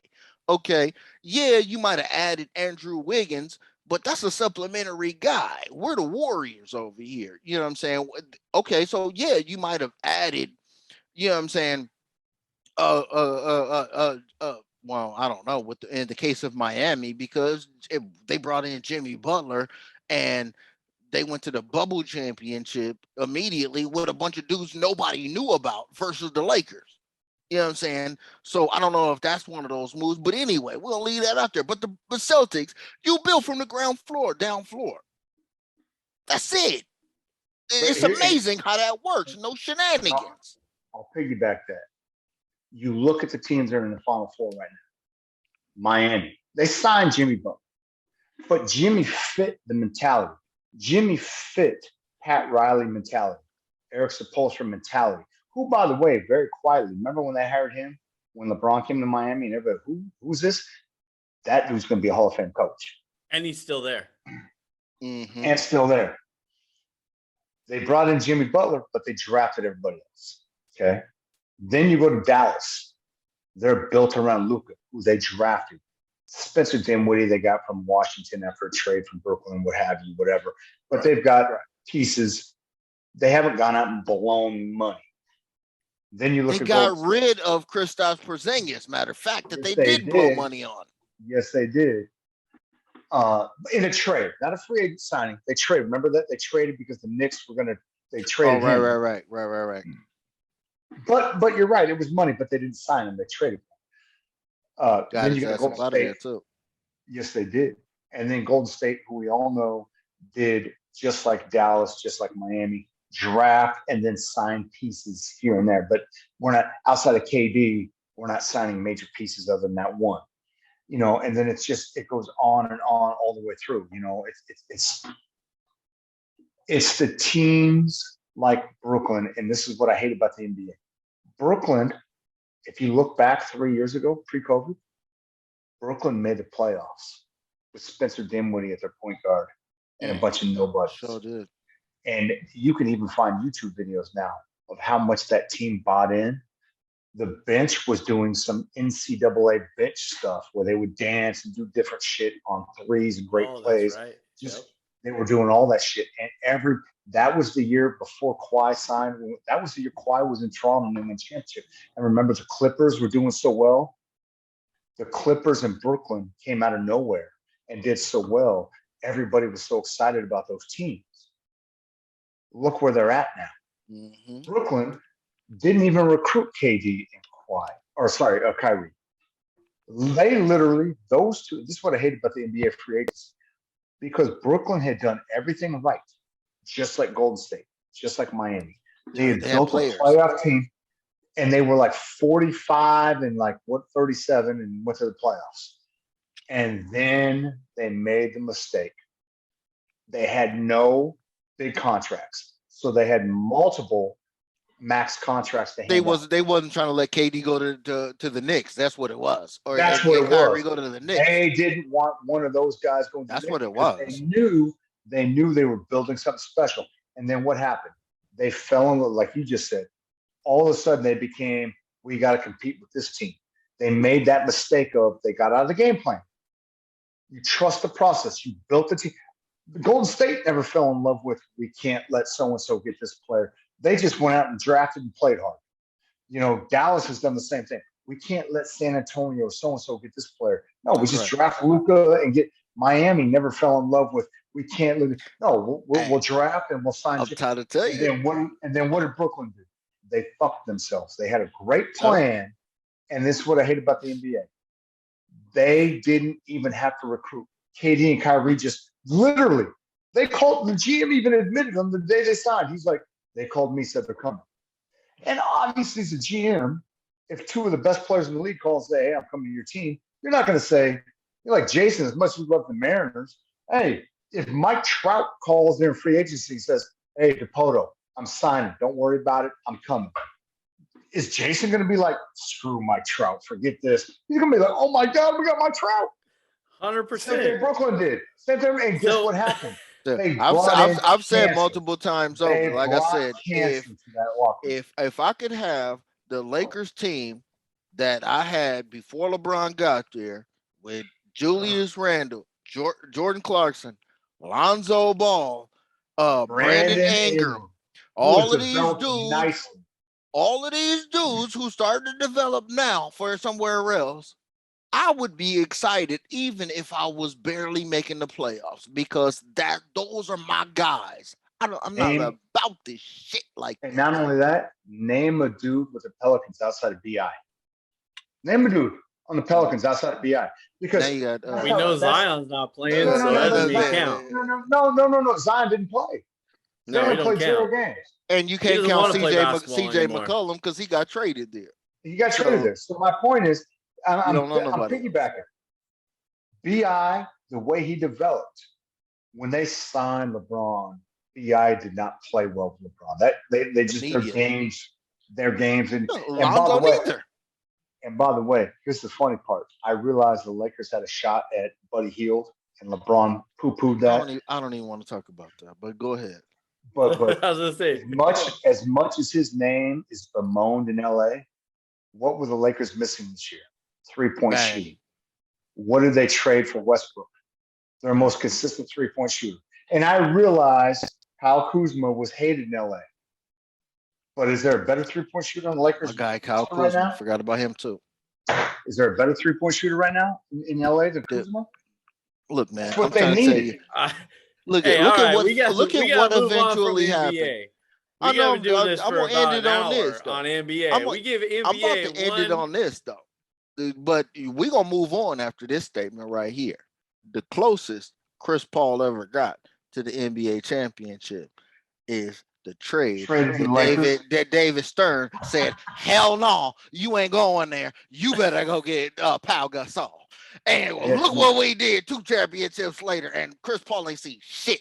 Okay. Yeah, you might have added Andrew Wiggins, but that's a supplementary guy. We're the Warriors over here. You know what I'm saying? Okay, so yeah, you might have added, you know what I'm saying? Well, I don't know in the case of Miami, because they brought in Jimmy Butler and they went to the bubble championship immediately with a bunch of dudes nobody knew about versus the Lakers. You know what I'm saying? So I don't know if that's one of those moves, but anyway, we'll leave that out there. But the Celtics, you build from the ground floor, down floor. That's it. It's amazing how that works. No shenanigans. I'll piggyback that. You look at the teams that are in the Final Four right now. Miami. They signed Jimmy Butler, but Jimmy fit the mentality. Jimmy fit Pat Riley mentality, Eric Spoelstra mentality. Who, by the way, very quietly, remember when they hired him when LeBron came to Miami and everybody, who's this? That dude's going to be a Hall of Fame coach. And he's still there. Mm-hmm. And still there. They brought in Jimmy Butler, but they drafted everybody else. Okay. Then you go to Dallas. They're built around Luka, who they drafted. Spencer Dinwiddie they got from Washington after a trade from Brooklyn, what have you, whatever. But they've got pieces. They haven't gone out and blown money. Then you look they at got rid of Kristaps Porzingis, matter of fact, that they did blow money on. Yes, they did. In a trade, not a free agent signing. They traded. Remember that? They traded because the Knicks were they traded him. Right. But you're right. It was money, but they didn't sign him. They traded him. Then you got Golden State. Too. Yes, they did. And then Golden State, who we all know did just like Dallas, just like Miami, draft and then sign pieces here and there. But we're not, outside of KD, we're not signing major pieces other than that one. You know, and then it's just, it goes on and on all the way through. You know, it's the teams like Brooklyn, and this is what I hate about the NBA. Brooklyn, if you look back 3 years ago, pre-COVID, Brooklyn made the playoffs with Spencer Dinwiddie at their point guard and a bunch of nobodies. Sure did. And you can even find YouTube videos now of how much that team bought in. The bench was doing some NCAA bench stuff where they would dance and do different shit on threes and great plays. That's right. Just They were doing all that shit. And that was the year before Kawhi signed. That was the year Kawhi was in Toronto and won championship. And remember, the Clippers were doing so well. The Clippers in Brooklyn came out of nowhere and did so well. Everybody was so excited about those teams. Look where they're at now. Mm-hmm. Brooklyn didn't even recruit KD and Kyrie. They literally, those two, this is what I hate about the NBA free agents, because Brooklyn had done everything right, just like Golden State, just like Miami. They had built a playoff team, and they were like 45 and 37 and went to the playoffs. And then they made the mistake. They had no big contracts. So they had multiple max contracts. They wasn't trying to let KD go to the Knicks. That's what it was. Or that's what it was. Go to the Knicks. They didn't want one of those guys going to That's the what Knicks. it was. They knew they were building something special. And then what happened? They fell in love, like you just said. All of a sudden they became, we got to compete with this team. They made that mistake of, they got out of the game plan. You trust the process. You built the team. The Golden State never fell in love with, we can't let so-and-so get this player. They just went out and drafted and played hard. You know, Dallas has done the same thing. We can't let San Antonio so-and-so get this player. No, we just draft Luka and get. Miami never fell in love with, we can't let it. No, we'll draft and we'll sign. I'm trying to tell you. And then what did Brooklyn do? They fucked themselves. They had a great plan, and this is what I hate about the NBA. They didn't even have to recruit. KD and Kyrie just literally, they called, the GM even admitted them the day they signed. He's like, they called me, said they're coming. And obviously, as a GM, if two of the best players in the league call and say, hey, I'm coming to your team, you're not going to say, you're like Jason, as much as we love the Mariners, hey, if Mike Trout calls their free agency and says, hey, Dipoto, I'm signing. Don't worry about it. I'm coming. Is Jason going to be like, screw Mike Trout, forget this? He's going to be like, oh my God, we got Mike Trout. 100%. Same thing Brooklyn did. Same thing. And guess what happened? I've said multiple times over, like I said, if I could have the Lakers team that I had before LeBron got there with Julius Randle, Jordan Clarkson, Lonzo Ball, Brandon Ingram, all of these dudes who started to develop now for somewhere else, I would be excited even if I was barely making the playoffs because those are my guys. I'm not about this shit like that. And not only that, name a dude with the Pelicans outside of BI. Name a dude on the Pelicans outside of BI. Because we know Zion's not playing, so that doesn't even count. No. Zion didn't play. Zion played 0 games. And you can't count CJ McCollum because he got traded there. He got traded there. So my point is, I'm piggybacking. BI, the way he developed, when they signed LeBron, BI did not play well with LeBron. They just their games, and by the way, here's the funny part. I realized the Lakers had a shot at Buddy Hield, and LeBron poo-pooed that. I don't even want to talk about that, but go ahead. But I was gonna say, as much as his name is bemoaned in LA, what were the Lakers missing this year? 3-point shooting. What did they trade for Westbrook? Their most consistent 3-point shooter. And I realized Kyle Kuzma was hated in LA. But is there a better 3-point shooter on the Lakers? A guy, Kyle Kuzma. Forgot about him too. Is there a better 3-point shooter right now in LA than Kuzma? Look, man. That's what they needed. Look at what eventually happened. I'm gonna end it on this though. On NBA. We give NBA. I'm about to end it on this though. But we're gonna move on after this statement right here. The closest Chris Paul ever got to the NBA championship is the trade that David Stern said, hell no, you ain't going there. You better go get Pau Gasol. And look what we did 2 championships later, and Chris Paul ain't see shit.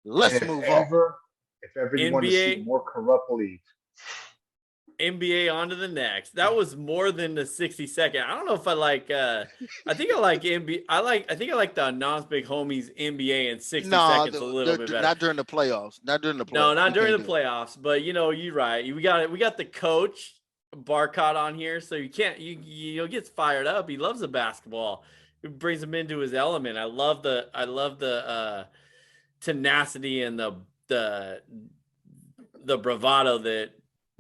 Let's move on. If ever you want to see more corrupt league. NBA on to the next. That was more than the 60-second. I don't know if I like I think I like NBA. I think I like the Big Homies NBA in 60 seconds a little bit better. Not during the playoffs. No, not during the playoffs. But you're right. We got the coach Barcot on here, so you can't you gets fired up. He loves the basketball. It brings him into his element. I love the tenacity and the bravado that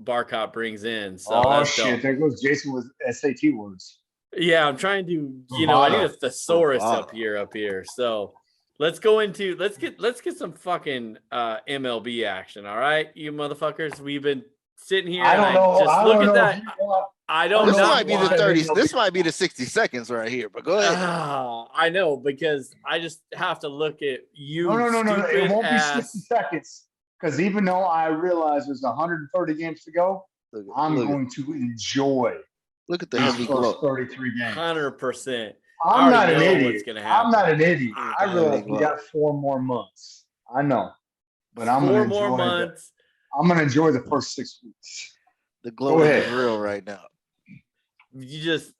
Barcot brings in. So shit, there goes Jason with SAT words. Yeah, I'm trying to, I need a thesaurus up here. So let's get some fucking MLB action. All right, you motherfuckers. We've been sitting here. I don't know. This might be the 60 seconds right here, but go ahead. I know, because I just have to look at you. No. It won't be 60 seconds. Because even though I realize there's 130 games to go, I'm going to enjoy. Look at the heavy glow. 33 games. 100%. I'm not an idiot. I realize we got 4 more months. I know. But I'm going to enjoy 4 more months. I'm going to enjoy the first 6 weeks. The glow is real right now.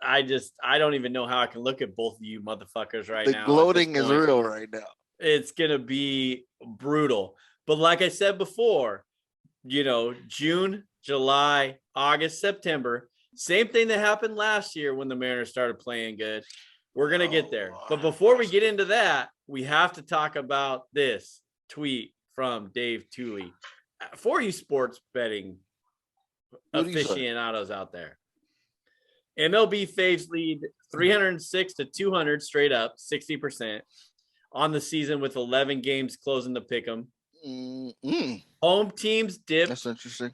I don't even know how I can look at both of you motherfuckers right now. The gloating is real right now. It's going to be brutal. But like I said before, June, July, August, September, same thing that happened last year when the Mariners started playing good. We're going to get there. But before we get into that, we have to talk about this tweet from Dave Tooley. For you sports betting aficionados out there. MLB faves lead 306 to 200 straight up, 60% on the season with 11 games closing to pick 'em. Home teams dipped. That's interesting.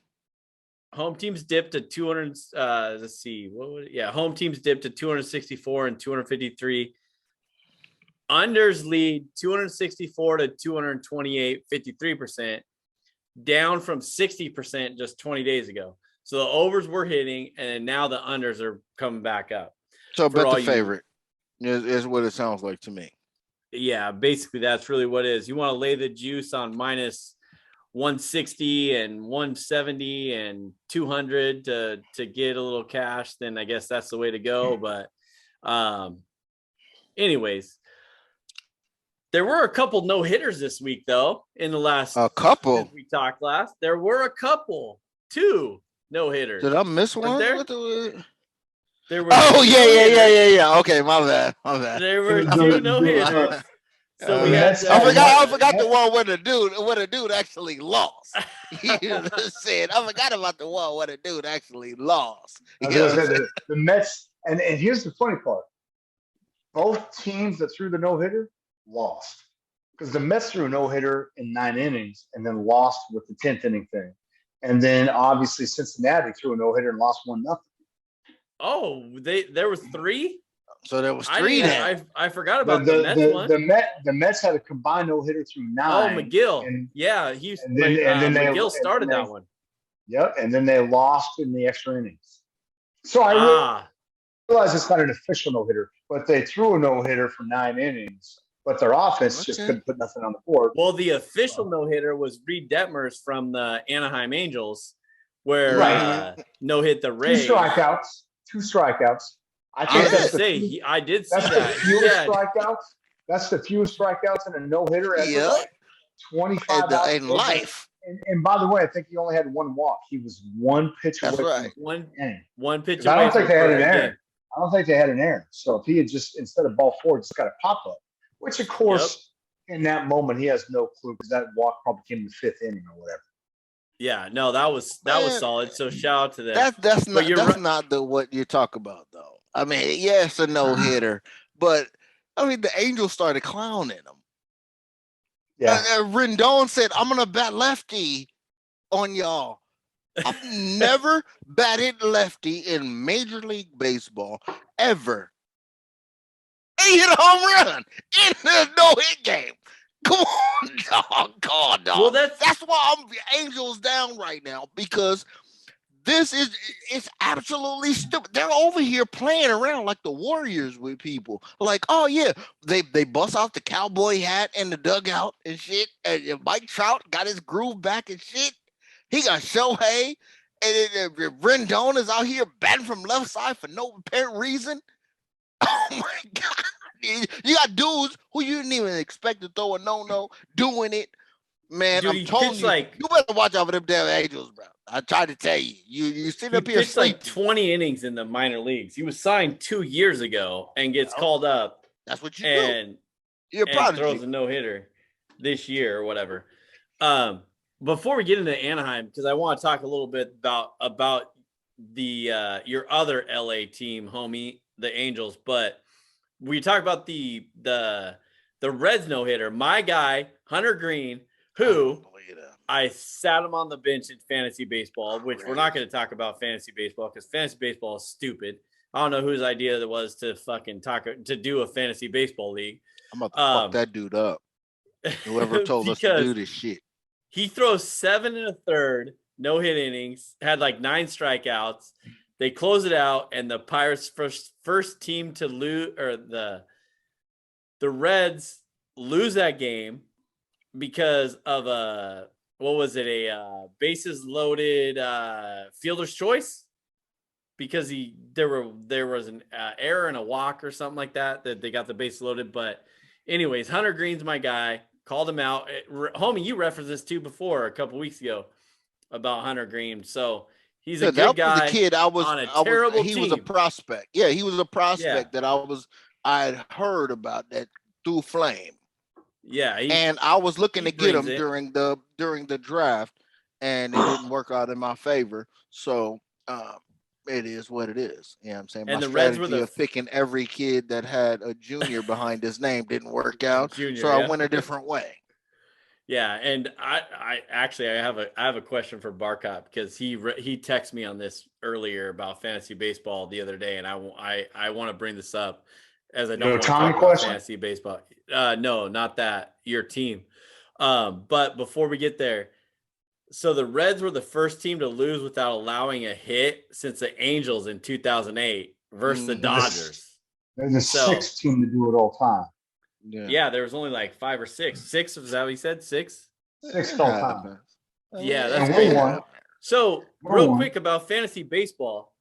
Home teams dipped to 200. Let's see. Home teams dipped to 264 and 253. Unders lead 264 to 228, 53%, down from 60% just 20 days ago. So the overs were hitting, and now the unders are coming back up. So bet the favorite is what it sounds like to me. Yeah, basically that's really what it is. You want to lay the juice on minus 160 and 170 and 200 to get a little cash, then I guess that's the way to go. But anyways, there were a couple no-hitters this week, though, in the last couple we talked last. There were a couple, 2 no-hitters. Did I miss one? There were yeah. Okay, my bad. There were 2 no-hitters. So I forgot the one where the dude actually lost. You said I forgot about the one where the dude actually lost. I was gonna say the Mets, and here's the funny part: both teams that threw the no hitter lost because the Mets threw a no hitter in 9 innings and then lost with the 10th inning thing, and then obviously Cincinnati threw a no hitter and lost 1-0. Oh, there was 3. So there was 3 there. I forgot about the Mets one. The Mets had a combined no hitter through 9. Oh, McGill. McGill started that one. Yep, and then they lost in the extra innings. So I realize it's not an official no hitter, but they threw a no hitter for 9 innings. But their offense just couldn't put nothing on the board. Well, the official no hitter was Reed Detmers from the Anaheim Angels, where no hit the Rays. 2 strikeouts. I did see that. Strikeouts. That's the fewest strikeouts in a no hitter ever. Like 25 in life. And by the way, I think he only had 1 walk. He was 1 pitch away. That's right. One pitch away. I don't think they had an error. I don't think they had an error. So if he had just, instead of ball 4, just got a pop up, which of course in that moment he has no clue because that walk probably came in the 5th inning or whatever. Yeah, no, that was solid. So shout out to them. That's not what you talk about though. I mean, it's a no hitter, but I mean the Angels started clowning him. Yeah, Rendon said, "I'm gonna bat lefty on y'all." I've never batted lefty in Major League Baseball ever. He hit a home run in the no-hit game. Come on, dog. Come on, dog. Well, that's why I'm Angels down right now because it's absolutely stupid. They're over here playing around like the Warriors with people. Like, oh yeah, they bust out the cowboy hat in the dugout and shit. And Mike Trout got his groove back and shit. He got Shohei, and Rendon is out here batting from left side for no apparent reason. Oh my God. You got dudes who you didn't even expect to throw a no-no doing it. Man, dude, I'm telling you, you better watch out for them damn Angels, bro. I tried to tell you. You sit up here. He pitched like 20 innings in the minor leagues. He was signed 2 years ago and gets called up. That's what you do. You're and throws a no-hitter this year or whatever. Before we get into Anaheim, because I want to talk a little bit about the your other LA team, homie, the Angels. But we talk about the Reds no-hitter. My guy, Hunter Green, who I sat him on the bench in fantasy baseball, which we're not going to talk about fantasy baseball because fantasy baseball is stupid. I don't know whose idea it was to fucking to do a fantasy baseball league. I'm about to fuck that dude up. Whoever told us to do this shit. He throws 7 1/3, no hit innings, had like 9 strikeouts. They close it out, and the Pirates first team to lose, or the Reds lose that game because of a bases loaded fielder's choice, because there was an error in a walk or something like that they got the base loaded. But anyways, Hunter Green's my guy. Called him out. Homie, you referenced this too before a couple weeks ago about Hunter Green. So he's a good guy. Was the kid I was on a terrible he team. was a prospect. Yeah, he was a prospect that I had heard about that through Flame. Yeah, and I was looking to get him during the draft, and it didn't work out in my favor. So it is what it is. You know what I'm saying? And my the Reds were of picking every kid that had a junior behind his name didn't work out. So I went a different way. Yeah, and I actually have a question for Barcot, because he texted me on this earlier about fantasy baseball the other day, and I want to bring this up, as I don't want to talk about fantasy baseball. No, not that. Your team. But before we get there, so the Reds were the first team to lose without allowing a hit since the Angels in 2008 versus the Dodgers. They're the 6th team to do it all time. Yeah, there was only like 5 or 6. 6, was that what you said? 6? 6 all time. Yeah, that's crazy. So real quick about fantasy baseball,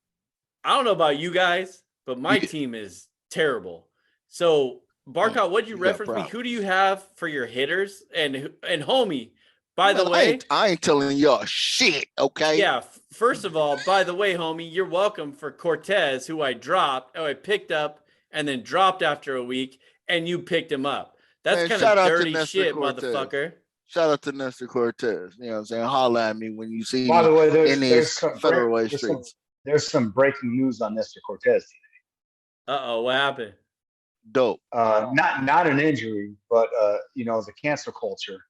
I don't know about you guys, but my team is terrible. So Barcot, what'd you reference me? Who do you have for your hitters? And homie, by the way, I ain't telling y'all shit, okay? Yeah, first of all, by the way, homie, you're welcome for Cortez, who I picked up and then dropped after a week, and you picked him up. That's kind of dirty shit, motherfucker. Shout out to Nestor Cortez. You know what I'm saying? Holla at me when you see By the way, in these Federal Way streets. There's some breaking news on Nestor Cortez today. What happened? Dope. Not an injury, but the cancel culture.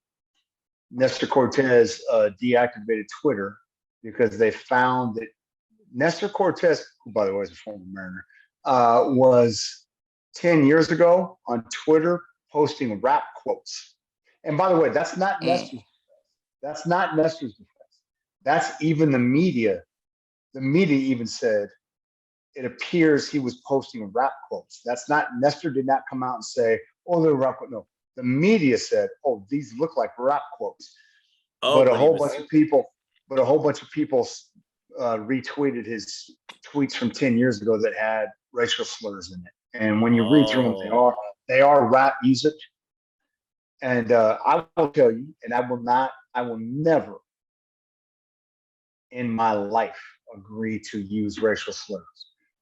Nestor Cortez deactivated Twitter because they found that Nestor Cortez, who by the way is a former Mariner, was 10 years ago on Twitter posting rap quotes. And by the way, that's not Nestor's defense. That's not Nestor's defense. That's even the media. The media even said it appears he was posting rap quotes. That's not, Nestor did not come out and say, oh, they're rap quotes. No, the media said, oh, these look like rap quotes. But a whole bunch of people retweeted his tweets from 10 years ago that had racial slurs in it. And when you read through them, they are rap music. And I will tell you, and I will never in my life agree to use racial slurs.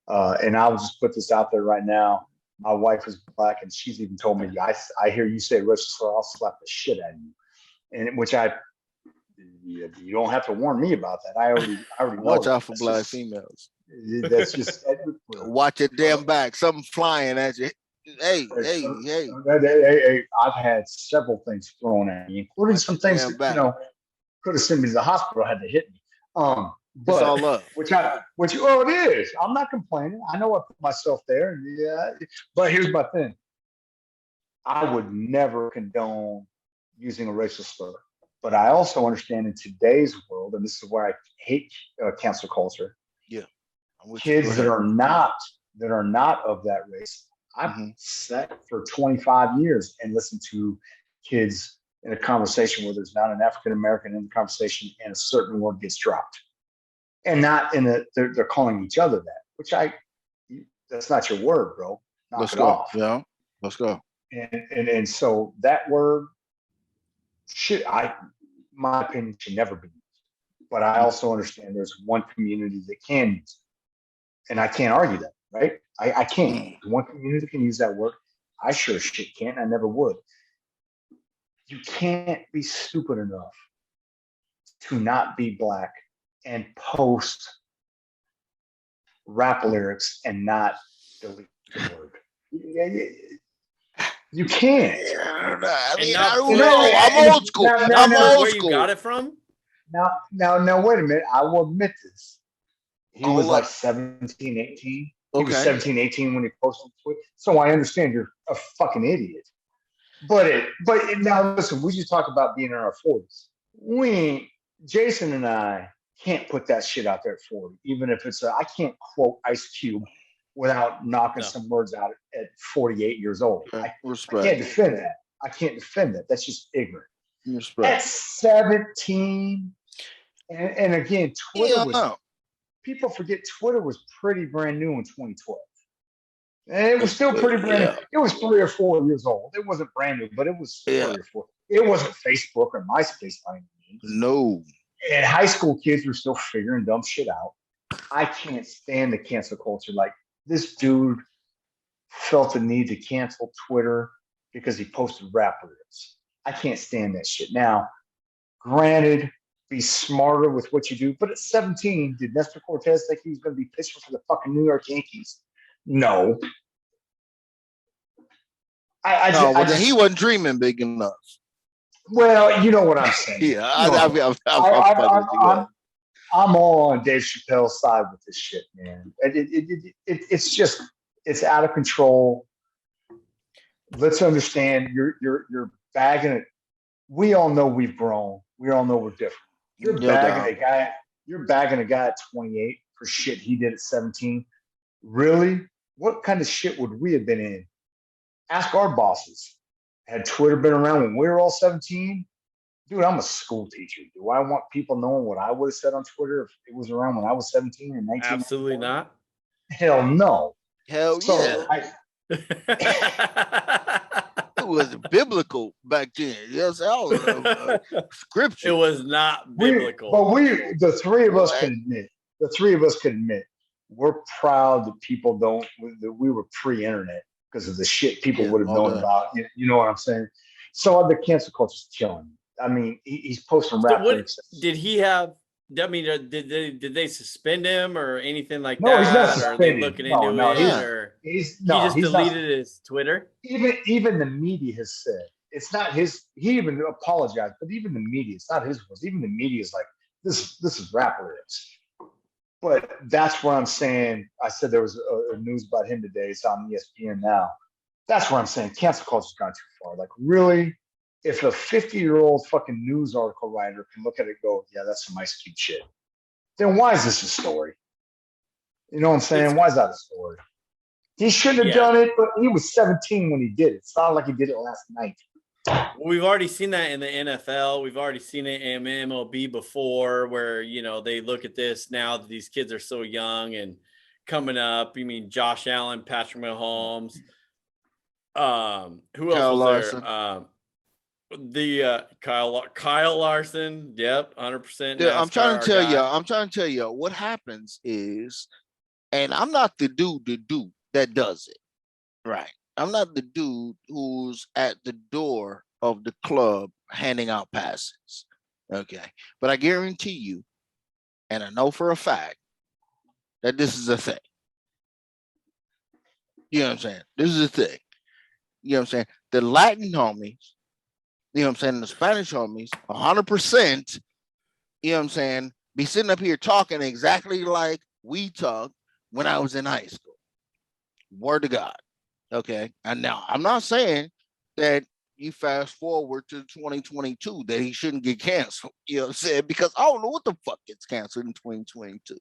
And I'll just put this out there right now. My wife is black, and she's even told me, I hear you say racial slur, I'll slap the shit out of you. And you don't have to warn me about that. I already know. Watch out for black females. That's just watch your damn back. Something flying at you. Hey. I've had several things thrown at me, including some things that, could have sent me to the hospital, had to hit me. But it's all love. It is. I'm not complaining. I know I put myself there. But here's my thing. I would never condone using a racial slur. But I also understand in today's world, and this is why I hate cancel culture. Yeah. Kids that are not of that race. I've sat for 25 years and listened to kids in a conversation where there's not an African American in the conversation and a certain word gets dropped, and not they're calling each other that, which that's not your word, bro. Let's go. Off. Yeah, let's go. And so that word my opinion, should never be used. But I also understand there's one community that can use it, and I can't argue that, right? I can't. One community can use that word. I sure as shit can't. I never would. You can't be stupid enough to not be black and post rap lyrics and not delete the word. You can't. I don't know. I'm old school. I'm old school. Where you got it from? Now, wait a minute. I will admit this. He was like 17, 18. He was 17, 18 when he posted Twitter. So I understand you're a fucking idiot. But now listen, we just talked about being in our 40s. Jason and I can't put that shit out there at 40, even if it's I can't quote Ice Cube without knocking some words out at 48 years old. I can't defend that. I can't defend that. That's just ignorant. At 17, and again, Twitter people forget Twitter was pretty brand new in 2012. And it was still pretty brand new. It was 3 or 4 years old. It wasn't brand new, but it was 3 or 4. It wasn't Facebook or MySpace by any means. No. And high school kids were still figuring dumb shit out. I can't stand the cancel culture. Like, this dude felt the need to cancel Twitter because he posted rap lyrics. I can't stand that shit. Now, granted, be smarter with what you do. But at 17, did Nestor Cortez think he was going to be pitching for the fucking New York Yankees? No. He wasn't dreaming big enough. Well, you know what I'm saying. Yeah, I'm all on Dave Chappelle's side with this shit, man. It's out of control. Let's understand you're bagging it. We all know we've grown. We all know we're different. You're bagging a guy at 28 for shit he did at 17. Really? What kind of shit would we have been in? Ask our bosses. Had Twitter been around when we were all 17? Dude, I'm a school teacher. Do I want people knowing what I would have said on Twitter if it was around when I was 17 and 19? Absolutely not. Hell no. Hell yeah. It was biblical back then. Yes, scripture. It was not biblical. The three of us can admit, we're proud that we were pre-internet. because of the shit people would have known about. You know what I'm saying? So the cancel culture's killing. I mean, he's posting rap lyrics. Did he have? I mean, did they suspend him or anything like no, that? He's not suspended. Or are they looking into it? Or he just deleted his Twitter? Even the media has said it's not his. He even apologized, but even the media, it's not his voice. Even the media is like, this is rap lyrics. But that's what I'm saying. I said there was a news about him today. It's on ESPN now. That's what I'm saying. Cancel culture's gone too far. Like, really? If a 50-year-old fucking news article writer can look at it and go, yeah, that's some Ice Cube shit, then why is this a story? You know what I'm saying? Why is that a story? He shouldn't have done it, but he was 17 when he did it. It's not like he did it last night. Well, we've already seen that in the NFL. We've already seen it in MLB before where, you know, they look at this now that these kids are so young and coming up. You mean Josh Allen, Patrick Mahomes. Who else was there? Kyle Larson. Yep, 100%. Yeah, I'm trying to tell you what happens is, and I'm not the dude that does it, right? I'm not the dude who's at the door of the club handing out passes, okay? But I guarantee you, and I know for a fact, that this is a thing. You know what I'm saying? This is a thing. You know what I'm saying? The Latin homies, you know what I'm saying, the Spanish homies, 100%, you know what I'm saying, be sitting up here talking exactly like we talked when I was in high school. Word to God. Okay. And now I'm not saying that you fast forward to 2022 that he shouldn't get canceled. You know what I'm saying? Because I don't know what the fuck gets canceled in 2022.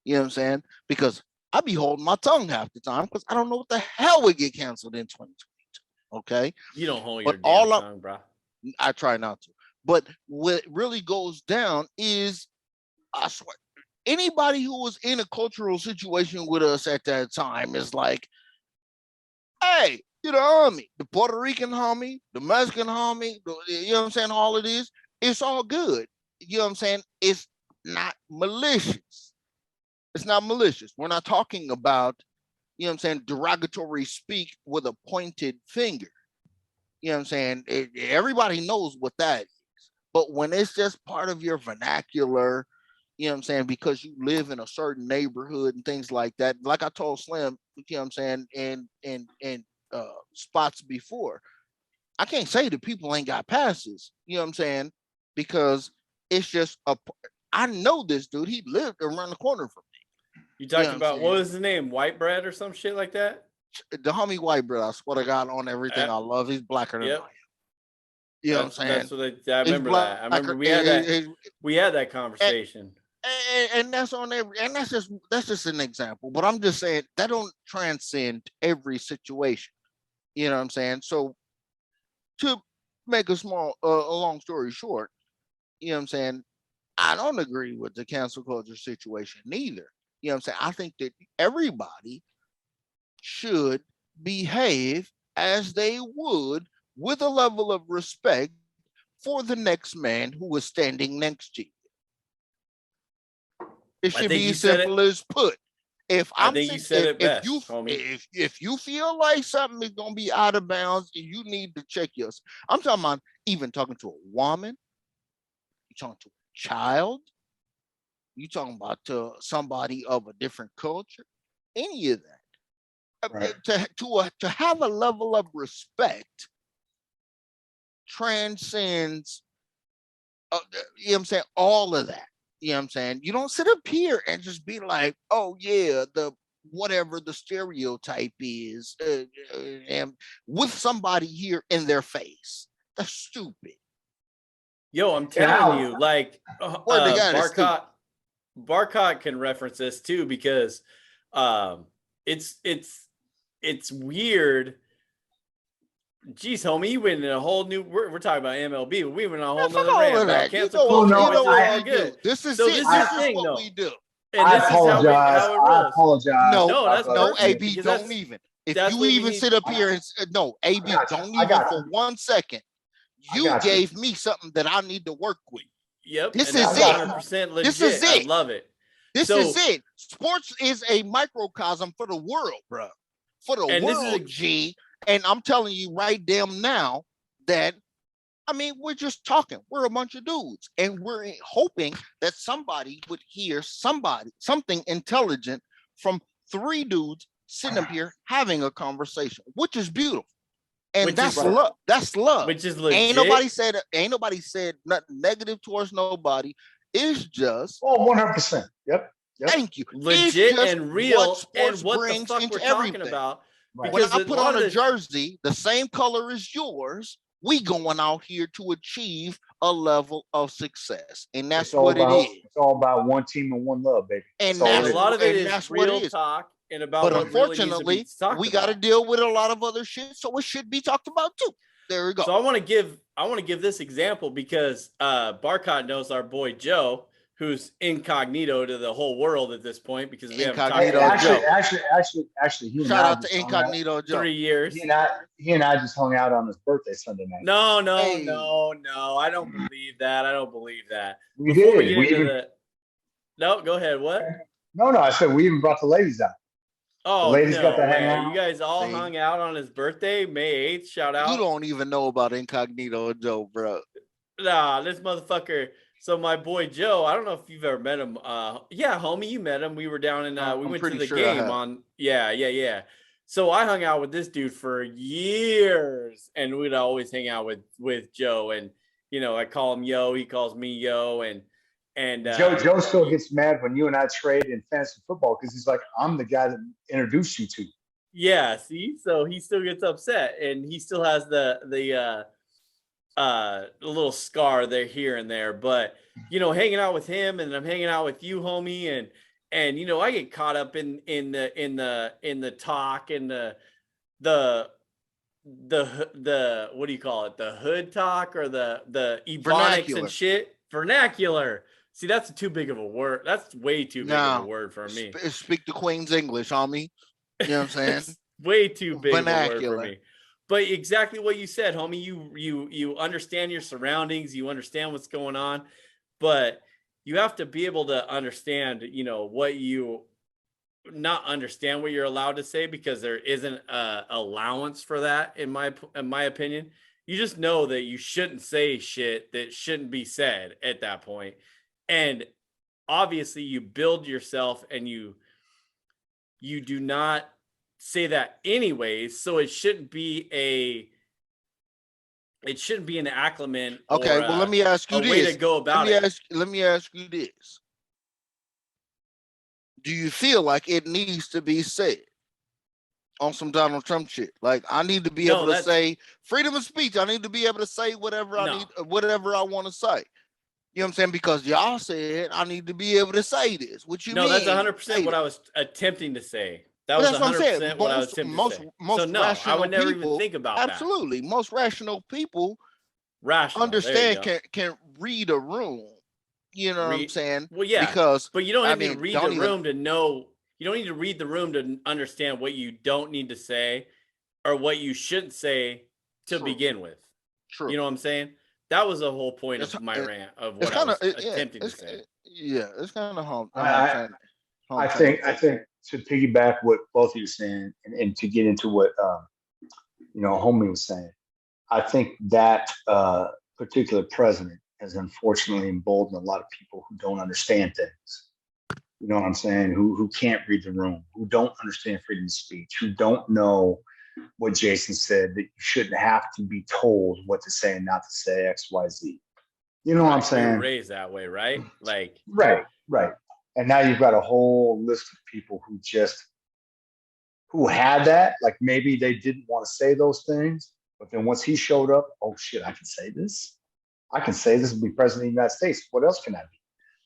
You know what I'm saying? Because I be holding my tongue half the time because I don't know what the hell would get canceled in 2022. Okay. You don't hold your damn tongue, bro. I try not to. But what really goes down is, I swear, anybody who was in a cultural situation with us at that time is like, hey, you the homie, the Puerto Rican homie, the Mexican homie, you know what I'm saying? All of this, it's all good. You know what I'm saying? It's not malicious. It's not malicious. We're not talking about, you know what I'm saying, derogatory speak with a pointed finger. You know what I'm saying? Everybody knows what that is. But when it's just part of your vernacular, you know what I'm saying, because you live in a certain neighborhood and things like that. Like I told Slim, you know what I'm saying, in spots before, I can't say that people ain't got passes, you know what I'm saying, because it's just I know this dude, he lived around the corner from me. You talking about, what was his name? White Bread or some shit like that? The homie White Bread, I swear to God, on everything I love. He's blacker than I am. You know what I'm saying? That's what I remember that. I remember we had that conversation. And that's on every, and that's just an example. But I'm just saying that don't transcend every situation. You know what I'm saying? So to make a long story short, you know what I'm saying, I don't agree with the cancel culture situation neither. You know what I'm saying? I think that everybody should behave as they would with a level of respect for the next man who is standing next to you. It should be as simple as put. If you feel like something is gonna be out of bounds, you need to check yourself. I'm talking about even talking to a woman, you're talking to a child, you're talking about to somebody of a different culture, any of that. Right. To have a level of respect transcends, you know what I'm saying, all of that. You know what I'm saying? You don't sit up here and just be like, oh yeah, the whatever the stereotype is, and with somebody here in their face. That's stupid. Yo, I'm telling you, like Barcot can reference this too, because it's weird. Geez, homie, you went in a whole new. We're talking about MLB, but we went on a whole nother rant about cancel culture. This is what we do. And I apologize. I apologize. No, AB, don't even. If you even sit up here and no, AB, don't even for 1 second. You gave me something that I need to work with. Yep. This is it. 100% legit. This is it. I love it. This is it. Sports is a microcosm for the world, bro. for the world, G. And I'm telling you right damn now that, I mean, we're just talking. We're a bunch of dudes. And we're hoping that somebody would hear something intelligent from three dudes sitting up here having a conversation, which is beautiful. And that's love. That's love. Which is legit. Ain't nobody said nothing negative towards nobody. It's just 100%. Yep. Thank you. Legit and real, and what the fuck we're everything. talking about. Right. When I put on a jersey the same color as yours, we going out here to achieve a level of success, and that's what it is. It's all about one team and one love, baby. And a lot of it is real talk and about. But unfortunately, we got to deal with a lot of other shit, so it should be talked about too. There we go. So I want to give this example because Barcot knows our boy Joe, who's incognito to the whole world at this point because we haven't talked about Joe. Actually, shout out to Incognito Joe. 3 years. He and I just hung out on his birthday Sunday night. No, I don't believe that. We did. No, go ahead. What? No, I said we even brought the ladies out. Oh, the ladies got to hang out. You guys all hung out on his birthday, May 8th. Shout out. You don't even know about Incognito Joe, bro. Nah, this motherfucker. So my boy Joe, I don't know if you've ever met him. Yeah, homie, you met him. We were down in we went to the game on. Yeah. So I hung out with this dude for years, and we'd always hang out with Joe. And I call him Yo, he calls me Yo, and Joe still gets mad when you and I trade in fantasy football because he's like, I'm the guy that introduced you to. Yeah, see, so he still gets upset, and he still has the little scar there here and there, but hanging out with him, and I'm hanging out with you, homie, and I get caught up in the talk and the what do you call it, the hood talk or the ebonics and shit, vernacular. See, that's too big of a word. That's way too big of a word for me. Speak the Queen's English, homie. You know what I'm saying? Way too big of a word for me. But exactly what you said, homie. You understand your surroundings. You understand what's going on. But you have to be able to understand, not understand what you're allowed to say because there isn't a allowance for that, in my opinion. You just know that you shouldn't say shit that shouldn't be said at that point. And obviously you build yourself and you do not say that anyways, so it shouldn't be an acclimate. Okay, well, let me ask you this. Way to go about it. Let me ask you this. Do you feel like it needs to be said on some Donald Trump shit? Like, I need to be able to say freedom of speech. I need to be able to say whatever I need, whatever I want to say. You know what I'm saying? Because y'all said I need to be able to say this. What you mean? No, that's 100% what I was attempting to say. That was 100% what I was attempting to say. So no, I would never even think about that. Absolutely. Most rational people understand, can read a room. You know what I'm saying? Well, yeah. But you don't even read the room to know. You don't need to read the room to understand what you don't need to say or what you shouldn't say to begin with. True. You know what I'm saying? That was the whole point of my rant of what I was attempting to say. Yeah, it's kind of home. I think to piggyback what both of you are saying and to get into what homie was saying, I think that particular president has unfortunately emboldened a lot of people who don't understand things. You know what I'm saying? Who can't read the room, who don't understand freedom of speech, who don't know what Jason said, that you shouldn't have to be told what to say and not to say X, Y, Z. You know what I'm saying? Raised that way, right? Like right. And now you've got a whole list of people who had that. Like maybe they didn't want to say those things, but then once he showed up, oh shit, I can say this. I can say this and be president of the United States. What else can I be?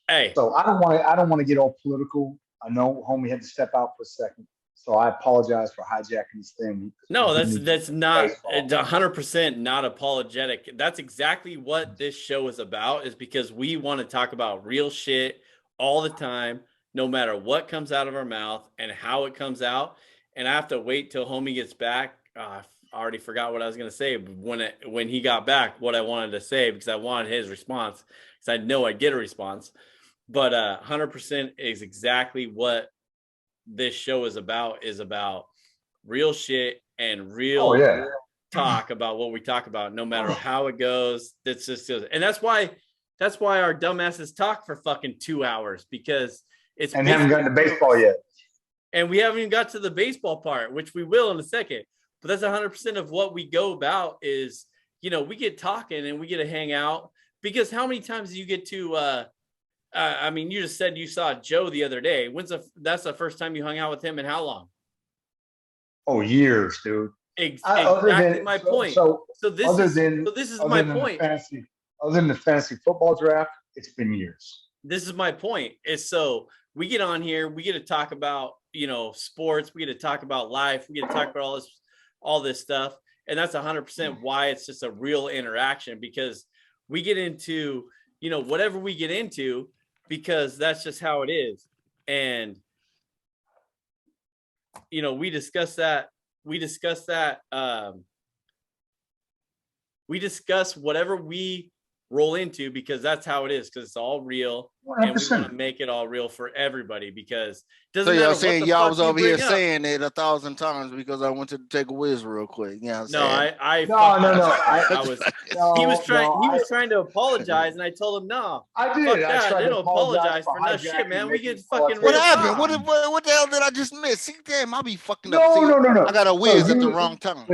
Hey. So I don't want to get all political. I know homie had to step out for a second. So I apologize for hijacking this thing. No, that's not 100% not apologetic. That's exactly what this show is about, is because we want to talk about real shit all the time, no matter what comes out of our mouth and how it comes out. And I have to wait till homie gets back. I already forgot what I was going to say when he got back, what I wanted to say, because I wanted his response, because I know I'd get a response. But 100% is exactly what this show is about real shit and real talk about what we talk about, no matter how it goes. That's just, and that's why our dumbasses talk for fucking 2 hours, because it's and haven't gotten to baseball yet. And we haven't even got to the baseball part, which we will in a second. But that's 100% of what we go about is, we get talking and we get to hang out. Because how many times do you get to, you just said you saw Joe the other day. That's the first time you hung out with him in how long? Oh, years, dude. Exactly my point. So this is my point. Other than the fantasy football draft, it's been years. This is my point. Is so we get on here, we get to talk about, sports, we get to talk about life, we get to talk about all this stuff. And that's 100% why it's just a real interaction, because we get into, whatever we get into, because that's just how it is. And, we discuss whatever we roll into, because that's how it is, because it's all real. 100%. And we want to make it all real for everybody, because it doesn't matter. So saying y'all was over here saying it 1,000 times because I went to take a whiz real quick. Yeah, no, I was trying to apologize, and I told him no. I did. I didn't apologize for no shit, man. We get fucking. What happened? What the hell did I just miss? See, damn, I'll be fucking up. No. I got a whiz at the wrong time.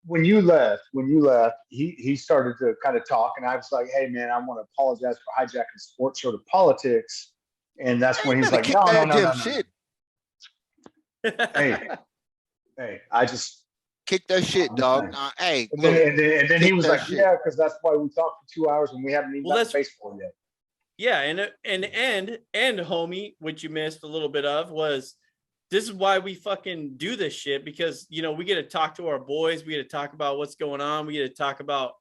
When you left, he started to kind of talk, and I was like, "Hey, man, I want to apologize for hijacking sports show to politics." And that's when he's like, "No, shit." Hey, I just kick that shit, dog. Hey, and then he was like, shit. "Yeah, because that's why we talked for 2 hours and we haven't even done baseball yet." Yeah, and homie, which you missed a little bit of, was. This is why we fucking do this shit, because, we get to talk to our boys. We get to talk about what's going on. We get to talk about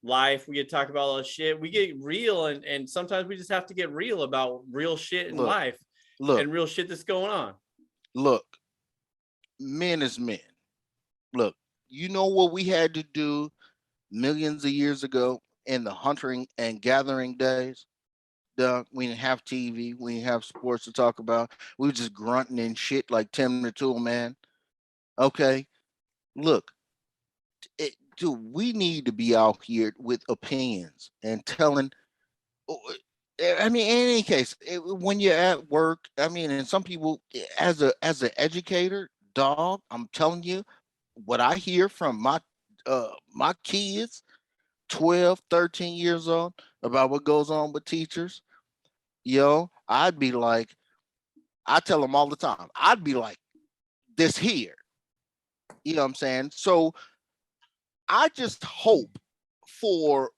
life. We get to talk about all this shit. We get real. And sometimes we just have to get real about real shit in life and real shit that's going on. Look, men is men. Look, you know what we had to do millions of years ago in the hunting and gathering days? We didn't have TV. We didn't have sports to talk about. We were just grunting and shit like Tim the Tool Man. Okay, look, dude, we need to be out here with opinions and telling. I mean, in any case, when you're at work, and some people, as an educator, dog, I'm telling you, what I hear from my kids, 12, 13 years old, about what goes on with teachers. I'd be like, I tell them all the time, I'd be like, this here. You know what I'm saying? So I just hope for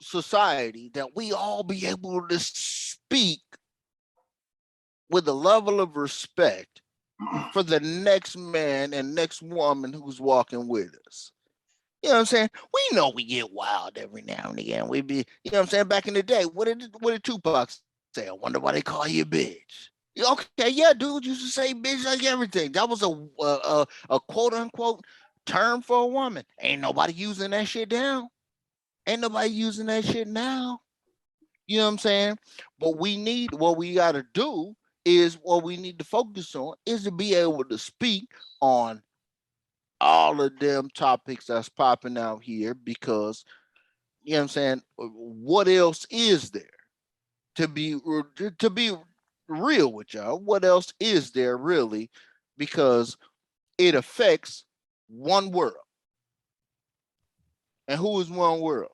society that we all be able to speak with a level of respect for the next man and next woman who's walking with us. You know what I'm saying? We know we get wild every now and again. We be, you know what I'm saying? Back in the day, what did Tupac say? I wonder why they call you a bitch. Okay, yeah, dude used to say bitch like everything. That was a quote unquote term for a woman. Ain't nobody using that shit down. Ain't nobody using that shit now. You know what I'm saying? But what we got to do is what we need to focus on is to be able to speak on all of them topics that's popping out here, because, you know what I'm saying, what else is there? To be real with y'all, what else is there really? Because it affects one world. And who is one world?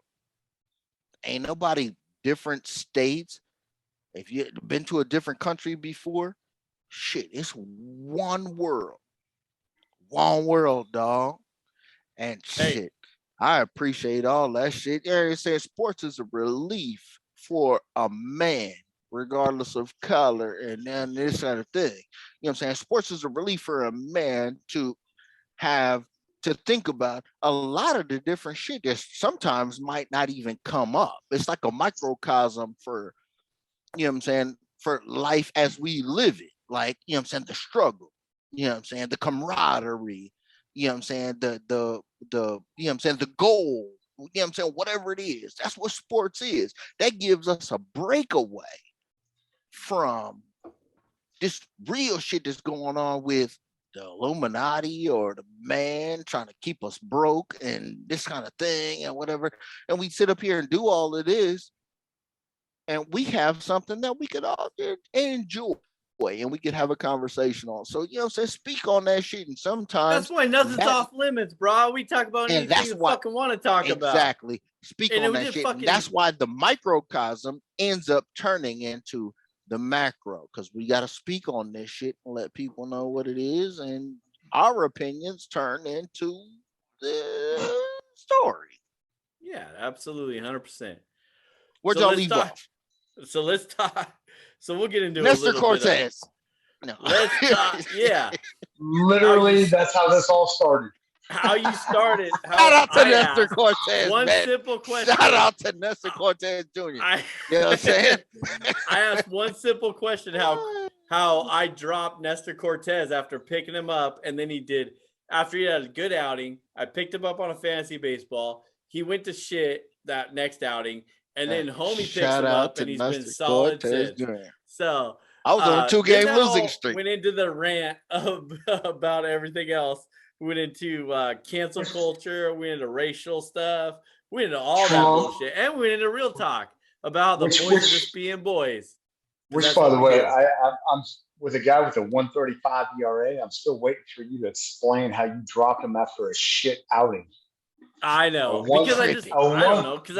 Ain't nobody different states. If you've been to a different country before, shit, it's one world. One world, dog. And shit, I appreciate all that shit. Yeah, it says sports is a relief for a man, regardless of color and then this kind of thing. You know what I'm saying? Sports is a relief for a man to have to think about a lot of the different shit that sometimes might not even come up. It's like a microcosm for, you know what I'm saying, for life as we live it. Like, you know what I'm saying, the struggle, you know what I'm saying, the camaraderie, you know what I'm saying, the you know what I'm saying, the goal, you know what I'm saying, whatever it is. That's what sports is. That gives us a breakaway from this real shit that's going on with the Illuminati or the man trying to keep us broke and this kind of thing and whatever. And we sit up here and do all of this, and we have something that we could all enjoy and we could have a conversation on. So, you know what I'm saying? Speak on that shit. And sometimes that's why nothing's off limits, bro. We talk about anything you fucking want to talk about. Exactly. Speak on that shit. And that's why the microcosm ends up turning into the macro, because we got to speak on this shit and let people know what it is, and our opinions turn into the story. Yeah, absolutely, 100%. Where'd y'all leave off? So let's talk. So we'll get into Nestor Cortez. No. Let's talk. Yeah, literally, that's how this all started. How you started. Shout out to Nestor Cortez. One man. simple question. Shout out to Nestor Cortez Jr. You know what I'm saying? I asked one simple question: how I dropped Nestor Cortez after picking him up, and then after he had a good outing. I picked him up on a fantasy baseball. He went to shit that next outing, and then homie picks him up, and he's been solid since. So I was on a 2-game losing streak. Went into the rant about everything else. We went into cancel culture. We went into racial stuff. We went into all that bullshit, and we went into real talk about the boys just being boys. Which, by the way, I'm with a guy with a 1.35 ERA. I'm still waiting for you to explain how you dropped him after a shit outing. I know because I don't know because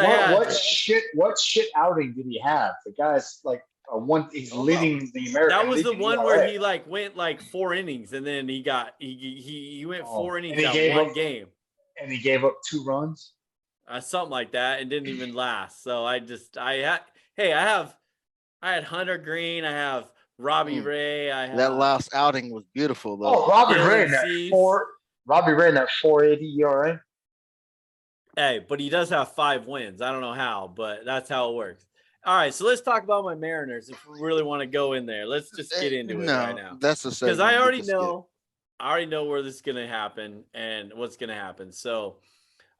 what shit outing did he have? The guy's like he's leading the American. That was the one where he went 4 innings, and then he went 4 innings out one game, and he gave up 2 runs, something like that, and didn't even last. So I had Hunter Green, I have Robbie Ray. That last outing was beautiful though. Oh, Robbie Ray in that 4.80 ERA. Hey, but he does have 5 wins. I don't know how, but that's how it works. All right, so let's talk about my Mariners. If we really want to go in there, let's just get into it right now. That's a because I already know where this is gonna happen and what's gonna happen. So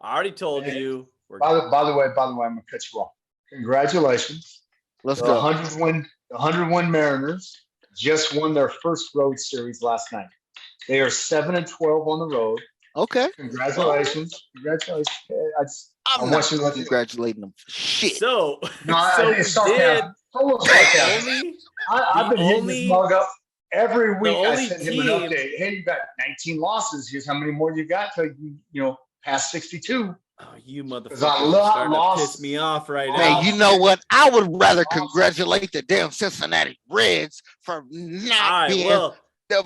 I already told you. By the way, I'm gonna cut you off. Congratulations. Let's go. 101 Mariners just won their first road series last night. They are 7-12 on the road. Okay. Congratulations. I'm not congratulating them for shit. So, I've been hitting this mug up every week. I send him an update. Hey, you got 19 losses. Here's how many more you got till you pass 62. Oh, you motherfucker! Starting to piss me off right now. Hey, you know what? I would rather congratulate the damn Cincinnati Reds for not being.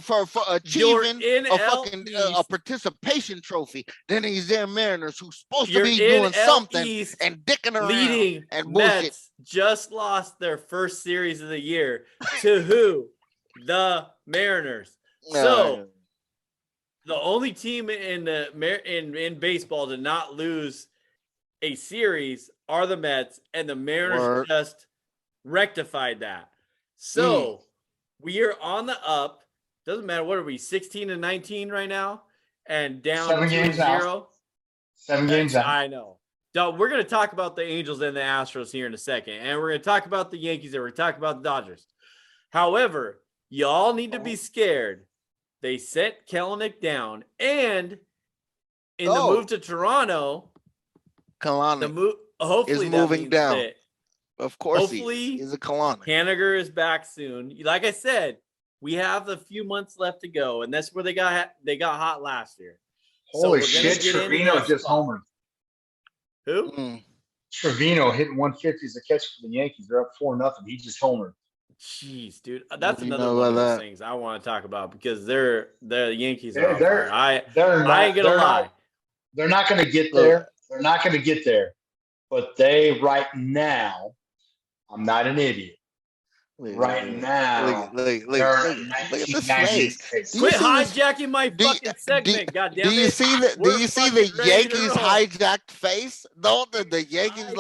For achieving a fucking a participation trophy than these damn Mariners who's supposed to be doing something and dicking around leading and bullshit. Mets just lost their first series of the year to who? The Mariners. So the only team in baseball to not lose a series are the Mets, and the Mariners just rectified that. So we are on the up. Doesn't matter. What are we? 16-19 right now, and down 7 games 2-0. out. 7 games out. I know. We're going to talk about the Angels and the Astros here in a second, and we're going to talk about the Yankees, and we're going to talk about the Dodgers. However, y'all need to be scared. They sent Kelenic down, and in the move to Toronto, Kelenic hopefully is moving down. Of course, he's a Kelenic. Haniger is back soon. Like I said. We have a few months left to go, and that's where they got hot last year. Holy shit! Trevino just homered. Who? Trevino hitting 150 as a catch for the Yankees. They're up 4-0. He just homered. Jeez, dude, that's another one of those things I want to talk about because the Yankees are. I ain't gonna lie. They're not going to get there. They're not going to get there. But right now, I'm not an idiot. Right now, look at this face. Quit hijacking my fucking segment, goddamn it! Do you see the Yankees hijacked face? Don't the Yankees we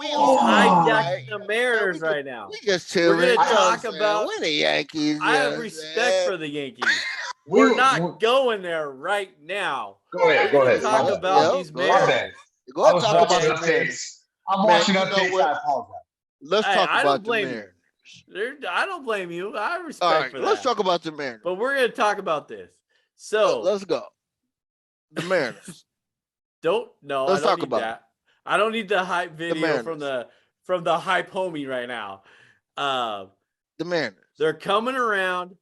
hijacking the Mariners right now. We just chilling. We're gonna talk about the Yankees. I have respect for the Yankees. We're not going there right now. Go ahead. Talk about these Mariners. Go ahead. Talk about the Mariners. I'm watching updates. I apologize. Let's talk about the Mariners. I don't blame you. I respect for that. Let's talk about the Mariners. But we're going to talk about this. So let's go. The Mariners. Let's talk about that. I don't need the hype video from the hype homie right now. The Mariners. They're coming around.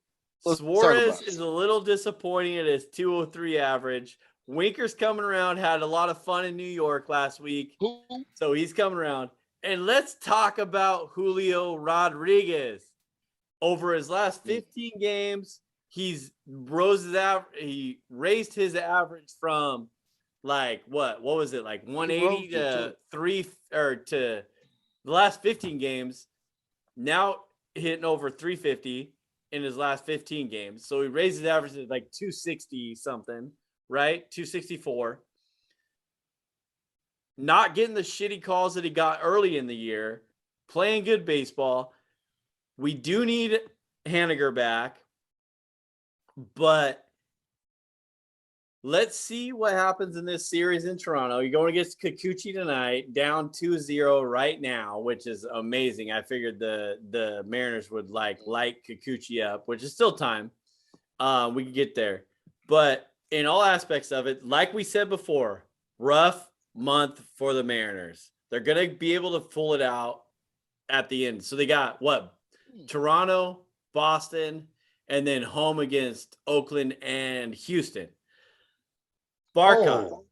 Suarez is a little disappointing at his 203 average. Winker's coming around, had a lot of fun in New York last week. So he's coming around. And let's talk about Julio Rodriguez. Over his last 15 games, he raised his average from like what was it, like 180 to 3 or to the last 15 games. Now hitting over 350 in his last 15 games. So he raised his average to like 260 something, right? 264. Not getting the shitty calls that he got early in the year, playing good baseball. We do need Haniger back, but let's see what happens in this series in Toronto. You're going against Kikuchi tonight, down 2-0 right now, which is amazing. I figured the Mariners would light Kikuchi up, which is still time. We can get there. But in all aspects of it, like we said before, rough month for the Mariners. They're going to be able to pull it out at the end. So they got Toronto, Boston, and then home against Oakland and Houston. Barcot,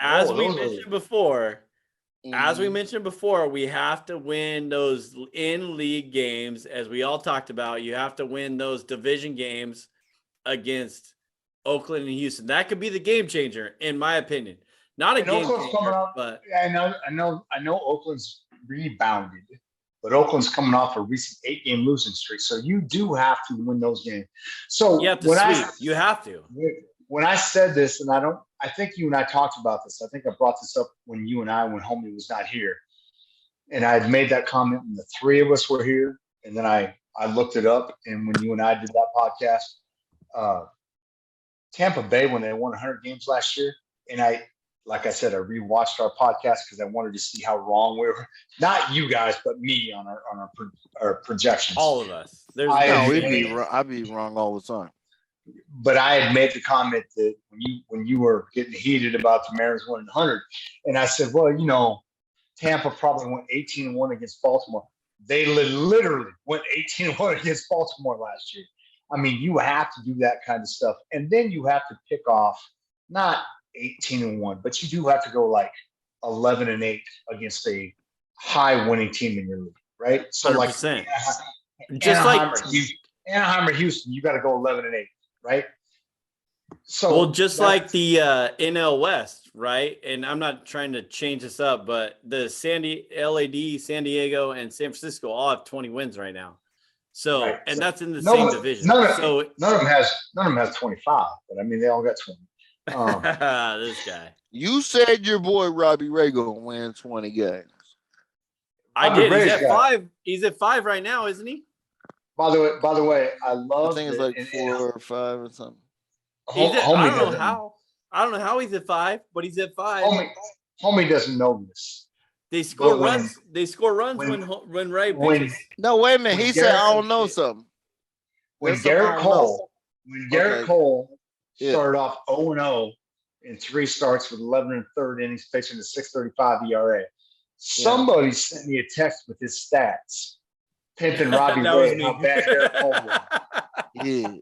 as we mentioned before, we have to win those in-league games, as we all talked about. You have to win those division games against Oakland and Houston. That could be the game changer, in my opinion. Not a game changer, but I know Oakland's rebounded, but Oakland's coming off a recent 8-game losing streak, so you do have to win those games. So you have to sweep. You have to. When I said this, and I think you and I talked about this. I think I brought this up when Homie was not here, and I had made that comment when the three of us were here, and then I looked it up, and when you and I did that podcast, Tampa Bay, when they won 100 games last year, and like I said, I rewatched our podcast because I wanted to see how wrong we were. Not you guys, but me on our projections. All of us. I'd be wrong all the time. But I had made the comment that when you were getting heated about the Mariners winning 100, and I said, well, Tampa probably went 18-1 against Baltimore. They literally went 18-1 against Baltimore last year. I mean, you have to do that kind of stuff, and then you have to pick off not 18-1, but you do have to go like 11-8 against a high winning team in your league, right? So 100%. Anaheim or Houston, you got to go 11-8, right? So like the NL West, right? And I'm not trying to change this up, but the San Diego, and San Francisco all have 20 wins right now. So, right. And that's in the same division. None of them has 25, but I mean they all got 20. This guy. You said your boy Robbie Ray gonna win 20 games. I did. He's at 5. He's at 5 right now, isn't he? By the way, I think it's like 4 or 5 or something. I don't know how he's at 5, but he's at 5. Homie doesn't know this. They score runs. They score runs when Ray pitches. No, wait a minute. He said, "I don't know something." When Garrett Cole started off 0-0 in 3 starts with 11 and third innings, pitching a 6.35 ERA. Somebody sent me a text with his stats, pimping Robbie Ray how bad Garrett Cole was. Yeah.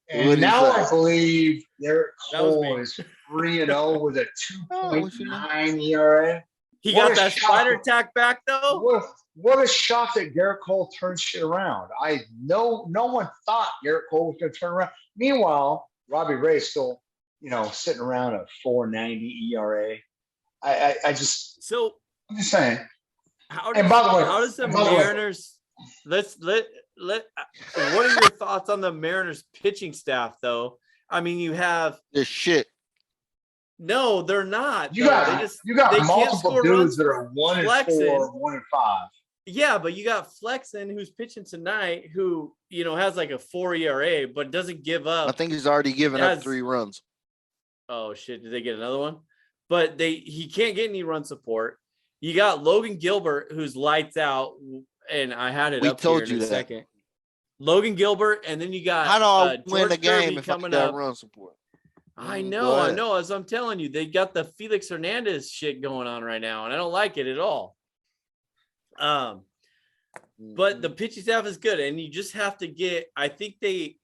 And now I believe Garrett Cole is 3-0 with a 2.9 ERA. He got that spider attack back though. What a shock that Garrett Cole turned shit around. No one thought Garrett Cole was going to turn around. Meanwhile, Robbie Ray is still, sitting around a 4.90 ERA. I'm just saying. How does the Mariners? What are your thoughts on the Mariners pitching staff though? I mean, you have this shit. No, they're not. You got multiple dudes that are 1-4, 1-5. Yeah, but you got Flexen, who's pitching tonight, who has like a 4 ERA, but doesn't give up. I think he's already given up 3 runs. Oh shit! Did they get another one? But he can't get any run support. You got Logan Gilbert, who's lights out, and I had it up here in a second. Logan Gilbert, and then you got how do I win the game Kirby if I got run support? I know. As I'm telling you, they got the Felix Hernandez shit going on right now, and I don't like it at all. But the pitching staff is good, and you just have to get. I think they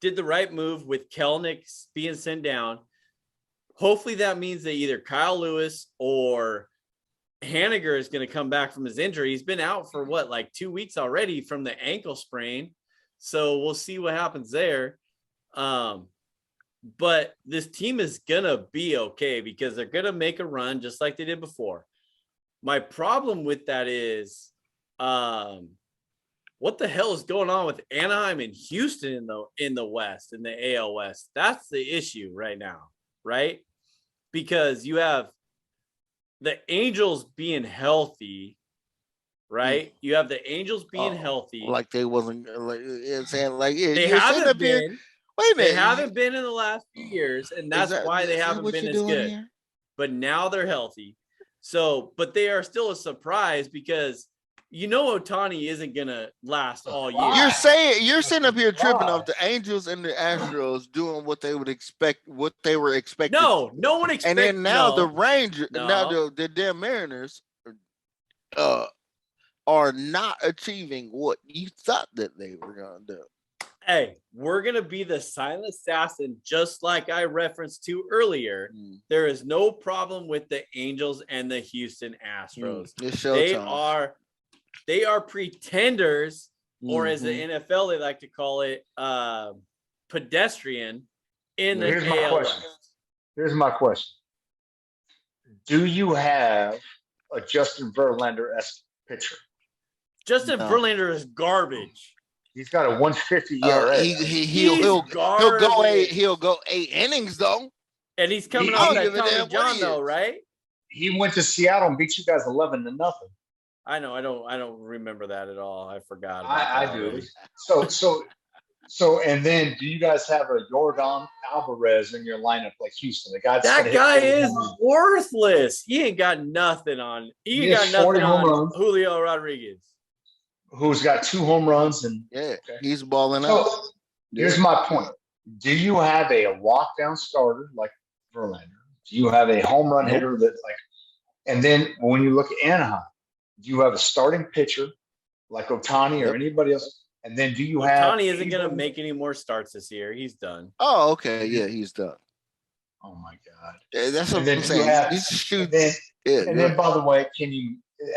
did the right move with Kelenic being sent down. Hopefully, that means that either Kyle Lewis or Haniger is going to come back from his injury. He's been out for like 2 weeks already from the ankle sprain. So we'll see what happens there. But this team is going to be okay because they're going to make a run just like they did before. My problem with that is what the hell is going on with Anaheim and Houston in the West, in the AL West? That's the issue right now, right? Because you have the Angels being healthy, right? You have the Angels being healthy. Like they wasn't saying like they haven't been. Wait a minute. They haven't been in the last few years, and that's why they haven't been as good. Here? But now they're healthy. So, but they are still a surprise because Ohtani isn't gonna last all year. You're sitting up here tripping off the Angels and the Astros doing what they would expect, what they were expecting. No one expected. And then now the Rangers, now the damn Mariners, are not achieving what you thought that they were gonna do. Hey, we're going to be the silent assassin, just like I referenced to earlier. There is no problem with the Angels and the Houston Astros. They are pretenders, or as the NFL they like to call it, pedestrian in the AL West. Here's my question. Do you have a Justin Verlander-esque pitcher? Justin Verlander is garbage. He's got a 150 ERA. He'll go 8 innings though, and he's coming off that Tommy John though, right? He went to Seattle and beat you guys 11-0. I know. I don't remember that at all. I forgot. I do. So, and then do you guys have a Yordan Alvarez in your lineup like Houston? That guy is worthless. He ain't got nothing on. He ain't got nothing on Julio Rodriguez, who's got 2 home runs and he's balling out. Here's my point. Do you have a lockdown starter like Verlander? Do you have a home run hitter and then when you look at Anaheim, do you have a starting pitcher like Ohtani or anybody else? And then do you have Ohtani isn't going to make any more starts this year. He's done. Oh, okay. Yeah, he's done. Oh my God. Yeah, that's what I'm saying. And then by the way,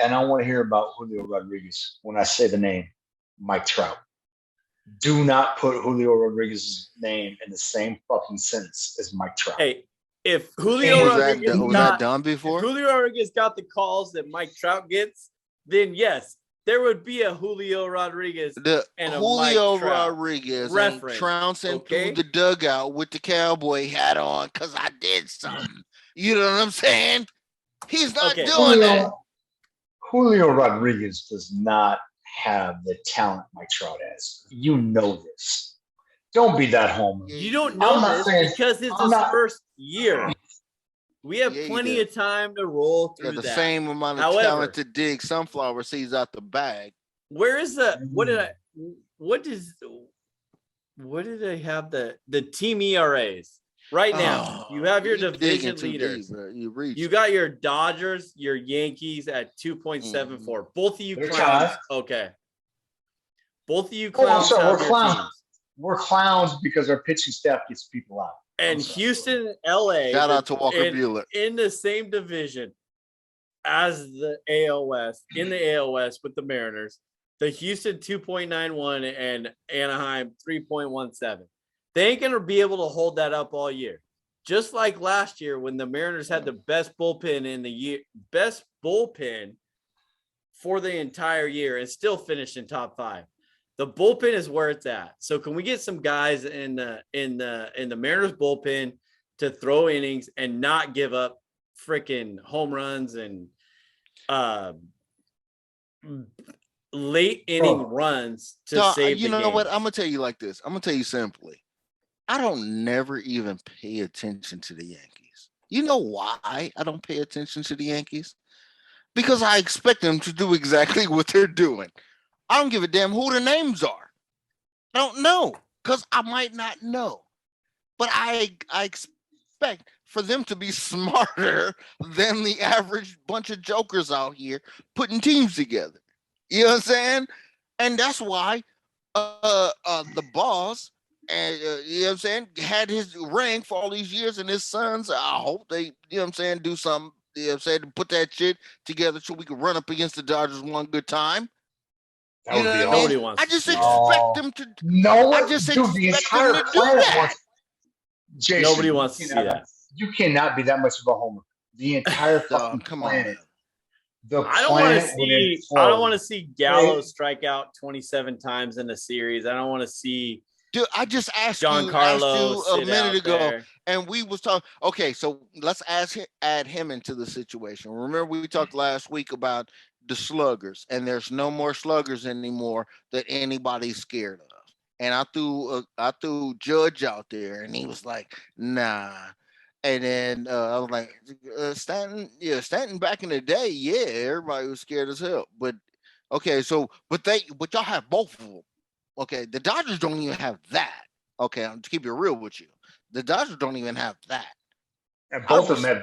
and I want to hear about Julio Rodriguez when I say the name Mike Trout. Do not put Julio Rodriguez's name in the same fucking sentence as Mike Trout. Hey, if Julio Rodriguez got the calls that Mike Trout gets, then yes, there would be a Julio Rodriguez and a Julio Rodriguez reference. Trouncing through the dugout with the cowboy hat on because I did something. You know what I'm saying? He's not doing that. Julio Rodriguez does not have the talent Mike Trout has. You know this. Don't be that homer. You don't know this because it's his first year. We have plenty of time to roll through the that. Same amount of talent to dig sunflower seeds out the bag. Where is the what did I have the team ERAs? Right now, you have your division leaders. You got your Dodgers, your Yankees at 2.74. Both of you clowns. Okay. Both of you clowns. We're clowns. We're clowns because our pitching staff gets people out. And Houston, LA. Shout out to Walker Buehler. In the same division as the AL West, in the AL West with the Mariners, the Houston 2.91 and Anaheim 3.17. They ain't going to be able to hold that up all year. Just like last year when the Mariners had the best bullpen for the entire year and still finished in top 5. The bullpen is where it's at. So can we get some guys in the Mariners bullpen to throw innings and not give up freaking home runs and late inning runs to save the game? You know what? I'm going to tell you like this. I'm going to tell you simply. I don't never even pay attention to the Yankees. You know why I don't pay attention to the Yankees? Because I expect them to do exactly what they're doing. I don't give a damn who the names are. I don't know because I might not know. But I expect for them to be smarter than the average bunch of jokers out here putting teams together. You know what I'm saying? And that's why the boss, and you know what I'm saying, had his ring for all these years, and his sons, I hope they, you know what I'm saying, do something, you know what I'm saying, to put that shit together so we can run up against the Dodgers one good time. That would be awesome. Nobody wants I just to see expect them to. No one, I just dude, the expect entire them to do planet that. wants. Jason, Nobody wants to see that. You cannot be that much of a homer. The entire fucking planet. I don't want to see Gallo strike out 27 times in a series. I don't want to see. Dude, I just asked you a minute ago, and we was talking. Okay, so let's add him into the situation. Remember, we talked last week about the sluggers, and there's no more sluggers anymore that anybody's scared of. And I threw Judge out there, and he was like, "Nah." And then I was like, Stanton back in the day, yeah, everybody was scared as hell. But okay, so but y'all have both of them. Okay, the Dodgers don't even have that. Okay, I'm to keep it real with you. The Dodgers don't even have that. And both of them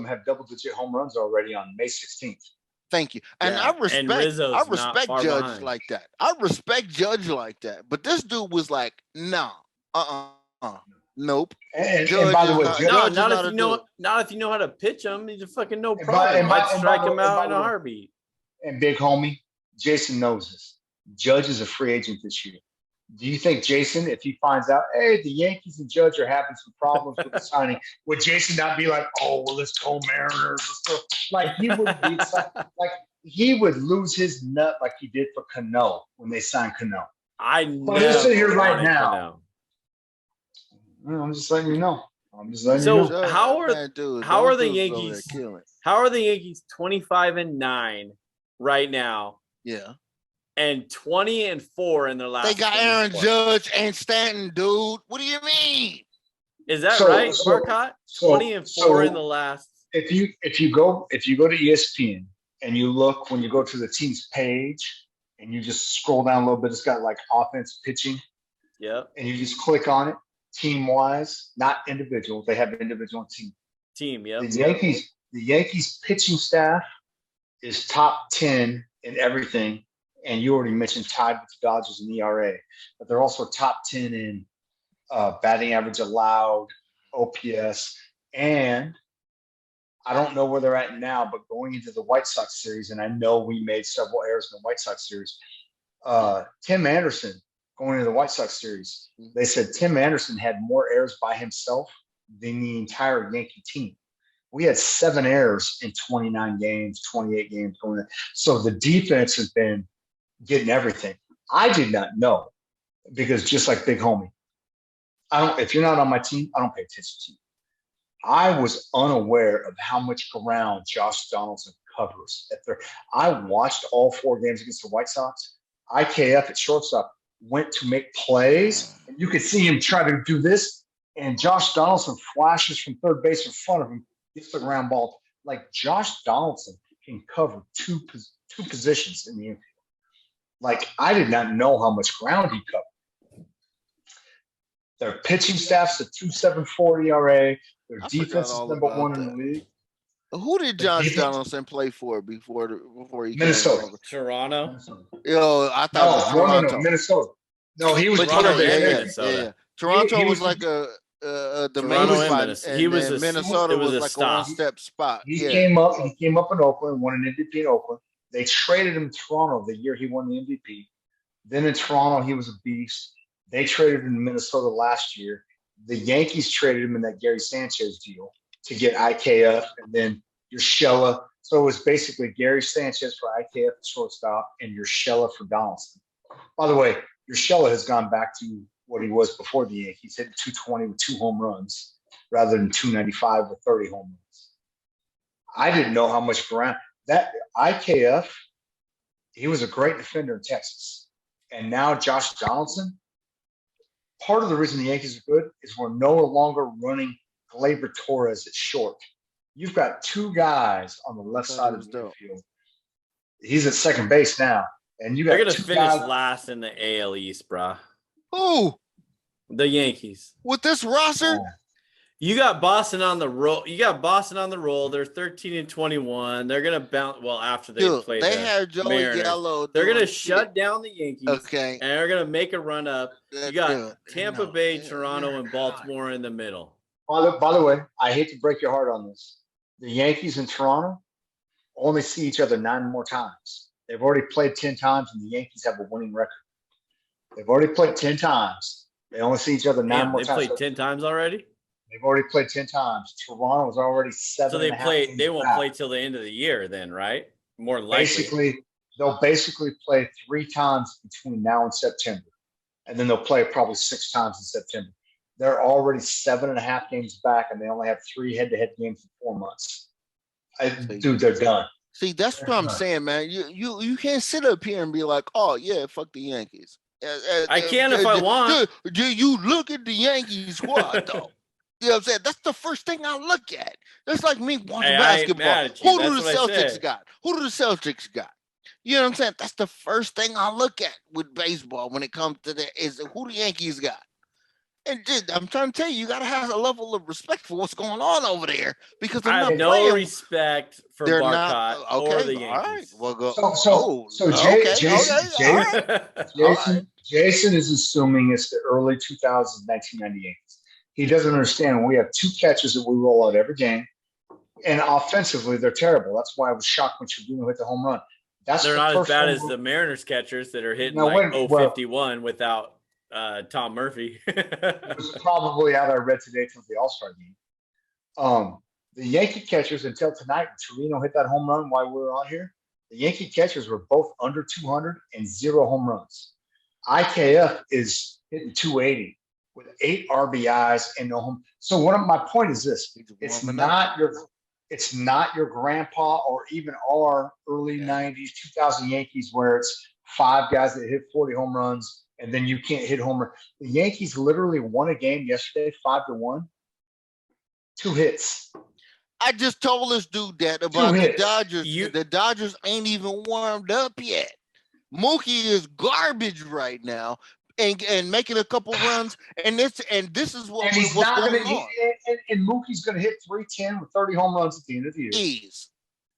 have double-digit home runs already on May 16th. Thank you. And I respect Judge like that. I respect Judge like that. But this dude was like, no, nope. And by the way, not if you know how to pitch him. He's a fucking no problem. I'd strike him out in a heartbeat. And big homie, Jason knows this. Judge is a free agent this year. Do you think Jason, if he finds out, hey, the Yankees and Judge are having some problems with the signing, would Jason not be like, oh, well, let's go Mariners? Like he would be like he would lose his nut like he did for Cano when they signed Cano. But he's sitting here right now. I'm just letting you know. So how are the Yankees? How are the Yankees 25-9 right now? Yeah. And 20-4 in their last. They got Aaron Judge and Stanton, dude. What do you mean? Is that right, Barcot? 20-4 in the last. If you go to ESPN and you look when you go to the team's page and you just scroll down a little bit, it's got like offense pitching. Yeah. And you just click on it, team wise, not individual. They have individual and team. Yeah. The Yankees pitching staff is top 10 in everything. And you already mentioned tied with the Dodgers in ERA, but they're also top 10 in batting average allowed, OPS, and I don't know where they're at now, but going into the White Sox series, and I know we made several errors in the White Sox series. Tim Anderson going into the White Sox series, they said Tim Anderson had more errors by himself than the entire Yankee team. We had 7 errors in 29 games, 28 games going in. So the defense has been getting everything. I did not know because just like Big Homie, if you're not on my team, I don't pay attention to you. I was unaware of how much ground Josh Donaldson covers. I watched all 4 games against the White Sox. IKF at shortstop went to make plays, and you could see him try to do this, and Josh Donaldson flashes from third base in front of him, gets the ground ball. Like Josh Donaldson can cover two positions in the infield. Like, I did not know how much ground he covered. Their pitching staff's a 2.74 ERA. Their defense is number 1 in the league. Who did Josh Donaldson play for before he Minnesota? Came over? Toronto. Yo, I thought it was Toronto. No, Minnesota. No, he was Minnesota. Toronto was like the main spot. He was Minnesota was like a one-step spot. He came up in Oakland, won an MVP in Oakland. They traded him to Toronto the year he won the MVP. Then in Toronto, he was a beast. They traded him to Minnesota last year. The Yankees traded him in that Gary Sanchez deal to get IKF and then Urshela. So it was basically Gary Sanchez for IKF at shortstop and Urshela for Donaldson. By the way, Urshela has gone back to what he was before the Yankees, hitting 220 with 2 home runs rather than 295 with 30 home runs. I didn't know how much ground. That IKF, he was a great defender in Texas. And now Josh Donaldson, part of the reason the Yankees are good is we're no longer running Gleyber Torres at short. You've got 2 guys on the left side of the field. He's at second base now. And you They're got gonna two finish guys. last in the AL East, bro. Who? The Yankees. With this roster? Oh. You got Boston on the roll. They're 13-21. They're gonna bounce. Well, after they play they the had Joey Mariners, Gallo. they're gonna shut down the Yankees. Okay, and they're gonna make a run up. You got Tampa Bay, Toronto, and Baltimore in the middle. By the way, I hate to break your heart on this. The Yankees and Toronto only see each other 9 more times. They've already played 10 times, and the Yankees have a winning record. They've already played 10 times. They only see each other 9 more times. They played 10 times already? They've already played 10 times. Toronto's already 7. So they won't play till the end of the year then, right? More likely. They'll basically play 3 times between now and September. And then they'll play probably 6 times in September. They're already 7.5 games back, and they only have 3 head-to-head games in 4 months. Dude, they're done. See, that's what I'm saying, man. You can't sit up here and be like, oh, yeah, fuck the Yankees. I can if I want. Do you look at the Yankees squad, though? You know what I'm saying? That's the first thing I look at. That's like me watching basketball. Who do the Celtics got? Who do the Celtics got? You know what I'm saying? That's the first thing I look at with baseball when it comes to that is who the Yankees got. And I'm trying to tell you, you got to have a level of respect for what's going on over there because I have no respect for Barcot or the Yankees. All right, well, Jason is assuming it's the early 2000s, 1998. He doesn't understand when we have 2 catches that we roll out every game, and offensively they're terrible. That's why I was shocked when Trevino hit the home run. They're not as bad as the Mariners catchers that are hitting 051 without Tom Murphy. It was probably out I read today from the All-Star game. The Yankee catchers until tonight, Trevino hit that home run while we were on here. The Yankee catchers were both under 200 and 0 home runs. IKF is hitting 280 with 8 RBIs and no home. So my point is this: it's not your grandpa or even our early 90s, 2000 Yankees where it's 5 guys that hit 40 home runs. And then you can't hit home run. The Yankees literally won a game yesterday, 5-1. 2 hits. I just told this dude that about the Dodgers. The Dodgers ain't even warmed up yet. Mookie is garbage right now, and making a couple runs. And this is what's going on. And Mookie's going to hit 310 with 30 home runs at the end of the year.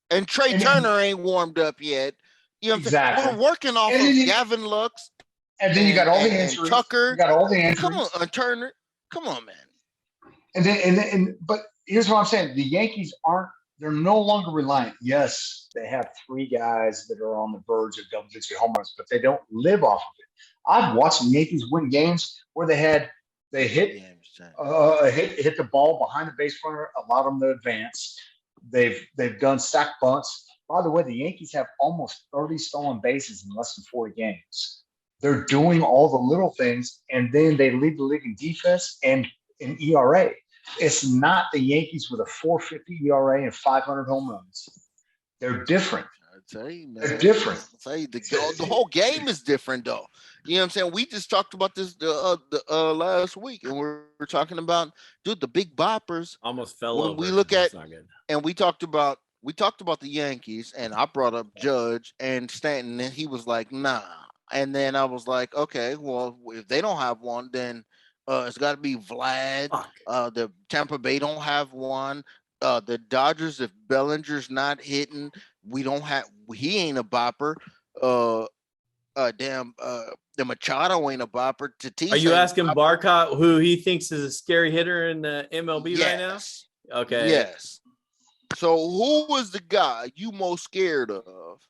And Trey Turner ain't warmed up yet. You know what I'm saying? We're working off of Gavin Lux. And then you got all the injuries. Tucker. You got all the injuries. Come on, Turner. Come on, man. But here's what I'm saying. The Yankees they're no longer reliant. Yes, they have 3 guys that are on the verge of double-digit home runs, but they don't live off of it. I've watched the Yankees win games where they hit the ball behind the base runner, allowed them to advance. They've done sack bunts. By the way, the Yankees have almost 30 stolen bases in less than 40 games. They're doing all the little things, and then they lead the league in defense and in ERA. It's not the Yankees with a 4.50 ERA and 500 home runs. They're different. I tell you, man. They're different. I tell you, the whole game is different, though. You know what I'm saying? We just talked about this last week, and we're talking about, dude, the big boppers. Almost fell over. We look at, and we talked about the Yankees, and I brought up Judge and Stanton, and he was like, nah. And then I was like, okay, well, if they don't have one, then it's got to be Vlad. The Tampa Bay don't have one. The Dodgers, if Bellinger's not hitting, he ain't a bopper. The Machado ain't a bopper. Tatis. Are you asking Barcot who he thinks is a scary hitter in the MLB right now? Okay. Yes. So who was the guy you most scared of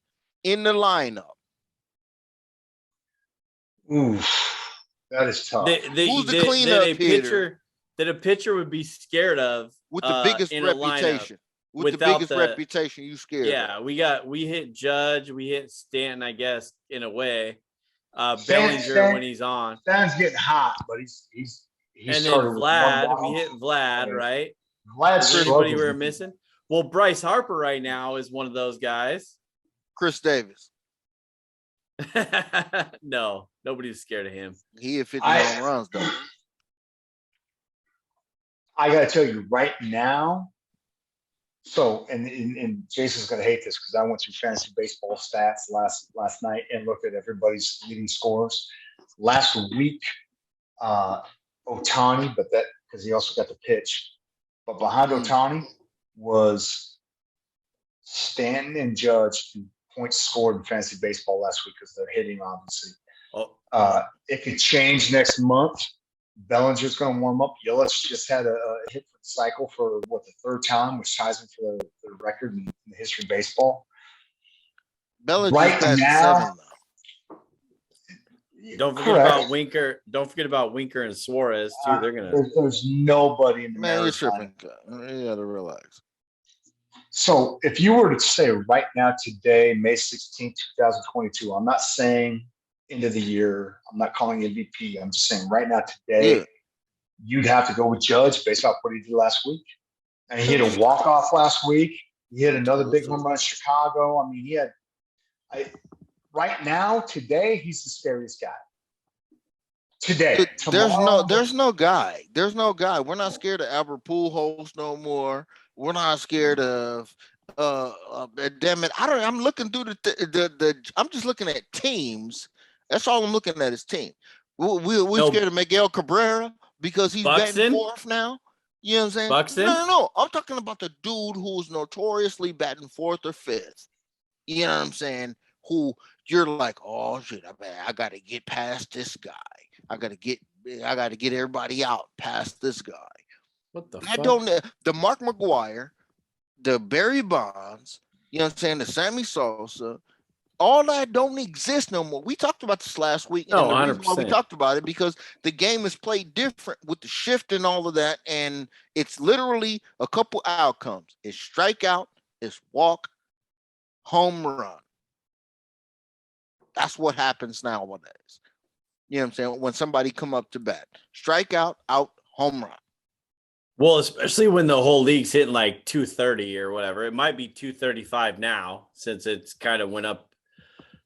in the lineup? Oof, that is tough. Who's the cleanup hitter that a pitcher would be scared of with the biggest reputation? With the biggest reputation, you scared? Yeah, of. we hit Judge, we hit Stanton, I guess, in a way. Bellinger when he's on. Stanton's getting hot, but he's and then Vlad, we hit Vlad, right? Vlad's anybody we were missing. Well, Bryce Harper right now is one of those guys. Chris Davis. No, nobody's scared of him. He hit 50 home runs, though. I got to tell you right now, So, and Jason's going to hate this because I went through fantasy baseball stats last night and looked at everybody's leading scores. Last week, Ohtani, but that because he also got the pitch. But behind Ohtani was Stanton and Judge in points scored in fantasy baseball last week because they're hitting, obviously. It could change next month. Bellinger's going to warm up. Yelich just had a hit for the cycle for the third time, which ties him for the record in the history of baseball. Bellinger's right now. Don't forget about Winker. Don't forget about Winker and Suarez too. They're gonna. There's nobody in the man. You're tripping. You gotta realize. So if you were to say right now, today, May 16th, 2022, I'm not saying end of the year. I'm not calling MVP. I'm just saying right now, today, you'd have to go with Judge based off what he did last week. And he hit a walk-off last week. He hit another big home run in Chicago. I mean, right now, today, he's the scariest guy. Today. There's no guy. There's no guy. We're not scared of Albert Pujols no more. We're not scared of damn it. I'm looking through I'm just looking at teams. That's all I'm looking at is team. We're scared of Miguel Cabrera because he's batting fourth now. You know what I'm saying? Buxton? No. I'm talking about the dude who's notoriously batting fourth or fifth. You know what I'm saying? Who you're like, oh shit, I gotta get past this guy. I gotta get everybody out past this guy. What the I fuck? don't know. The Mark McGwire, the Barry Bonds, you know what I'm saying, the Sammy Sosa, all that don't exist no more. We talked about this last week. No, and the 100%. reason why we talked about it because the game is played different with the shift and all of that, and it's literally a couple outcomes. It's strikeout, it's walk, home run. That's what happens nowadays. You know what I'm saying? When somebody come up to bat, strikeout, out, home run. Well, especially when the whole league's hitting like 230 or whatever. It might be 235 now since it's kind of went up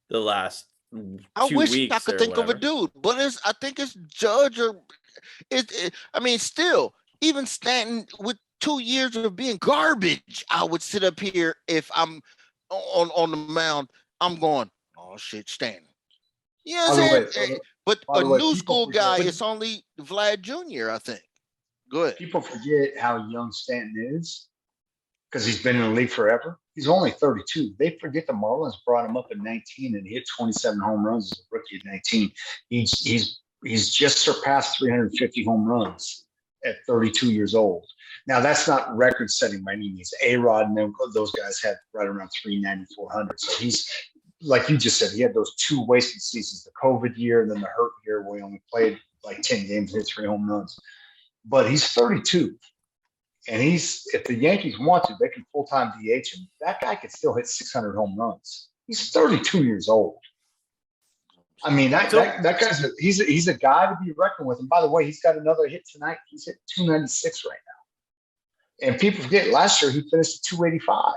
the last 2 weeks. I wish I could think of a dude, but I think it's Judge or still, even Stanton with 2 years of being garbage, I would sit up here if I'm on the mound. I'm going, oh shit, Stanton. You know what I'm saying? But a new school guy, it's only Vlad Jr., I think. Go ahead. People forget how young Stanton is because he's been in the league forever. He's only 32. They forget the Marlins brought him up at 19 and he hit 27 home runs as a rookie at 19. He's just surpassed 350 home runs at 32 years old. Now, that's not record-setting by any means. A-Rod and those guys had right around 390, 400. So he's, like you just said, he had those 2 wasted seasons, the COVID year and then the hurt year where he only played like 10 games and hit 3 home runs. But he's 32. And if the Yankees want to, they can full-time DH him. That guy could still hit 600 home runs. He's 32 years old. I mean, that guy's he's a guy to be reckoned with. And by the way, he's got another hit tonight. He's hit 296 right now. And people forget, last year he finished at 285.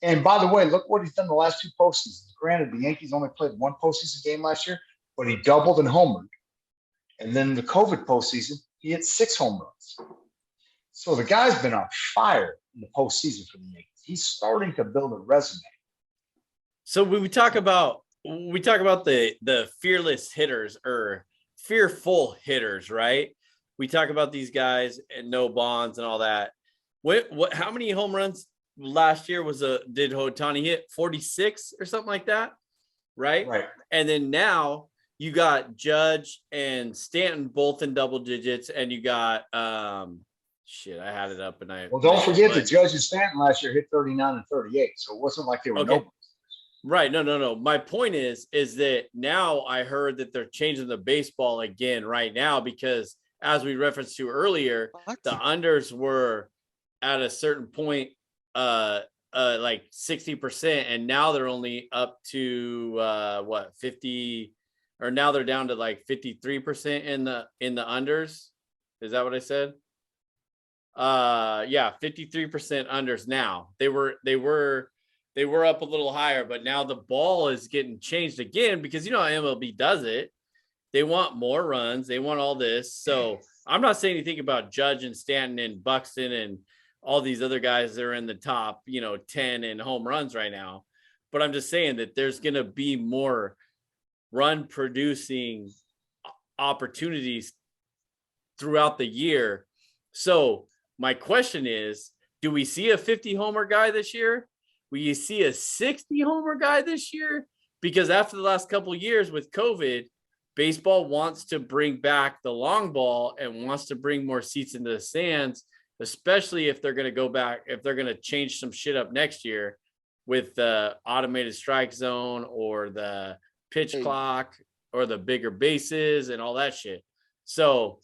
And by the way, look what he's done the last 2 postseasons. Granted, the Yankees only played 1 postseason game last year, but he doubled and homered. And then the COVID postseason, he hit 6 home runs. So the guy's been on fire in the postseason for the Yankees. He's starting to build a resume. So when we talk about the fearless hitters or fearful hitters, right? We talk about these guys and no bonds and all that. How many home runs last year did Ohtani hit? 46 or something like that, right? Right. And then now you got Judge and Stanton both in double digits, and you got I had it up and don't forget that Judge and Stanton last year hit 39 and 38, so it wasn't like they were okay. Right. No. My point is that now I heard that they're changing the baseball again right now because as we referenced to earlier, the unders were at a certain point like 60%, and now they're only up to 50, or now they're down to like 53% in the unders. Is that what I said? 53% unders now. They were up a little higher, but now the ball is getting changed again because you know how MLB does it. They want more runs. They want all this. So I'm not saying anything about Judge and Stanton and Buxton and all these other guys that are in the top, 10 in home runs right now. But I'm just saying that there's going to be more run producing opportunities throughout the year. So my question is, do we see a 50 homer guy this year? Will you see a 60 homer guy this year? Because after the last couple of years with COVID, baseball wants to bring back the long ball and wants to bring more seats into the stands, especially if they're going to go back, if they're going to change some shit up next year with the automated strike zone or the pitch clock or the bigger bases and all that shit. So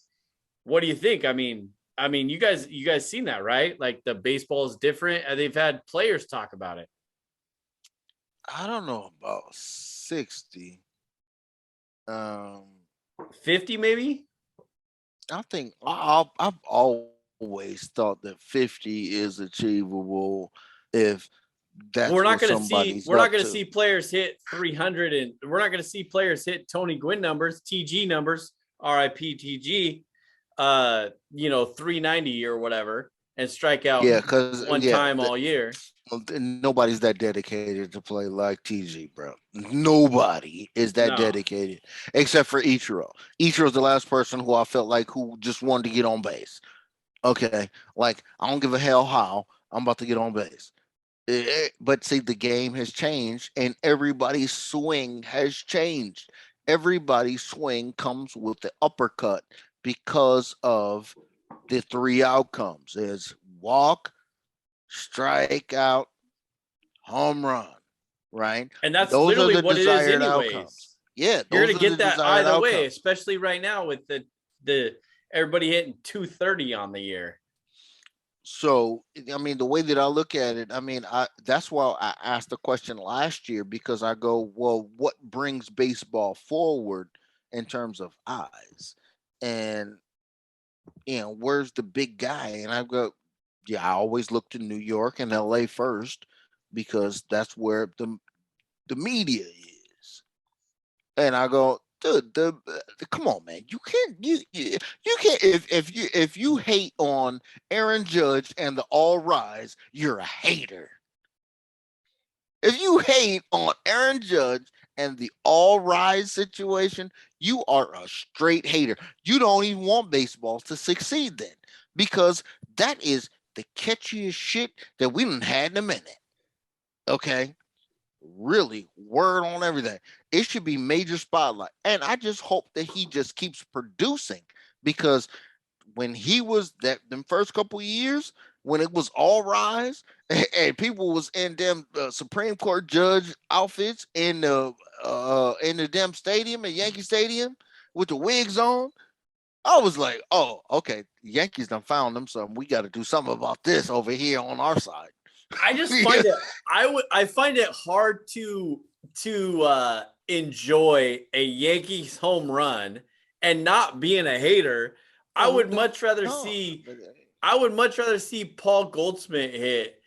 what do you think? I mean, you guys seen that, right? Like the baseball is different, and they've had players talk about it. I don't know about 60. 50 maybe? I think I've always thought that 50 is achievable if that's we're not going to see players hit 300, and we're not going to see players hit Tony Gwynn numbers, TG numbers, RIP TG, 390 or whatever, and strike out one time all year. Nobody's that dedicated to play like TG, bro. Nobody is that dedicated except for Ichiro. Ichiro's the last person who I felt like who just wanted to get on base. Okay, like I don't give a hell how I'm about to get on base. But see, the game has changed and everybody's swing has changed. Everybody's swing comes with the uppercut because of the three outcomes. There's walk, strike out, home run, right? And that's literally what it is anyways. Outcomes. Yeah, you're going to get that either way, especially right now with the everybody hitting 230 on the year. So, I mean, the way that I look at it, I mean, that's why I asked the question last year, because I go, well, what brings baseball forward in terms of eyes? And, where's the big guy? And I go, I always look to New York and LA first, because that's where the media is. And I go, dude, come on, man. You can't if you hate on Aaron Judge and the All Rise, you're a hater. If you hate on Aaron Judge and the All Rise situation, you are a straight hater. You don't even want baseball to succeed then, because that is the catchiest shit that we done had in a minute. Okay? Really, word on everything. It should be major spotlight. And I just hope that he just keeps producing, because when he was them first couple of years, when it was All Rise and people was in them Supreme Court judge outfits in the damn stadium at Yankee Stadium with the wigs on, I was like, oh, okay, Yankees done found them something. We got to do something about this over here on our side. I just find I find it hard to enjoy a Yankees home run and not being a hater. I would much rather see Paul Goldschmidt hit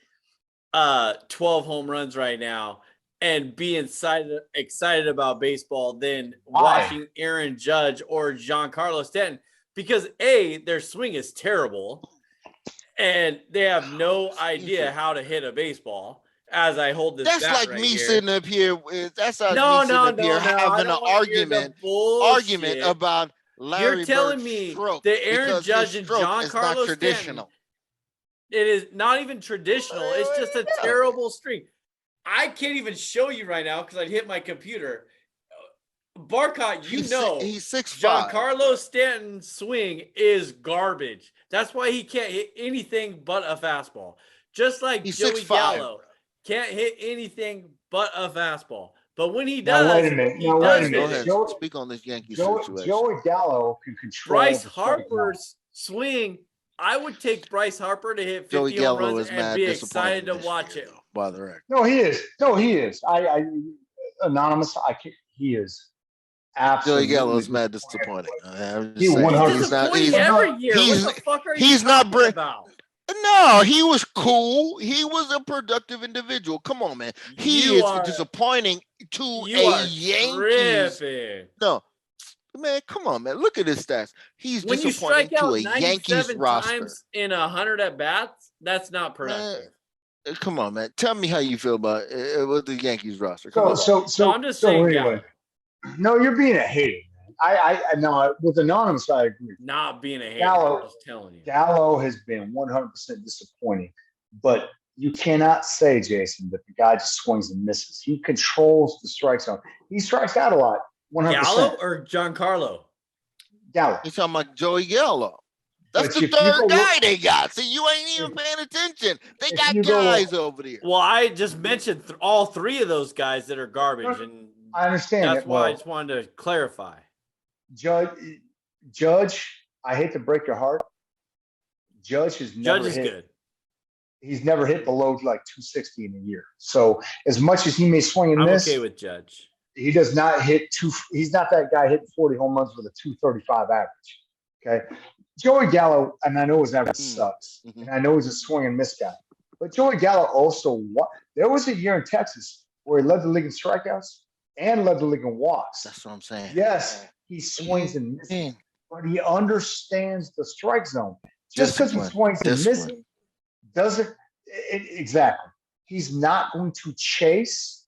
12 home runs right now and be excited about baseball than watching Aaron Judge or Giancarlo Stanton, because their swing is terrible and they have no idea how to hit a baseball. As I hold this, that's like right me here. Sitting up here. That's like me sitting up here having an argument about Larry You're telling Bird's me stroke, that Aaron Judge and Giancarlo Stanton, it is not even traditional. It's just a terrible string. I can't even show you right now because I'd hit my computer. Barcot, he's 6'5". Giancarlo Stanton's swing is garbage. That's why he can't hit anything but a fastball. Just like Joey Gallo can't hit anything but a fastball. But when he does, wait a minute. Go ahead. Speak on this Yankee situation. Joey Gallo can control Bryce Harper's swing. I would take Bryce Harper to hit 50 home runs and be excited to watch it. By the record. No, he is. I anonymous. He is. Absolutely. Joey Gallo is mad disappointing. He's every year. What the fuck are you talking about? No, he was cool. He was a productive individual. Come on, man. He is disappointing to a Yankees. Tripping. No, Man, come on, man. Look at his stats. He's when you disappointing strike out to a Yankees roster. times in 100 at bats, that's not productive. Man, come on, man. Tell me how you feel about with the Yankees roster. So I'm just saying. Anyway, no, you're being a hater, man. I no, with Anonymous, I agree. Not being a hater. Gallo, I'm just telling you. Gallo has been 100% disappointing, but you cannot say, Jason, that the guy just swings and misses. He controls the strike zone. He strikes out a lot. 100%. Gallo or Giancarlo? Gallo. You're talking about Joey Gallo. That's the third guy they got. See, you ain't even paying attention. They got guys over there. Well, I just mentioned all three of those guys that are garbage, and I understand. That's why I just wanted to clarify. Judge, I hate to break your heart. Judge has never Judge is hit. Good. He's never hit below like 260 in a year. So as much as he may swing and miss, I'm okay with Judge. He does not hit he's not that guy hitting 40 home runs with a 235 average. Okay. Joey Gallo, and I know his average sucks, and I know he's a swing and miss guy. But Joey Gallo also there was a year in Texas where he led the league in strikeouts and led the league in walks. That's what I'm saying. Yes, he swings and misses, but he understands the strike zone. Just because he swings and misses doesn't exactly. He's not going to chase.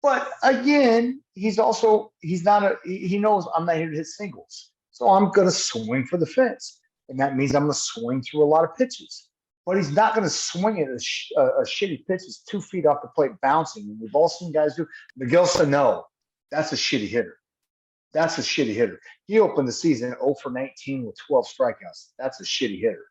But again, he knows I'm not here to hit singles. So I'm going to swing for the fence. And that means I'm going to swing through a lot of pitches. But he's not going to swing at a shitty pitch that's 2 feet off the plate bouncing. And we've all seen guys do. Miguel Sano, that's a shitty hitter. That's a shitty hitter. He opened the season 0 for 19 with 12 strikeouts. That's a shitty hitter.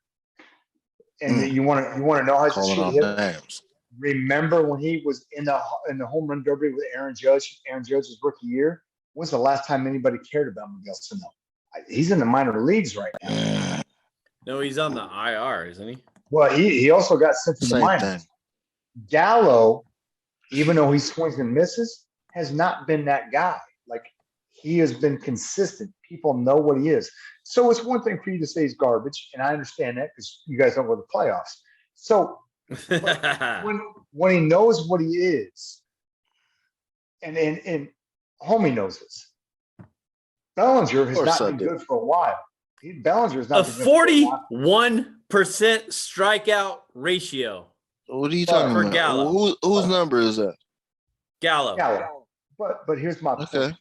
And you want to know how he's a shitty hitter? Names. Remember when he was in the home run derby with Aaron Judge's rookie year? When's the last time anybody cared about Miguel Sano? He's in the minor leagues right now. No, he's on the IR, isn't he? Well, he also got sent to the minors. Gallo, even though he swings and misses, has not been that guy. Like, he has been consistent. People know what he is. So it's one thing for you to say he's garbage, and I understand that because you guys don't go to the playoffs. So when he knows what he is, and homie knows this, Bellinger has not been good for a while. Bellinger has not been good 41% strikeout ratio. What are you talking about? Gallo. Whose number is that? Gallo. But here's my point.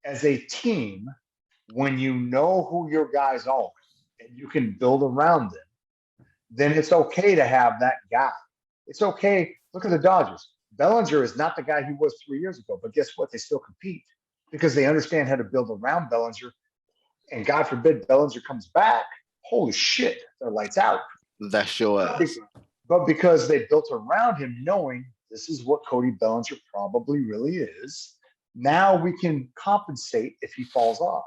As a team, when you know who your guys are and you can build around them, then it's okay to have that guy. It's okay. Look at the Dodgers. Bellinger is not the guy he was 3 years ago, but guess what? They still compete because they understand how to build around Bellinger. And God forbid Bellinger comes back. Holy shit, they're lights out. That's your ass. But because they built around him knowing this is what Cody Bellinger probably really is, now we can compensate if he falls off,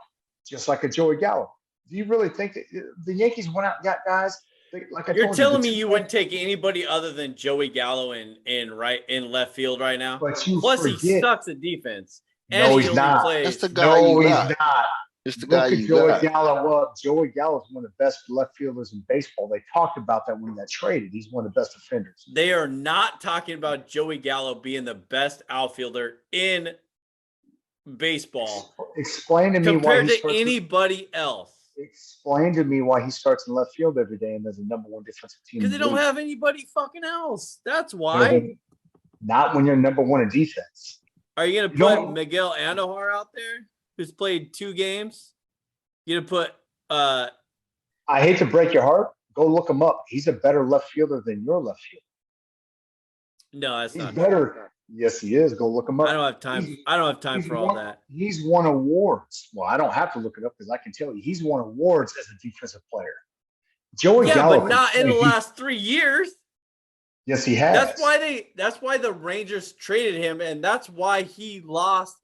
just like a Joey Gallo. Do you really think that the Yankees went out and got guys? You're telling me you wouldn't take anybody other than Joey Gallo in left field right now? Plus, he sucks at defense. No, he's not. That's the guy you got. He's not. It's the guy you got. Joey Gallo up. Joey Gallo is one of the best left fielders in baseball. They talked about that when he got traded. He's one of the best defenders. They are not talking about Joey Gallo being the best outfielder in baseball. Explain to me compared to anybody else. Explain to me why he starts in left field every day and there's a number one defensive team. Because they don't have anybody fucking else. That's why. Not when you're number one in defense. Are you going to put Miguel Andujar out there, who's played 2 games? You're going to put I hate to break your heart. Go look him up. He's a better left fielder than your left fielder. No, that's not better. True. Yes, he is. Go look him up. I don't have time. For all that. He's won awards. Well, I don't have to look it up because I can tell you he's won awards as a defensive player. Joey Gallo, but not in the last 3 years. Yes, he has. That's why the Rangers traded him, and that's why he lost.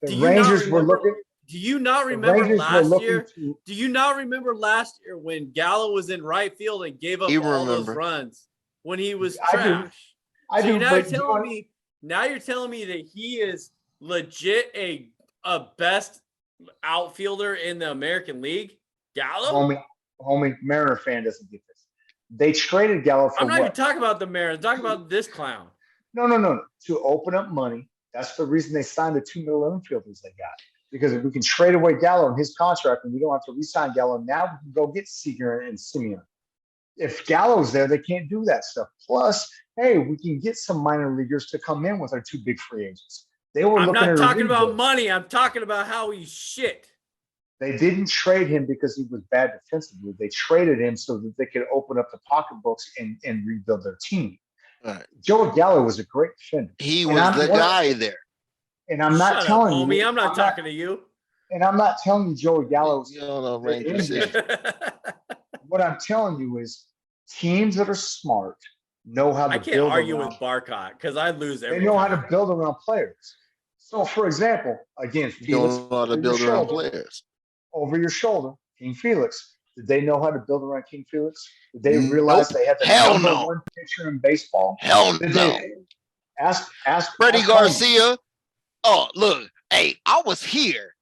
The Rangers were looking. Do you not remember last year? Do you not remember last year when Gallo was in right field and gave up all those runs when he was trash? I do. Now you're telling me that he is legit a best outfielder in the American League? Gallo? Homie, Mariner fan doesn't get this. They traded Gallo for I'm not even talking about the Mariners. I'm talking about this clown. No. To open up money. That's the reason they signed the 2 middle infielders they got. Because if we can trade away Gallo in his contract and we don't have to re-sign Gallo, now we can go get Seager and Simeon. If Gallo's there, they can't do that stuff. Plus, hey, we can get some minor leaguers to come in with our 2 big free agents. I'm not talking about money. I'm talking about how he's shit. They didn't trade him because he was bad defensively. They traded him so that they could open up the pocketbooks and rebuild their team. Right. Joey Gallo was a great defender. He was the guy there. And I'm not telling you. Homie, I'm not talking to you. And I'm not telling you Joey Gallo's. What I'm telling you is teams that are smart know how to build. I can't argue with Barcot because I lose every time. They know how to build around players. So, for example, again, Felix, know how to build around players. Over your shoulder, King Felix. Did they know how to build around King Felix? Did they realize they had the number one pitcher in baseball? Hell no. Ask Freddie Garcia. Oh, look, hey, I was here,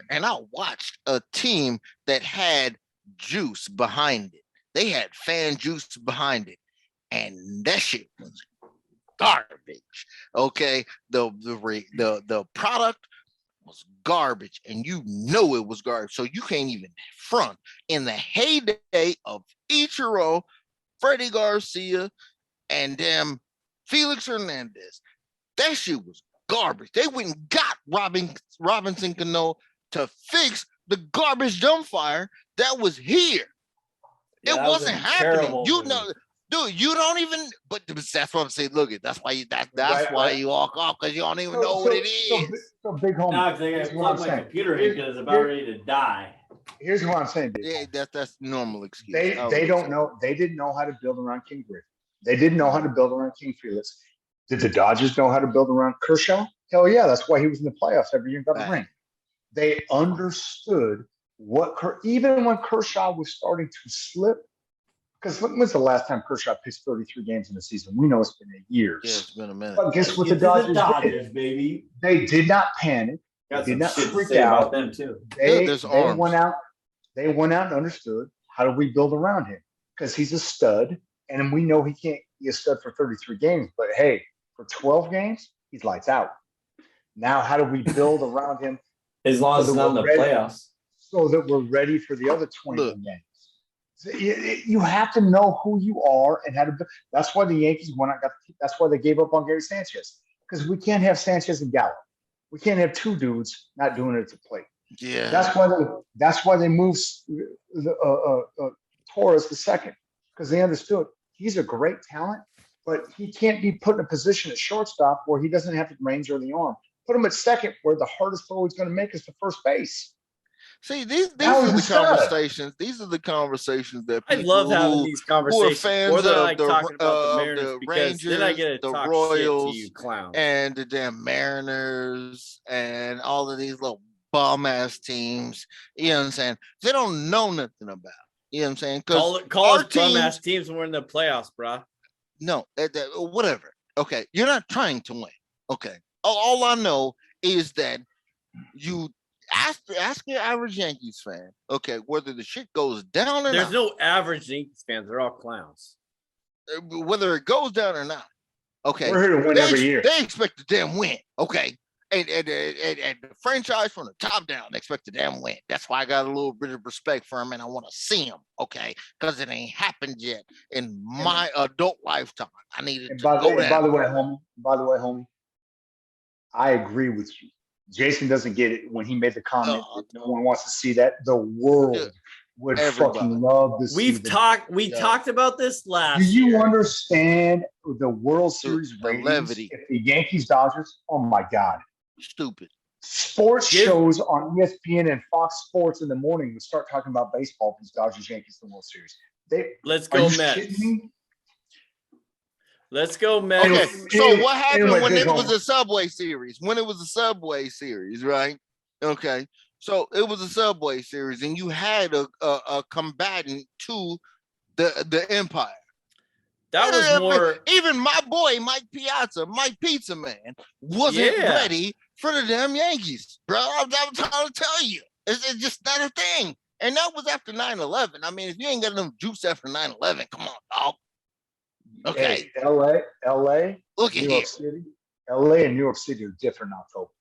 and I watched a team that had juice behind it. They had fan juice behind it, and that shit was garbage. Okay, the product was garbage, and you know it was garbage. So you can't even front. In the heyday of Ichiro, Freddie Garcia, and damn Felix Hernandez, that shit was garbage. They went and got Robinson Cano to fix the garbage dumbfire that was here. It wasn't happening. You know, dude, you don't even. But that's what I'm saying. Look, that's why you walk off because you don't even know what it is. So big home. Now they got plugged my computer in because it's about ready to die. Here's what I'm saying. Yeah, that's normal excuse. They don't know. They didn't know how to build around King Griffin. They didn't know how to build around King Felix. Did the Dodgers know how to build around Kershaw? Hell yeah, that's why he was in the playoffs every year and got the ring. They understood even when Kershaw was starting to slip. Because when's the last time Kershaw pitched 33 games in a season? We know it's been years. Yeah, it's been a minute. But guess what the Dodgers did? Baby. They did not panic. Got they did not freak out. About them too. They went out. They went out and understood how do we build around him because he's a stud, and we know he can't be a stud for 33 games. But hey, for 12 games, he's lights out. Now, how do we build around him? As long as it's not in the playoffs, so that we're ready for the other 21 games. You have to know who you are and how to. That's why the Yankees went out. That's why they gave up on Gary Sanchez because we can't have Sanchez and Gallo. We can't have 2 dudes not doing it at the plate. Yeah, that's why they moved Torres the second because they understood he's a great talent, but he can't be put in a position at shortstop where he doesn't have the range or the arm. Put him at second where the hardest throw he's going to make is to first base. See, these are the conversations. These are the conversations that people I love having these conversations. Who are fans of the Rangers, then I get to the talk Royals, shit to you clowns. And the damn Mariners, and all of these little bum ass teams. You know what I'm saying? They don't know nothing about. You know what I'm saying? Call us bum ass teams when we're in the playoffs, bro. No, whatever. Okay, you're not trying to win. Okay, all I know is that you. Ask your average Yankees fan, okay, whether the shit goes down or There's not. no average Yankees fans. They're all clowns. Whether it goes down or not. Okay. We're here to win every year. They expect to damn win. Okay. And the franchise from the top down expect to damn win. That's why I got a little bit of respect for him and I want to see him, okay? Because it ain't happened yet in my adult lifetime. I needed to go down. By the way, homie, I agree with you. Jason doesn't get it when he made the comment. No one wants to see that. The world would fucking love to see. We talked about this last. Do you understand the World Series ratings? If the Yankees Dodgers, oh my God, stupid. Sports shows on ESPN and Fox Sports in the morning would start talking about baseball if it's Dodgers Yankees in the World Series. Let's go Mets. Let's go, Mets. Okay, so what happened when it was a Subway Series? When it was a Subway Series, right? Okay, so it was a Subway Series, and you had a combatant to the Empire. That was more. Even my boy Mike Pizza Man, wasn't ready for the damn Yankees, bro. I'm trying to tell you, it's just not a thing. And that was after 9/11. I mean, if you ain't got enough juice after 9/11, come on, dog. Okay. Hey, LA, look at New York City. LA and New York City are different in October.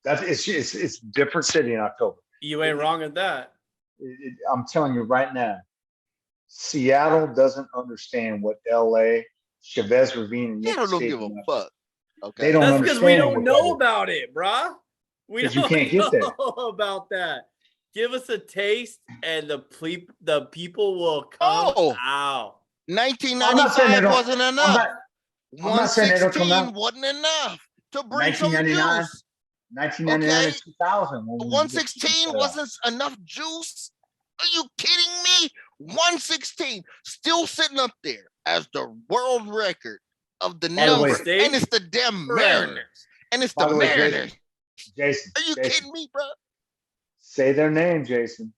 It's different city in October. You ain't wrong at that. I'm telling you right now, Seattle doesn't understand what LA, Chavez Ravine, and Yankee don't give a fuck. Okay, they don't. That's because we don't know about it, brah. We don't you can't get there. know about that. Give us a taste, and the people will come out. 1995 wasn't enough. 116 wasn't enough to bring some juice. 1999 and 2000. 116 wasn't enough juice. Are you kidding me? 116 still sitting up there as the world record of the number, and it's the damn Mariners. And it's the Mariners. Jason, are you kidding me, bro? Say their name, Jason.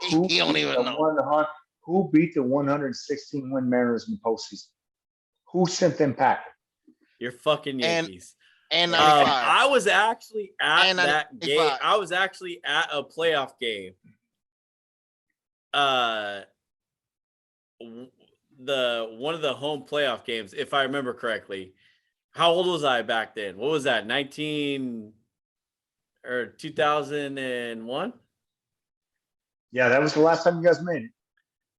He don't even know. Who beat the 116 win Mariners in the postseason? Who sent them packing? Your fucking Yankees. And I was actually at that game. I was actually at a playoff game. One of the home playoff games, if I remember correctly. How old was I back then? What was that? 2001? Yeah, that was the last time you guys made it.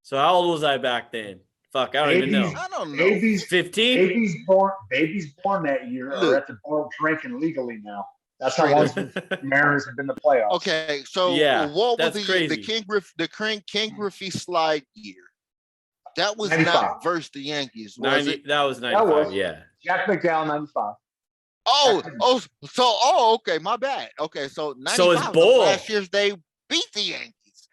So how old was I back then? Fuck, I don't even know. I don't know. 15? Babies born that year are at the bar drinking legally now. That's how long the Mariners have been in the playoffs. Okay, so what was the King Griffey slide year? That was 95. Not versus the Yankees. Was it? That was 95, yeah. Jack McDowell, 95. Okay, my bad. Okay, so 95 so it's Bull. Last year's they beat the Yankees.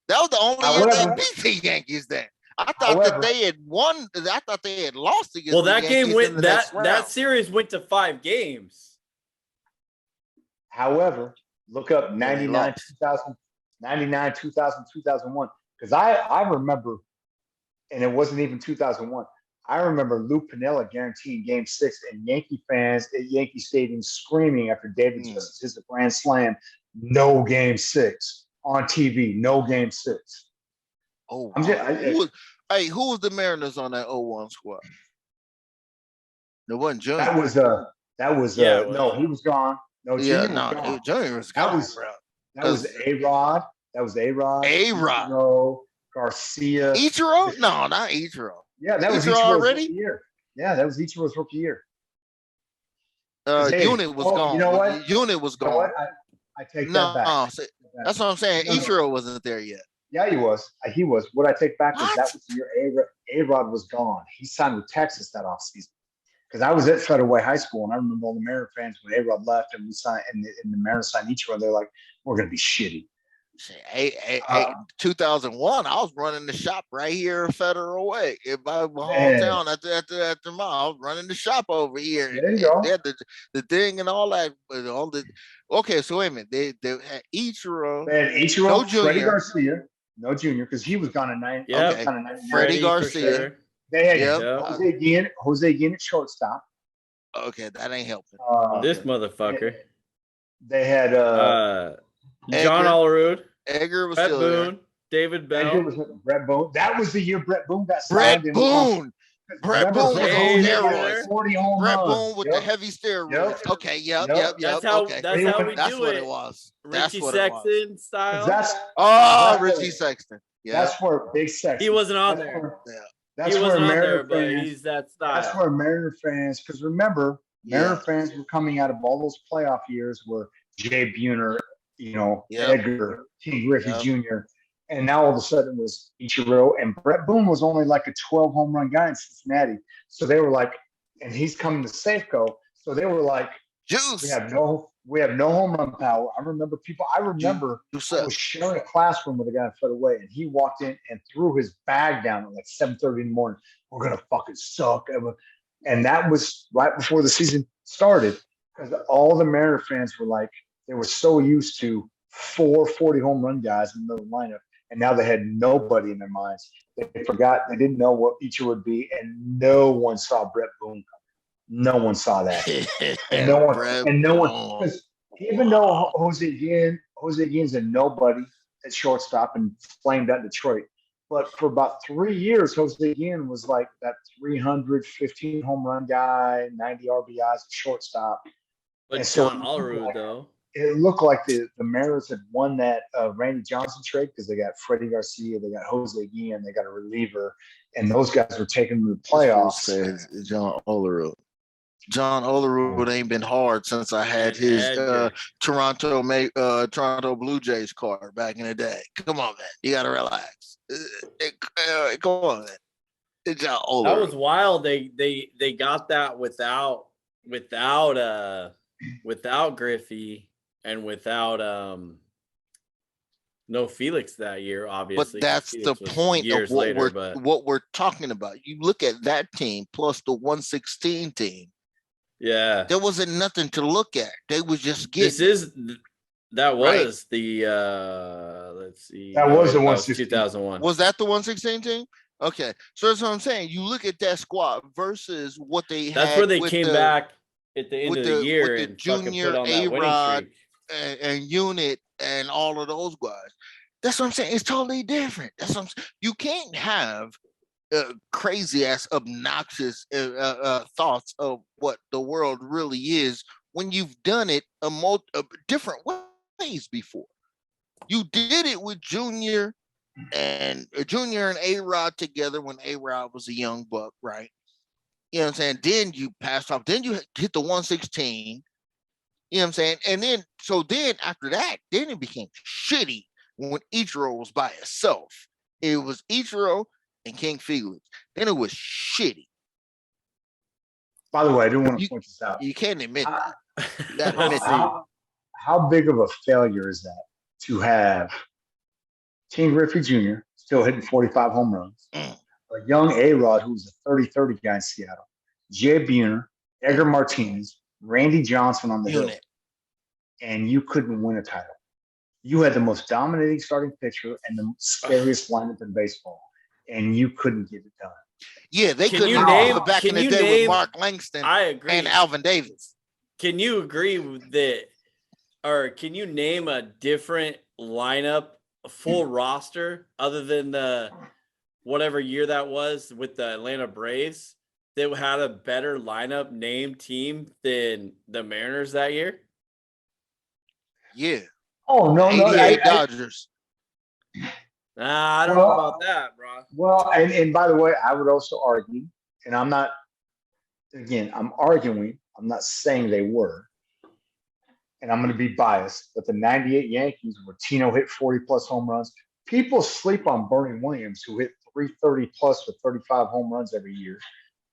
That was the only year they beat the Yankees then. I thought that they had won. I thought they had lost against. Well, that the game Yankees went. That series went to 5 games. However, look up 99, 2000, 2001, because I remember, and it wasn't even 2001. I remember Lou Piniella guaranteeing Game 6 and Yankee fans at Yankee Stadium screaming after David Justice hits a grand slam, no Game 6 on TV, no Game 6. Oh, who was the Mariners on that 01 squad? It wasn't Junior. No, he was gone. No, Junior was gone. Junior was gone, bro. That was A-Rod. Ichiro, Garcia. Ichiro? No, not Ichiro. Yeah, that was Ichiro's already. Year. Yeah, that was Ichiro's rookie year. Unit was gone. You know what? Unit was gone. You know what? I take that back. That's what I'm saying. Ichiro wasn't there yet. Yeah, he was. What I take back is that was the year A-Rod was gone. He signed with Texas that offseason. Because I was at Federal Way High School, and I remember all the Mariners fans when A-Rod left and we signed, and the Mariners signed Ichiro. They're like, "We're going to be shitty." 2001, I was running the shop right here at Federal Way in my hometown at the mall. I was running the shop over here. There you go. They had the thing and all that. Okay, so wait a minute. They had Ichiro. They had Ichiro, no Junior. Freddie Garcia, no Junior, because he was gone in 90. Yeah, okay. Freddie Garcia. Sure. They had Jose Guillen at shortstop. Okay, that ain't helping. This motherfucker. They had John Olerud. Edgar was Brett still Boone. there. David Bell. Brett Boone. That was the year Brett Boone got signed. Brett Boone was on steroids. 40 home Brett runs. Boone with the heavy steroids. Yep. Okay, yep. That's how we do what it. It was. Richie Sexton style. Richie Sexton. Yeah. That's where Big Sexton. He wasn't on there. That's he where wasn't on Mariner there, but fans, he's that style. That's where Mariner fans, because remember, Mariner fans were coming out of all those playoff years where Jay Buhner, Edgar, King Griffey Jr., and now all of a sudden it was Ichiro, and Brett Boone was only like a 12 home run guy in Cincinnati. So they were like, and he's coming to Safeco. So they were like, juice. We have no home run power. I remember I was sharing a classroom with a guy in Federal Way, and he walked in and threw his bag down at like 7:30 in the morning. We're gonna fucking suck. And that was right before the season started, because all the Mariner fans were like, they were so used to 4 40 home run guys in the middle of the lineup, and now they had nobody in their minds. They didn't know what each would be, and no one saw Brett Boone coming. No one saw that. and no one, because even though Jose Guillen's a nobody at shortstop and flamed out Detroit, but for about 3 years, Jose Guillen was like that 315 home run guy, 90 RBIs at shortstop. But John Olerud, though. it looked like the Mariners had won that Randy Johnson trade because they got Freddie Garcia, they got Jose Guillen, they got a reliever, and those guys were taking them to the playoffs. Says John Olerud. John Olerud ain't been hard since I had his Toronto Blue Jays card back in the day. Come on, man, you gotta relax. Come on, man. It's John Olerud. That was wild. They got that without Griffey and without no Felix that year, obviously. But that's Felix the point of what we're talking about. You look at that team plus the 116 team. Yeah, there wasn't nothing to look at. They was just getting. That was the let's see. That was the 116. 2001. Was that the 116 team? Okay, so that's what I'm saying. You look at that squad versus what they had. That's where they came back at the end of the year with the junior A-Rod and Unit and all of those guys. That's what I'm saying. It's totally different. That's what I'm saying. You can't have crazy ass obnoxious thoughts of what the world really is when you've done it different ways before. You did it with Junior and A-Rod together when A-Rod was a young buck, right? You know what I'm saying? Then you passed off. Then you hit the 116. You know what I'm saying? And then after that, then it became shitty when Ichiro was by itself. It was Ichiro and King Felix. Then it was shitty. By the way, I do want to point this out. You can't admit that. You gotta admit how big of a failure is that to have King Griffey Jr. still hitting 45 home runs, a young A-Rod who was a 30-30 guy in Seattle, Jay Buhner, Edgar Martinez, Randy Johnson on the hill, and you couldn't win a title. You had the most dominating starting pitcher and the scariest lineup in baseball, and you couldn't get it done. Yeah, they couldn't name back in the day with Mark Langston and Alvin Davis. Can you agree with that? Or can you name a different lineup, a full roster, other than the whatever year that was with the Atlanta Braves that had a better lineup name team than the Mariners that year? Yeah. Oh, no. 88 Dodgers. Nah, I don't know about that, bro. Well, and by the way, I would also argue, and I'm arguing, I'm not saying they were, and I'm going to be biased, but the 98 Yankees where Tino hit 40-plus home runs. People sleep on Bernie Williams, who hit 330-plus with 35 home runs every year.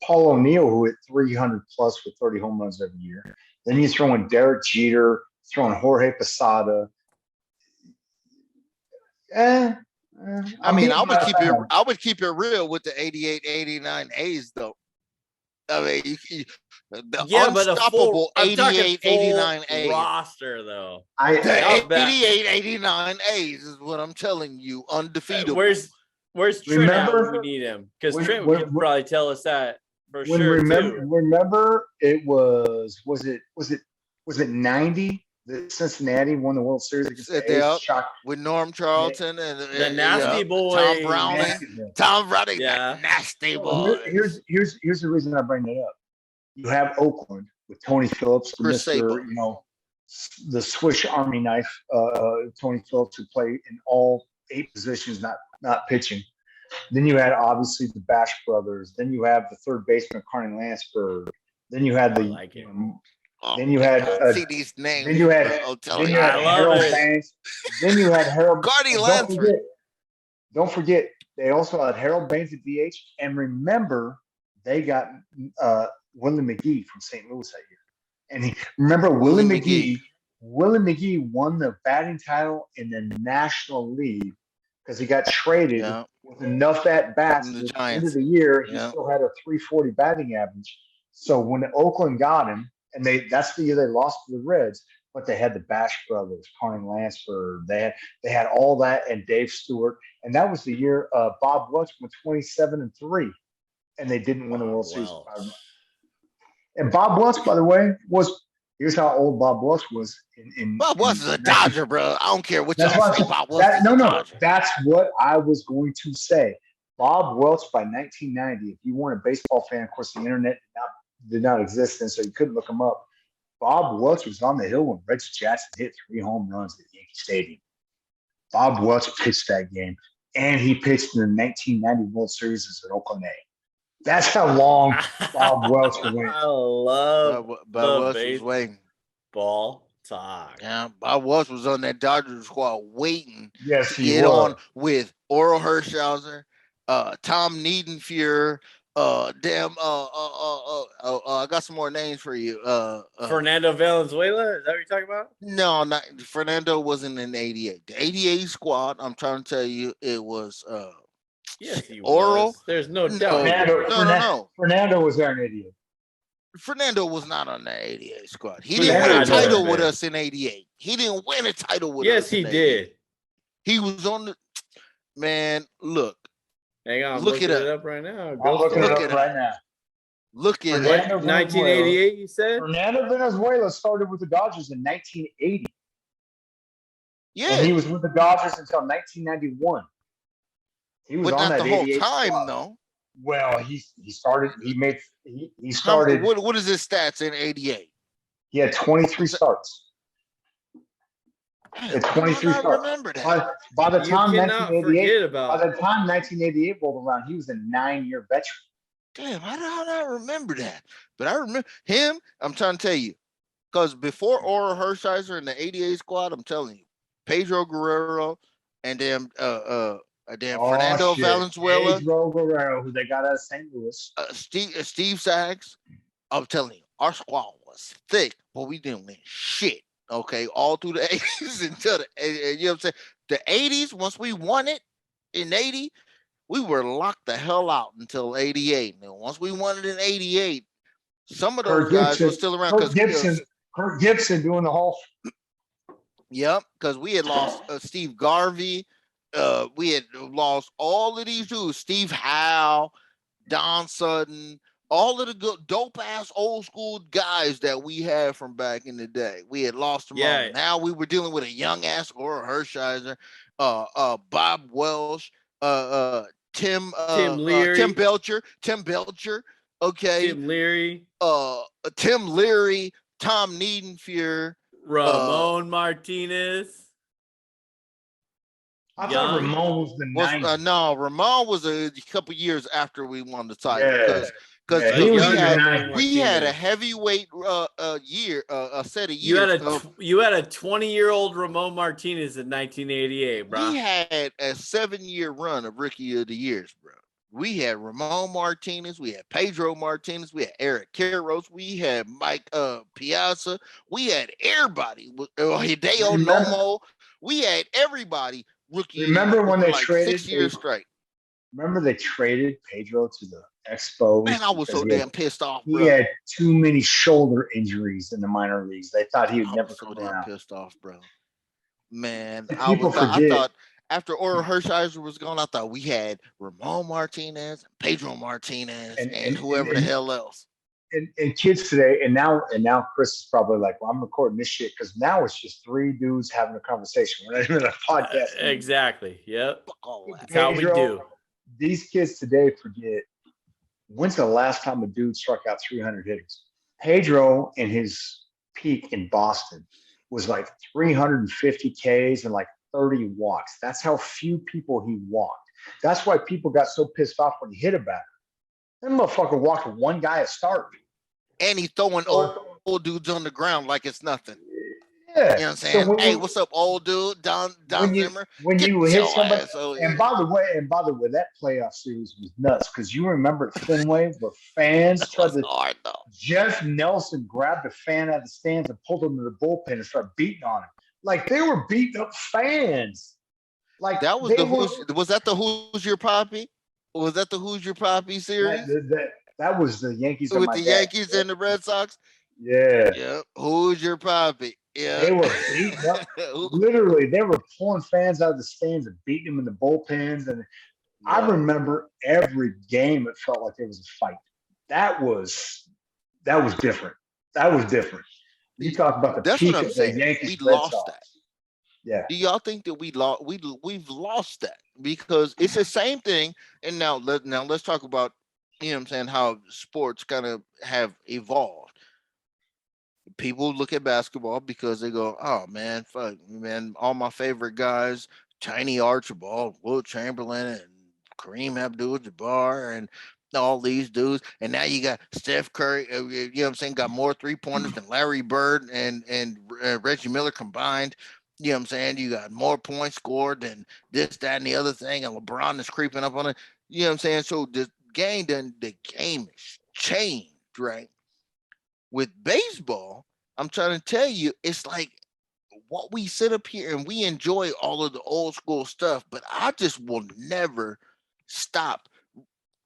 Paul O'Neill, who hit 300-plus with 30 home runs every year. Then you throw in Derek Jeter, throwing Jorge Posada. I would keep it real with the 88, 89 A's though. I mean, the unstoppable 88, 89 A's roster though. The 88, 89 A's is what I'm telling you, undefeated. Where's Trent at when we need him? Because Trent can probably tell us that for sure. Remember, it was it 90? Cincinnati won the World Series against the A's, with Norm Charlton and the nasty boy, Tom Browning, the nasty boy. Here's the reason I bring that up. You have Oakland with Tony Phillips, the Swiss Army knife, Tony Phillips, who played in all 8 positions, not pitching. Then you had obviously the Bash brothers. Then you have the third baseman Carney Lansford. Then you had then you had see these names. Then you had Harold Baines. Then you had Harold Carney Lansford. Don't forget, they also had Harold Baines at DH. And remember, they got Willie McGee from St. Louis that year. And remember, Willie McGee won the batting title in the National League because he got traded with enough at bats at the end of the year. He still had a 340 batting average. So when Oakland got him, and that's the year they lost to the Reds, but they had the Bash brothers, Carney Lansford. They had all that, and Dave Stewart. And that was the year Bob Welch went 27-3, and they didn't win the World Series. And Bob Welch, by the way, here's how old Bob Welch was. Bob Welch is a Dodger, bro. I don't care what y'all say. Bob Welch. That's what I was going to say. Bob Welch by 1990. If you weren't a baseball fan, of course, the internet did not exist, and so you couldn't look him up. Bob Welch was on the hill when Reggie Jackson hit 3 home runs at Yankee Stadium. Bob Welch pitched that game, and he pitched in the 1990 World Series as an Oakland A. That's how long Bob Welch went. I love Bob Welch was waiting. Ball talk. Yeah, Bob Welch was on that Dodgers squad waiting to get on with Oral Hershiser, Tom Niedenfuhr, I got some more names for you. Fernando Valenzuela, is that what you're talking about? No, not Fernando wasn't in 88. The 88 squad, I'm trying to tell you, it was yes, he Oral. Was. There's no doubt. No. Fernando was there in 88. Fernando was not on that 88 squad. He didn't win a title with us in 88. He didn't win a title with us. Yes, he did. He was on the look. Hang on, look it up right now. I'm looking it up right now. Look at it. 1988, you said? Fernando Valenzuela started with the Dodgers in 1980. Yeah. And he was with the Dodgers until 1991. He was on that the whole time, squad. though. Well, he started. He started. What is his stats in 88? He had 23 starts. It's 23 starts. Remember that. By the time 1988, by the time 1988 rolled around, he was a 9-year veteran. Damn, how do I not remember that? But I remember him. I'm trying to tell you, because before Oral Hershiser in the 88 squad, I'm telling you, Pedro Guerrero and then Fernando Valenzuela, Pedro Guerrero, who they got out of St. Louis, Steve Sachs. I'm telling you, our squad was thick, but we didn't win shit. Okay, all through the 80s until you know what I'm saying. The 80s, once we won it in 80, we were locked the hell out until 88. And once we won it in 88, some of those guys were still around. Kirk Gibson doing the whole. Yep, because we had lost Steve Garvey. We had lost all of these dudes: Steve Howe, Don Sutton. All of the good, dope-ass old-school guys that we had from back in the day. We had lost them all. Now we were dealing with a young-ass Oral Hershiser, Bob Welsh, Tim Leary. Tim Belcher, okay? Tim Leary. Tim Leary, Tom Niedenfuhr. Ramon Martinez. I thought Ramon was the 90s. No, Ramon was a couple years after we won the title. Because we had a heavyweight set of years. You had a 20-year-old Ramon Martinez in 1988, bro. We had a 7-year run of Rookie of the Years, bro. We had Ramon Martinez, we had Pedro Martinez, we had Eric Karros, we had Mike Piazza, we had everybody. Hideo Nomo, we had everybody. Rookie. Remember when they traded 6 years straight? Remember they traded Pedro to the Expos? Man, I was so damn pissed off, bro. He had too many shoulder injuries in the minor leagues. They thought he would never come around. Pissed off, bro. Man, I thought after Oral Hershiser was gone, I thought we had Ramon Martinez, Pedro Martinez, and whoever the hell else. And kids today, and now Chris is probably like, well, I'm recording this shit because now it's just 3 dudes having a conversation. We're not even a podcast. Exactly. Yep. That's how we do. These kids today forget when's the last time a dude struck out 300 hitters. Pedro in his peak in Boston was like 350 Ks and like 30 walks. That's how few people he walked. That's why people got so pissed off when he hit a batter. That motherfucker walked one guy a start. And he's throwing old dudes on the ground like it's nothing. Yeah. You know what I'm saying? So hey, what's up, old dude? Don Zimmer? When you hit somebody, and by the way, that playoff series was nuts because you remember at Fenway where fans tried to. Hard, though. Jeff Nelson grabbed a fan out of the stands and pulled him to the bullpen and started beating on him. Like they were beating up fans. Like that was was that the Who's Your Poppy? Was that the Who's Your Poppy series? That was the Yankees with the Yankees and the Red Sox. Yeah. Yeah. Who's Your Poppy? Yeah. They were beating up. Literally, they were pulling fans out of the stands and beating them in the bullpens. And I remember every game. It felt like there was a fight. That was different. That was different. You talk about the peak of the Yankees. We lost that. Yeah. Do y'all think that we've lost that? Because it's the same thing. And now let's talk about, you know what I'm saying, how sports kind of have evolved. people look at basketball because they go, oh man, fuck, man, all my favorite guys, Tiny Archibald, Will Chamberlain, and Kareem Abdul-Jabbar, and all these dudes, and now you got Steph Curry. You know what I'm saying? Got more 3-pointers than Larry Bird and Reggie Miller combined. You know what I'm saying? You got more points scored than this, that, and the other thing, and LeBron is creeping up on it. You know what I'm saying? So the game is changed, right? With baseball, I'm trying to tell you, it's like what we sit up here and we enjoy all of the old school stuff, but I just will never stop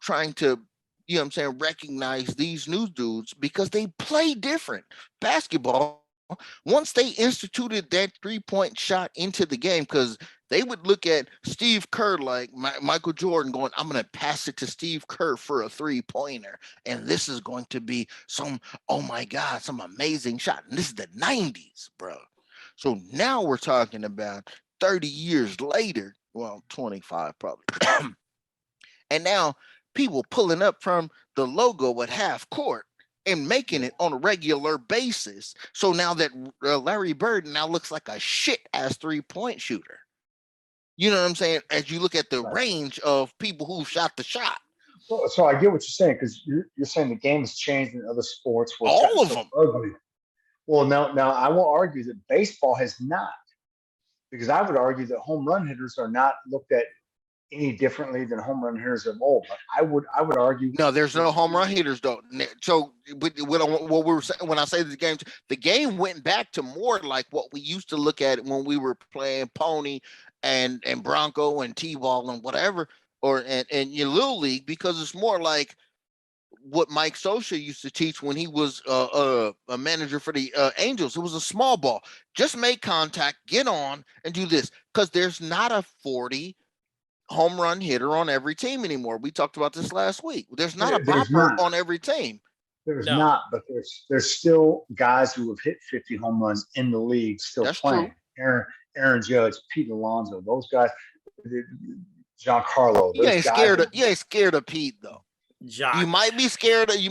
trying to, you know what I'm saying, recognize these new dudes because they play different. Basketball, once they instituted that 3-point shot into the game, because they would look at Steve Kerr like Michael Jordan going, I'm going to pass it to Steve Kerr for a 3-pointer. And this is going to be some, oh my God, some amazing shot. And this is the 90s, bro. So now we're talking about 30 years later, well, 25 probably. And now people pulling up from the logo at half court and making it on a regular basis. So now that Larry Bird now looks like a shit-ass 3-point shooter. You know what I'm saying? As you look at the range of people who shot the shot. So I get what you're saying, because you're saying the game has changed in other sports. All of them. Ugly. Well, now I will argue that baseball has not, because I would argue that home run hitters are not looked at any differently than home run hitters of old. But I would argue no, there's no home run hitters though. So what we were saying, when I say the game went back to more like what we used to look at when we were playing pony and Bronco and T-ball and whatever, or and your little league, because it's more like what Mike Scioscia used to teach when he was a manager for the Angels. It was a small ball. Just make contact, get on, and do this, because there's not a 40 home run hitter on every team anymore. We talked about this last week. There's not a bopper on every team. There's not, but there's still guys who have hit 50 home runs in the league still That's playing. True. Aaron Judge, Pete Alonso, those guys, Giancarlo. You ain't scared of Pete though. Jock. You might be scared of Aaron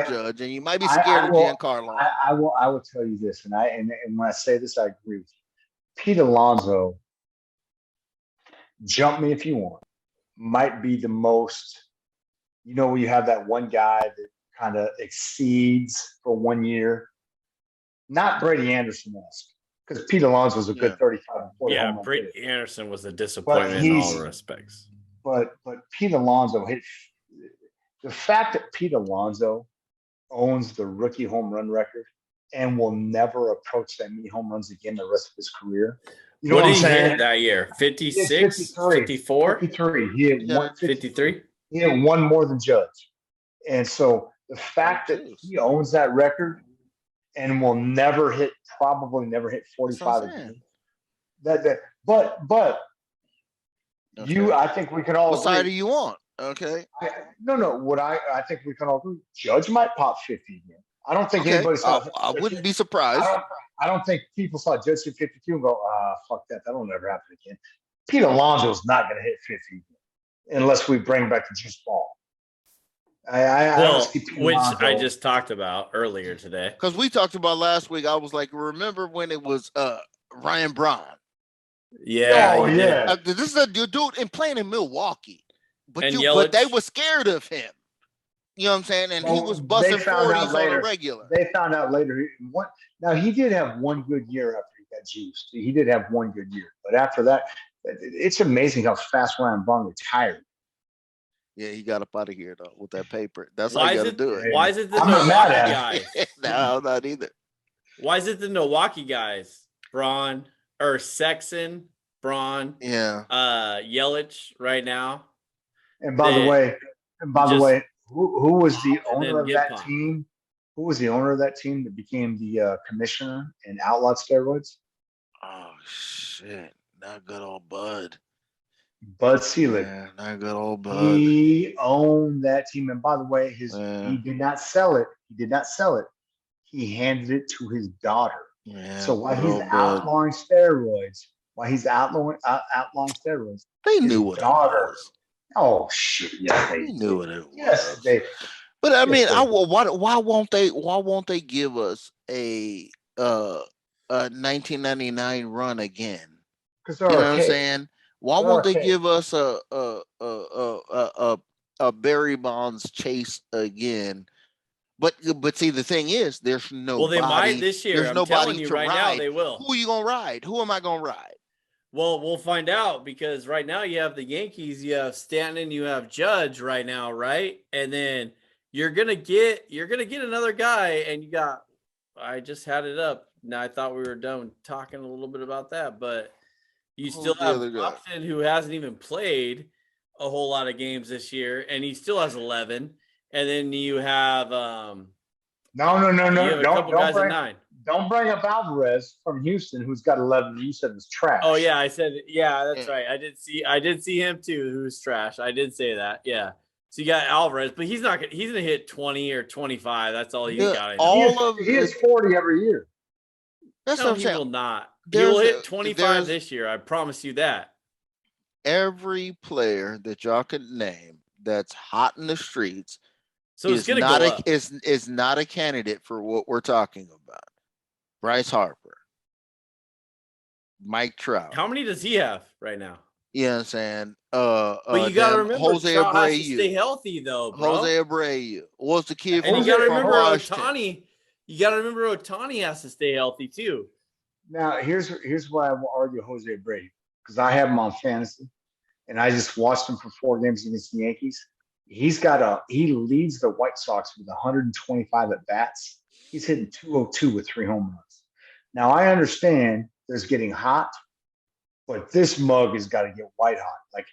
Judge, and you might be scared of Giancarlo. I will tell you this, and when I say this, I agree with you. Pete Alonso, jump me if you want, might be the most, when you have that one guy that kind of exceeds for 1 year, not Brady Anderson-esque, because Pete Alonso was a good 35 and 40. Yeah, Brady Anderson was a disappointment in all respects. But Pete Alonso hit. The fact that Pete Alonso owns the rookie home run record and will never approach that many home runs again the rest of his career. You know what I'm saying? Hit that year? 56, 54? 53. He had 53? He had one more than Judge. And so the fact that he owns that record and will probably never hit 45 again. But okay. I think we can all agree. What side do you want? Okay. I think we can all agree. Judge might pop 50 again. I don't think anybody saw. I wouldn't be surprised. I don't think people saw Judge hit 52 and go, fuck that. That'll never happen again. Pete Alonso's not going to hit 50 again unless we bring back the juice ball. Which I just talked about earlier today. Because we talked about last week. I was like, remember when it was Ryan Braun? Yeah. Oh, yeah. This is a dude and playing in Milwaukee. But they were scared of him. You know what I'm saying? And he was busting 40s on a regular. They found out later. Now, he did have one good year after he got juiced. He did have one good year. But after that, it's amazing how fast Ryan Braun retired. Yeah, he got up out of here, though, with that paper. That's how you got to do it. Why is it the Milwaukee guys? No, not either. Why is it the Milwaukee guys? Braun or Sexton, Braun, Yelich right now. And by the way, who was the owner of that team? Who was the owner of that team that became the commissioner and outlawed steroids? Oh shit! Not good old Bud. Bud Selig. Yeah, not good old Bud. He owned that team, and by the way, he did not sell it. He handed it to his daughter. Yeah, so while he's outlawing steroids, they knew what it was. Oh shit! Yeah, they knew what it was. Yes, But I mean, why won't they give us a 1999 run again? Because you know what I'm saying? Why won't they give us a Barry Bonds chase again? But see, the thing is, there's nobody. Well, they might this year. There's I'm telling you right now, they will. Who are you gonna ride? Who am I gonna ride? Well, we'll find out because right now you have the Yankees, you have Stanton, you have Judge right now, right? And then you're gonna get another guy, and you got. I just had it up. Now I thought we were done talking a little bit about that, but you still have Upton, who hasn't even played a whole lot of games this year, and he still has 11. And then you have no. Don't bring up Alvarez from Houston, who's got 11. You said was trash. Oh yeah, I said that's right. I did see him too, who's trash. I did say that. Yeah. So you got Alvarez, but he's gonna hit 20 or 25. That's all he's got. He hits 40 every year. That's what I'm saying. He will not. He will hit 25 this year. I promise you that. Every player that y'all could name that's hot in the streets is not a candidate for what we're talking about. Bryce Harper, Mike Trout. How many does he have right now? You know what I'm saying? But you gotta remember, Jose Trout Abreu has to stay healthy though, bro. Jose Abreu was the kid. And you gotta remember Ohtani. You gotta remember Ohtani has to stay healthy too. Now here's why I will argue Jose Abreu, because I have him on fantasy, and I just watched him for 4 games against the Yankees. He leads the White Sox with 125 at bats. He's hitting 202 with 3 home runs. Now I understand there's getting hot, but this mug has got to get white hot. Like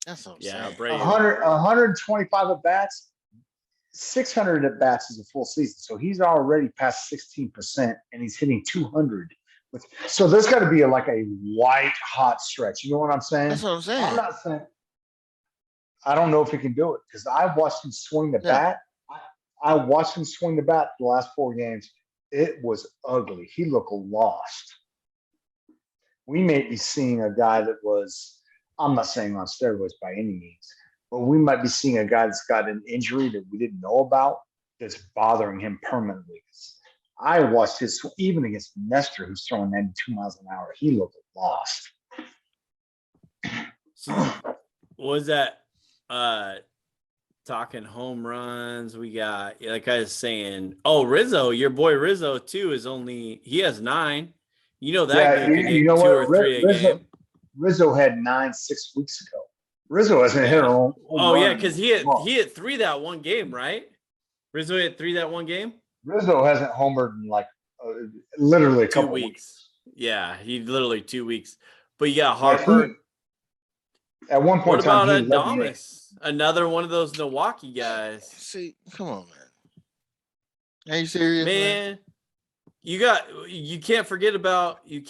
that's what I'm saying. 125 at bats, 600 at bats is a full season. So he's already past 16%, and he's hitting 200. So there's got to be a white hot stretch. You know what I'm saying? That's what I'm saying. I'm not saying. I don't know if he can do it because I watched him swing the bat. I watched him swing the bat the last 4 games. It was ugly. He looked lost. We may be seeing a guy that was, I'm not saying on steroids by any means, but we might be seeing a guy that's got an injury that we didn't know about that's bothering him permanently. I watched even against Nestor, who's throwing 92 miles an hour. He looked lost. So was that talking home runs? We got, like I was saying, Rizzo, your boy Rizzo too he has 9. You know that you know 2 what? or 3 a game. Rizzo had 9 6 weeks ago. Rizzo hasn't hit a home run. Because he hit 3 that one game, right? Rizzo hit 3 that one game. Rizzo hasn't homered in literally a couple 2 weeks. Weeks. Yeah, he literally 2 weeks. But you got Harper. At one point, what about Adames? Another one of those Milwaukee guys. See, come on, man. Are you serious, man? You can't forget about no,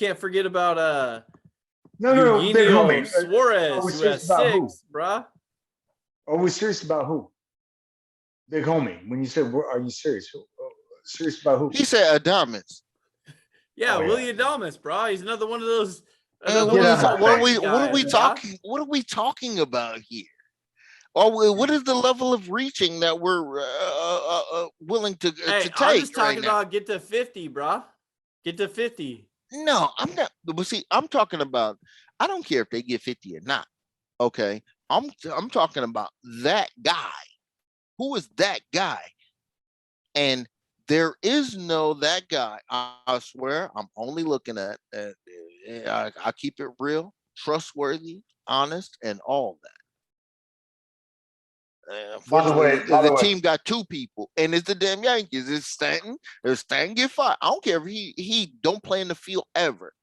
Suarez, who has 6, bruh. Are we serious about who? Big homie. When you said, are you serious? Serious about who? He said Adames. Yeah, Willie Adames, bro. He's another one of those. What are we talking about here? Or what is the level of reaching that we're willing to take? I'm just talking about get to 50, bro. Get to 50. No, I'm not. But see, I'm talking about. I don't care if they get 50 or not. Okay, I'm talking about that guy. Who is that guy? And there is no that guy. I swear, I'm only looking at. I keep it real, trustworthy, honest, and all that. By the way, the team got 2 people, and it's the damn Yankees. It's Stanton. If Stanton get fired, I don't care if he don't play in the field ever.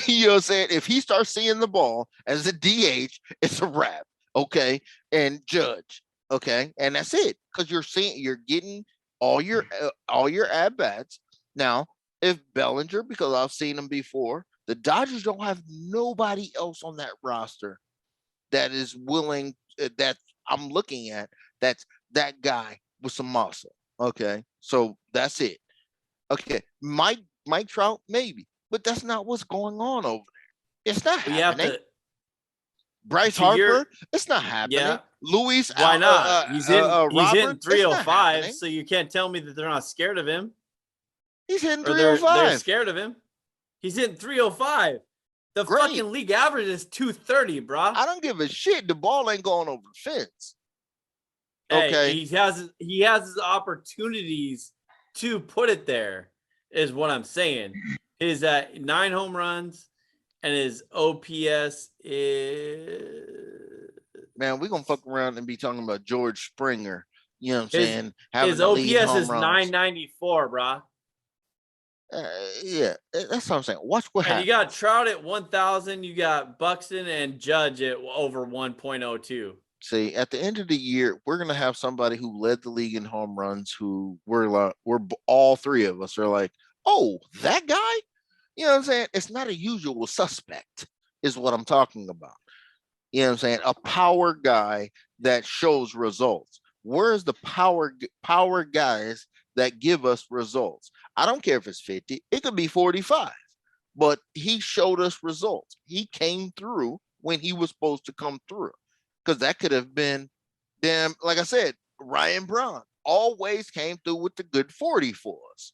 You know what I'm saying? If he starts seeing the ball as a DH, it's a wrap. Okay, and Judge. Okay, and that's it. Because you're getting all your at bats. Now, if Bellinger, because I've seen him before, the Dodgers don't have nobody else on that roster that is willing. That I'm looking at. That's that guy with some muscle. Okay, so that's it. Okay, Mike Trout maybe, but that's not what's going on over there. It's not happening. Bryce Harper, it's not happening. Yeah. Luis, why not? He's hitting 305, so so you can't tell me that they're not scared of him. He's hitting 305. They're scared of him. He's hitting 305. The fucking league average is 230, bro. I don't give a shit. The ball ain't going over the fence. Hey, okay. He has his opportunities to put it there, is what I'm saying. His 9 home runs and his OPS is. Man, we're gonna fuck around and be talking about George Springer. You know what I'm saying? His OPS is 994, bro. Yeah, that's what I'm saying. Watch what happens. And you got Trout at 1,000. You got Buxton and Judge at over 1.02. See, at the end of the year, we're gonna have somebody who led the league in home runs. Who we're all three of us are like, oh, that guy. You know what I'm saying? It's not a usual suspect, is what I'm talking about. You know what I'm saying? A power guy that shows results. Where's the power guys that give us results? I don't care if it's 50. It could be 45. But he showed us results. He came through when he was supposed to come through. Because that could have been, like I said, Ryan Braun always came through with the good 40 for us.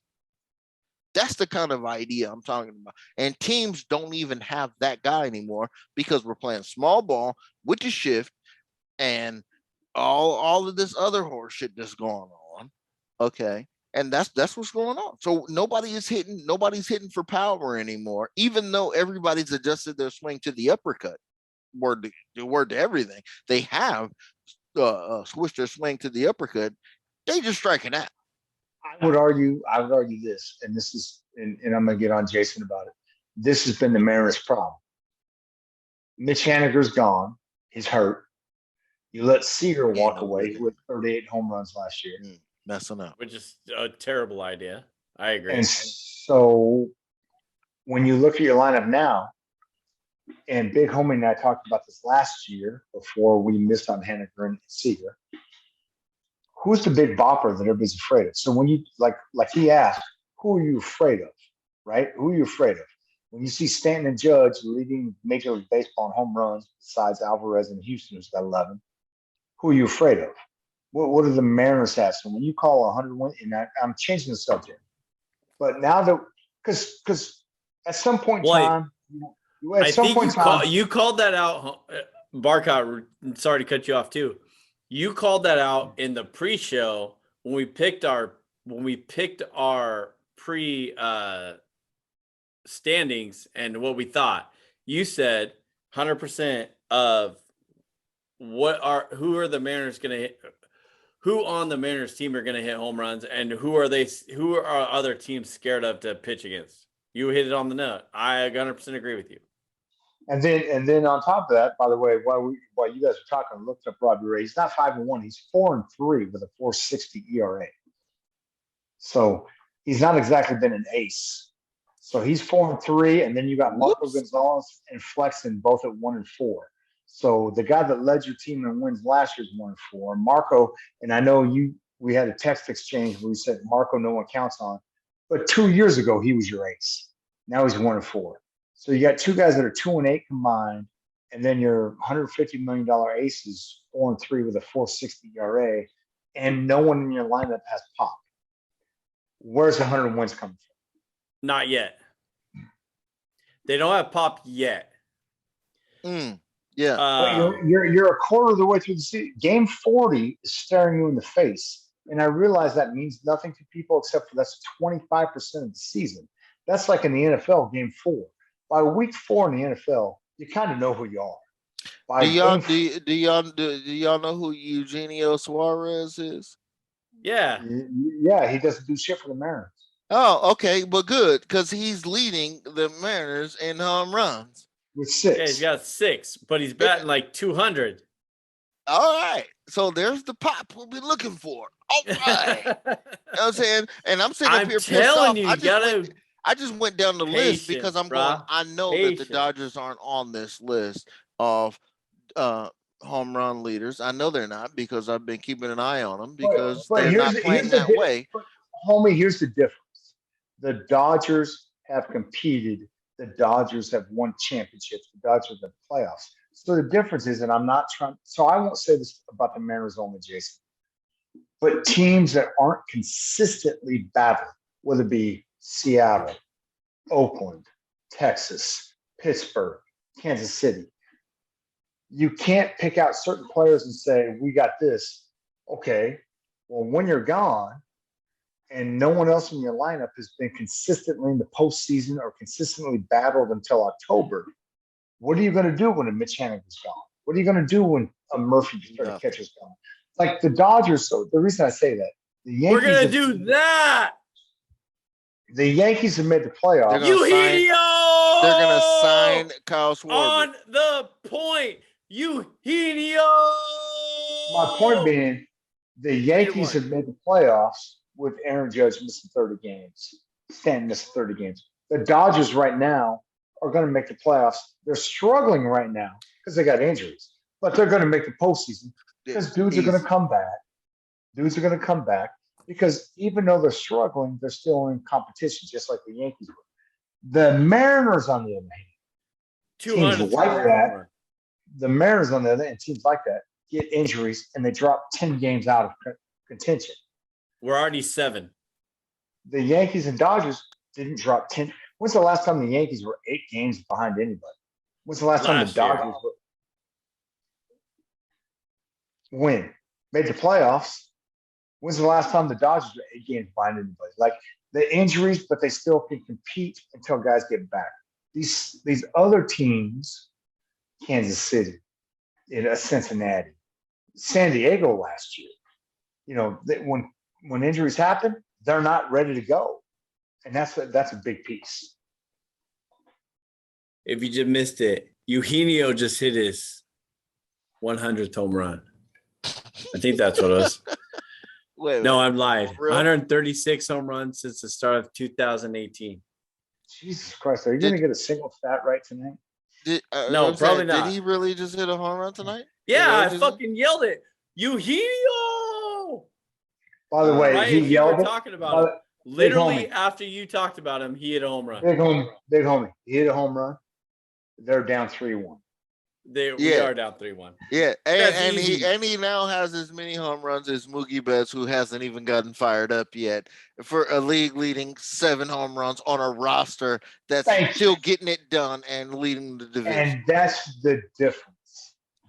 That's the kind of idea I'm talking about. And teams don't even have that guy anymore because we're playing small ball with the shift and all of this other horse shit that's going on. Okay. And that's what's going on. So nobody's hitting for power anymore, even though everybody's adjusted their swing to the uppercut. Word to everything. They have switched their swing to the uppercut. They just strike it out. I would argue this, and this is, and I'm going to get on Jason about it. This has been the Mariners' problem. Mitch Haniger's gone. He's hurt. You let Seager walk away with 38 home runs last year. Messing up. Which is a terrible idea. I agree. And so when you look at your lineup now, and Big Homie and I talked about this last year before we missed on Haniger and Seager. Who's the big bopper that everybody's afraid of? So when you like he asked, who are you afraid of? Right? Who are you afraid of? When you see Stanton and Judge leading Major League Baseball in home runs, besides Alvarez in Houston, who's got 11, who are you afraid of? What do the Mariners have? So when you call 100 win, and I'm changing the subject, but now that because at some point in time, you called that out, Barcot. Sorry to cut you off too. You called that out in the pre-show when we picked our pre standings and what we thought. You said 100% of who are the Mariners going to hit, who on the Mariners team are going to hit home runs, and who are other teams scared of to pitch against. You hit it on the note. I 100% agree with you. And then on top of that, by the way, while you guys are talking, I looked up Robbie Ray. He's not 5-1. He's 4-3 with a 4.60 ERA. So he's not exactly been an ace. So he's 4-3, and then you got Marco Gonzalez and Flexen both at 1-4. So the guy that led your team in wins last year's 1-4. Marco, and I know we had a text exchange where you said Marco no one counts on, but 2 years ago he was your ace. Now he's 1-4. So you got two guys that are 2-8 combined, and then your $150 million ace is 4-3 with a 4.60 ERA, and no one in your lineup has pop. Where's the 100 wins coming from? Not yet. They don't have pop yet. Yeah. You're a quarter of the way through the season. Game 40 is staring you in the face, and I realize that means nothing to people except for that's 25% of the season. That's like in the NFL, Game 4. By week 4 in the NFL, you kind of know who you are. Do y'all know who Eugenio Suarez is? Yeah. Yeah, he doesn't do shit for the Mariners. Oh, okay, but good, because he's leading the Mariners in home runs. With 6. Yeah, he's got 6, but he's batting like 200. All right. So there's the pop we'll be looking for. All right. You know what I'm saying? And I'm sitting up here pissed off. I just went down the list because I'm going, I know that the Dodgers aren't on this list of home run leaders. I know they're not because I've been keeping an eye on them because they're not playing that way. But, homie, here's the difference. The Dodgers have competed. The Dodgers have won championships. The Dodgers have playoffs. So the difference is, and I'm not trying. So I won't say this about the Mariners only, Jason, but teams that aren't consistently battling, whether it be Seattle, Oakland, Texas, Pittsburgh, Kansas City. You can't pick out certain players and say, we got this. Okay, well, when you're gone and no one else in your lineup has been consistently in the postseason or consistently battled until October, what are you going to do when a Mitch Haniger's gone? What are you going to do when a Murphy catcher's gone? Like the Dodgers, so the reason I say that, the Yankees. We're going to do that. The Yankees have made the playoffs. They're going to sign Kyle Schwarber. On the point. Eugenio. My point being, the Yankees have made the playoffs with Aaron Judge missing 30 games. Stanton missing 30 games. The Dodgers right now are going to make the playoffs. They're struggling right now because they got injuries, but they're going to make the postseason because dudes are going to come back. Dudes are going to come back because even though they're struggling, they're still in competition, just like the Yankees were. The Mariners, on the other hand, teams like that. The Mariners, on the other hand, teams like that get injuries and they drop 10 games out of contention. We're already 7. The Yankees and Dodgers didn't drop 10. When's the last time the Yankees were 8 games behind anybody? When's the last time the Dodgers were made the playoffs? When's the last time the Dodgers were 8 games behind anybody? Like the injuries, but they still can compete until guys get back. These other teams, Kansas City, Cincinnati, San Diego last year, when injuries happen, they're not ready to go. And that's a big piece. If you just missed it, Eugenio just hit his 100th home run. I think that's what it was. Wait, no, I'm lying. 136 home runs since the start of 2018. Jesus Christ. Are you going to get a single stat right tonight? No, probably not. Did he really just hit a home run tonight? Yeah, I fucking yelled it. Eugenio! By the way, he yelled it. Talking about it. Literally after you talked about him, he hit a home run. Big homie. He hit a home run. They're down 3-1. We are down 3-1. Yeah, and he now has as many home runs as Mookie Betts, who hasn't even gotten fired up yet, for a league leading 7 home runs on a roster that's still getting it done and leading the division. And that's the difference.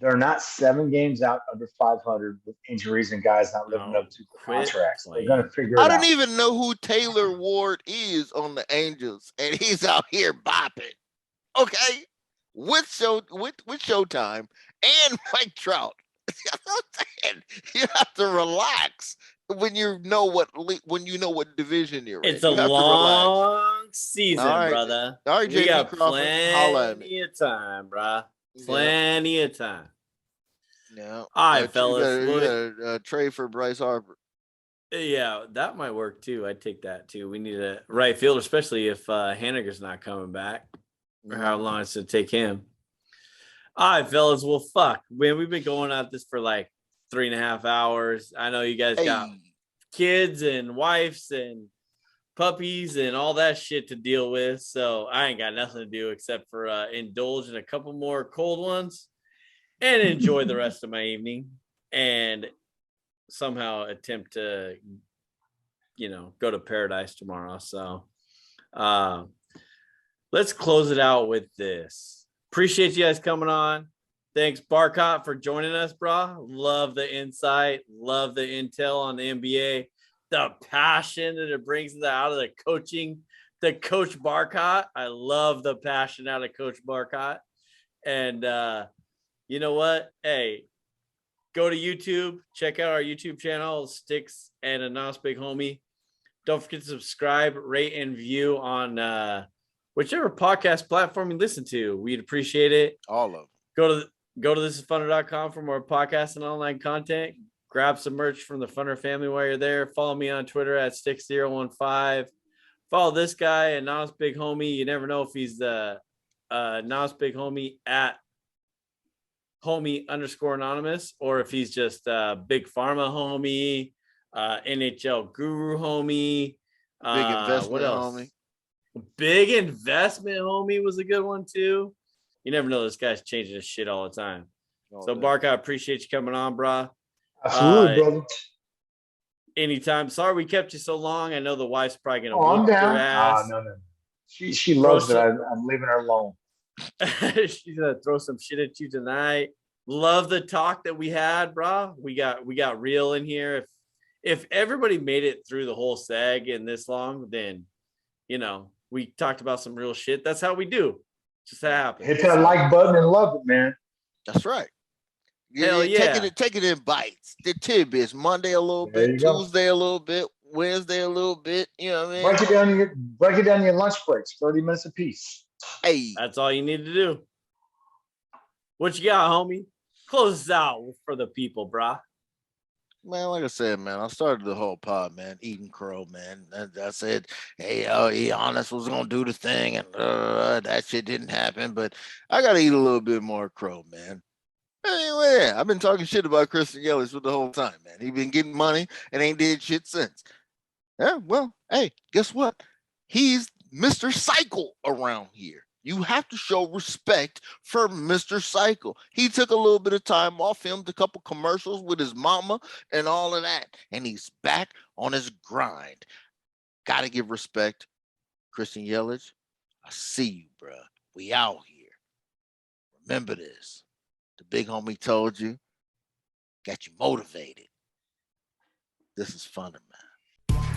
They're not 7 games out under 500 with injuries and guys not living up to contracts. They're going to figure it out. I don't even know who Taylor Ward is on the Angels, and he's out here bopping. Okay? With Showtime and Mike Trout. You have to relax when you know what division you're in. It's a long season, brother. All right, we got plenty of time, bro. Plenty of time. Yeah. All right, fellas. We got a trade for Bryce Harper. Yeah, that might work too. I'd take that too. We need a right fielder, especially if Haniger's not coming back. Or how long it's going to take him. All right, fellas. Well, fuck. Man, we've been going at this for like 3.5 hours. I know you guys got kids and wives and puppies and all that shit to deal with. So I ain't got nothing to do except for indulge in a couple more cold ones and enjoy the rest of my evening and somehow attempt to, go to paradise tomorrow. So, let's close it out with this. Appreciate you guys coming on. Thanks, Barcot, for joining us, bro. Love the insight. Love the intel on the NBA. The passion that it brings out of the coaching. The Coach Barcot. I love the passion out of Coach Barcot. And you know what? Hey, go to YouTube. Check out our YouTube channel, Stix and a Nos Big Homie. Don't forget to subscribe, rate, and view on whichever podcast platform you listen to. We'd appreciate it. All of them. Go to thisisfunner.com for more podcasts and online content. Grab some merch from the Funner family while you're there. Follow me on Twitter at Stix015. Follow this guy and Nos Big Homie. You never know if he's the Nos Big Homie at homie_anonymous or if he's just Big Pharma homie, NHL Guru homie. Big investment what else? homie. Big investment homie was a good one too. You never know. This guy's changing his shit all the time. So, man. Barcot, I appreciate you coming on, brah. Absolutely, brother. Anytime. Sorry we kept you so long. I know the wife's probably going to I'm whoop your down. ass. No. She loves it. I'm leaving her alone. She's going to throw some shit at you tonight. Love the talk that we had, brah. We got real in here. If everybody made it through the whole seg in this long, then, we talked about some real shit. That's how we do. Just happens. Hit that like button and love it, man. That's right. Hell yeah. Take it in bites. The tidbits. Monday a little bit, Tuesday a little bit, Wednesday a little bit. You know what I mean? Break it down in your lunch breaks, 30 minutes apiece. Hey. That's all you need to do. What you got, homie? Close us out for the people, brah. Man, like I said, man, I started the whole pod, man, eating crow, man. I said, hey, Honest was going to do the thing, and that shit didn't happen, but I got to eat a little bit more crow, man. Anyway, I've been talking shit about Christian Yelich for the whole time, man. He been getting money and ain't did shit since. Yeah, well, hey, guess what? He's Mr. Cycle around here. You have to show respect for Mr. Cycle. He took a little bit of time off, filmed a couple commercials with his mama and all of that, and he's back on his grind. Got to give respect. Christian Yelich, I see you, bro. We out here. Remember this. The big homie told you. Got you motivated. This is fun, man.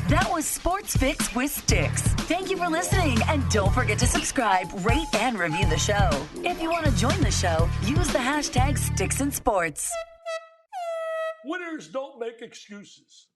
That was Sports Fix with Stix. Thank you for listening, and don't forget to subscribe, rate, and review the show. If you want to join the show, use the hashtag StixandSports. Winners don't make excuses.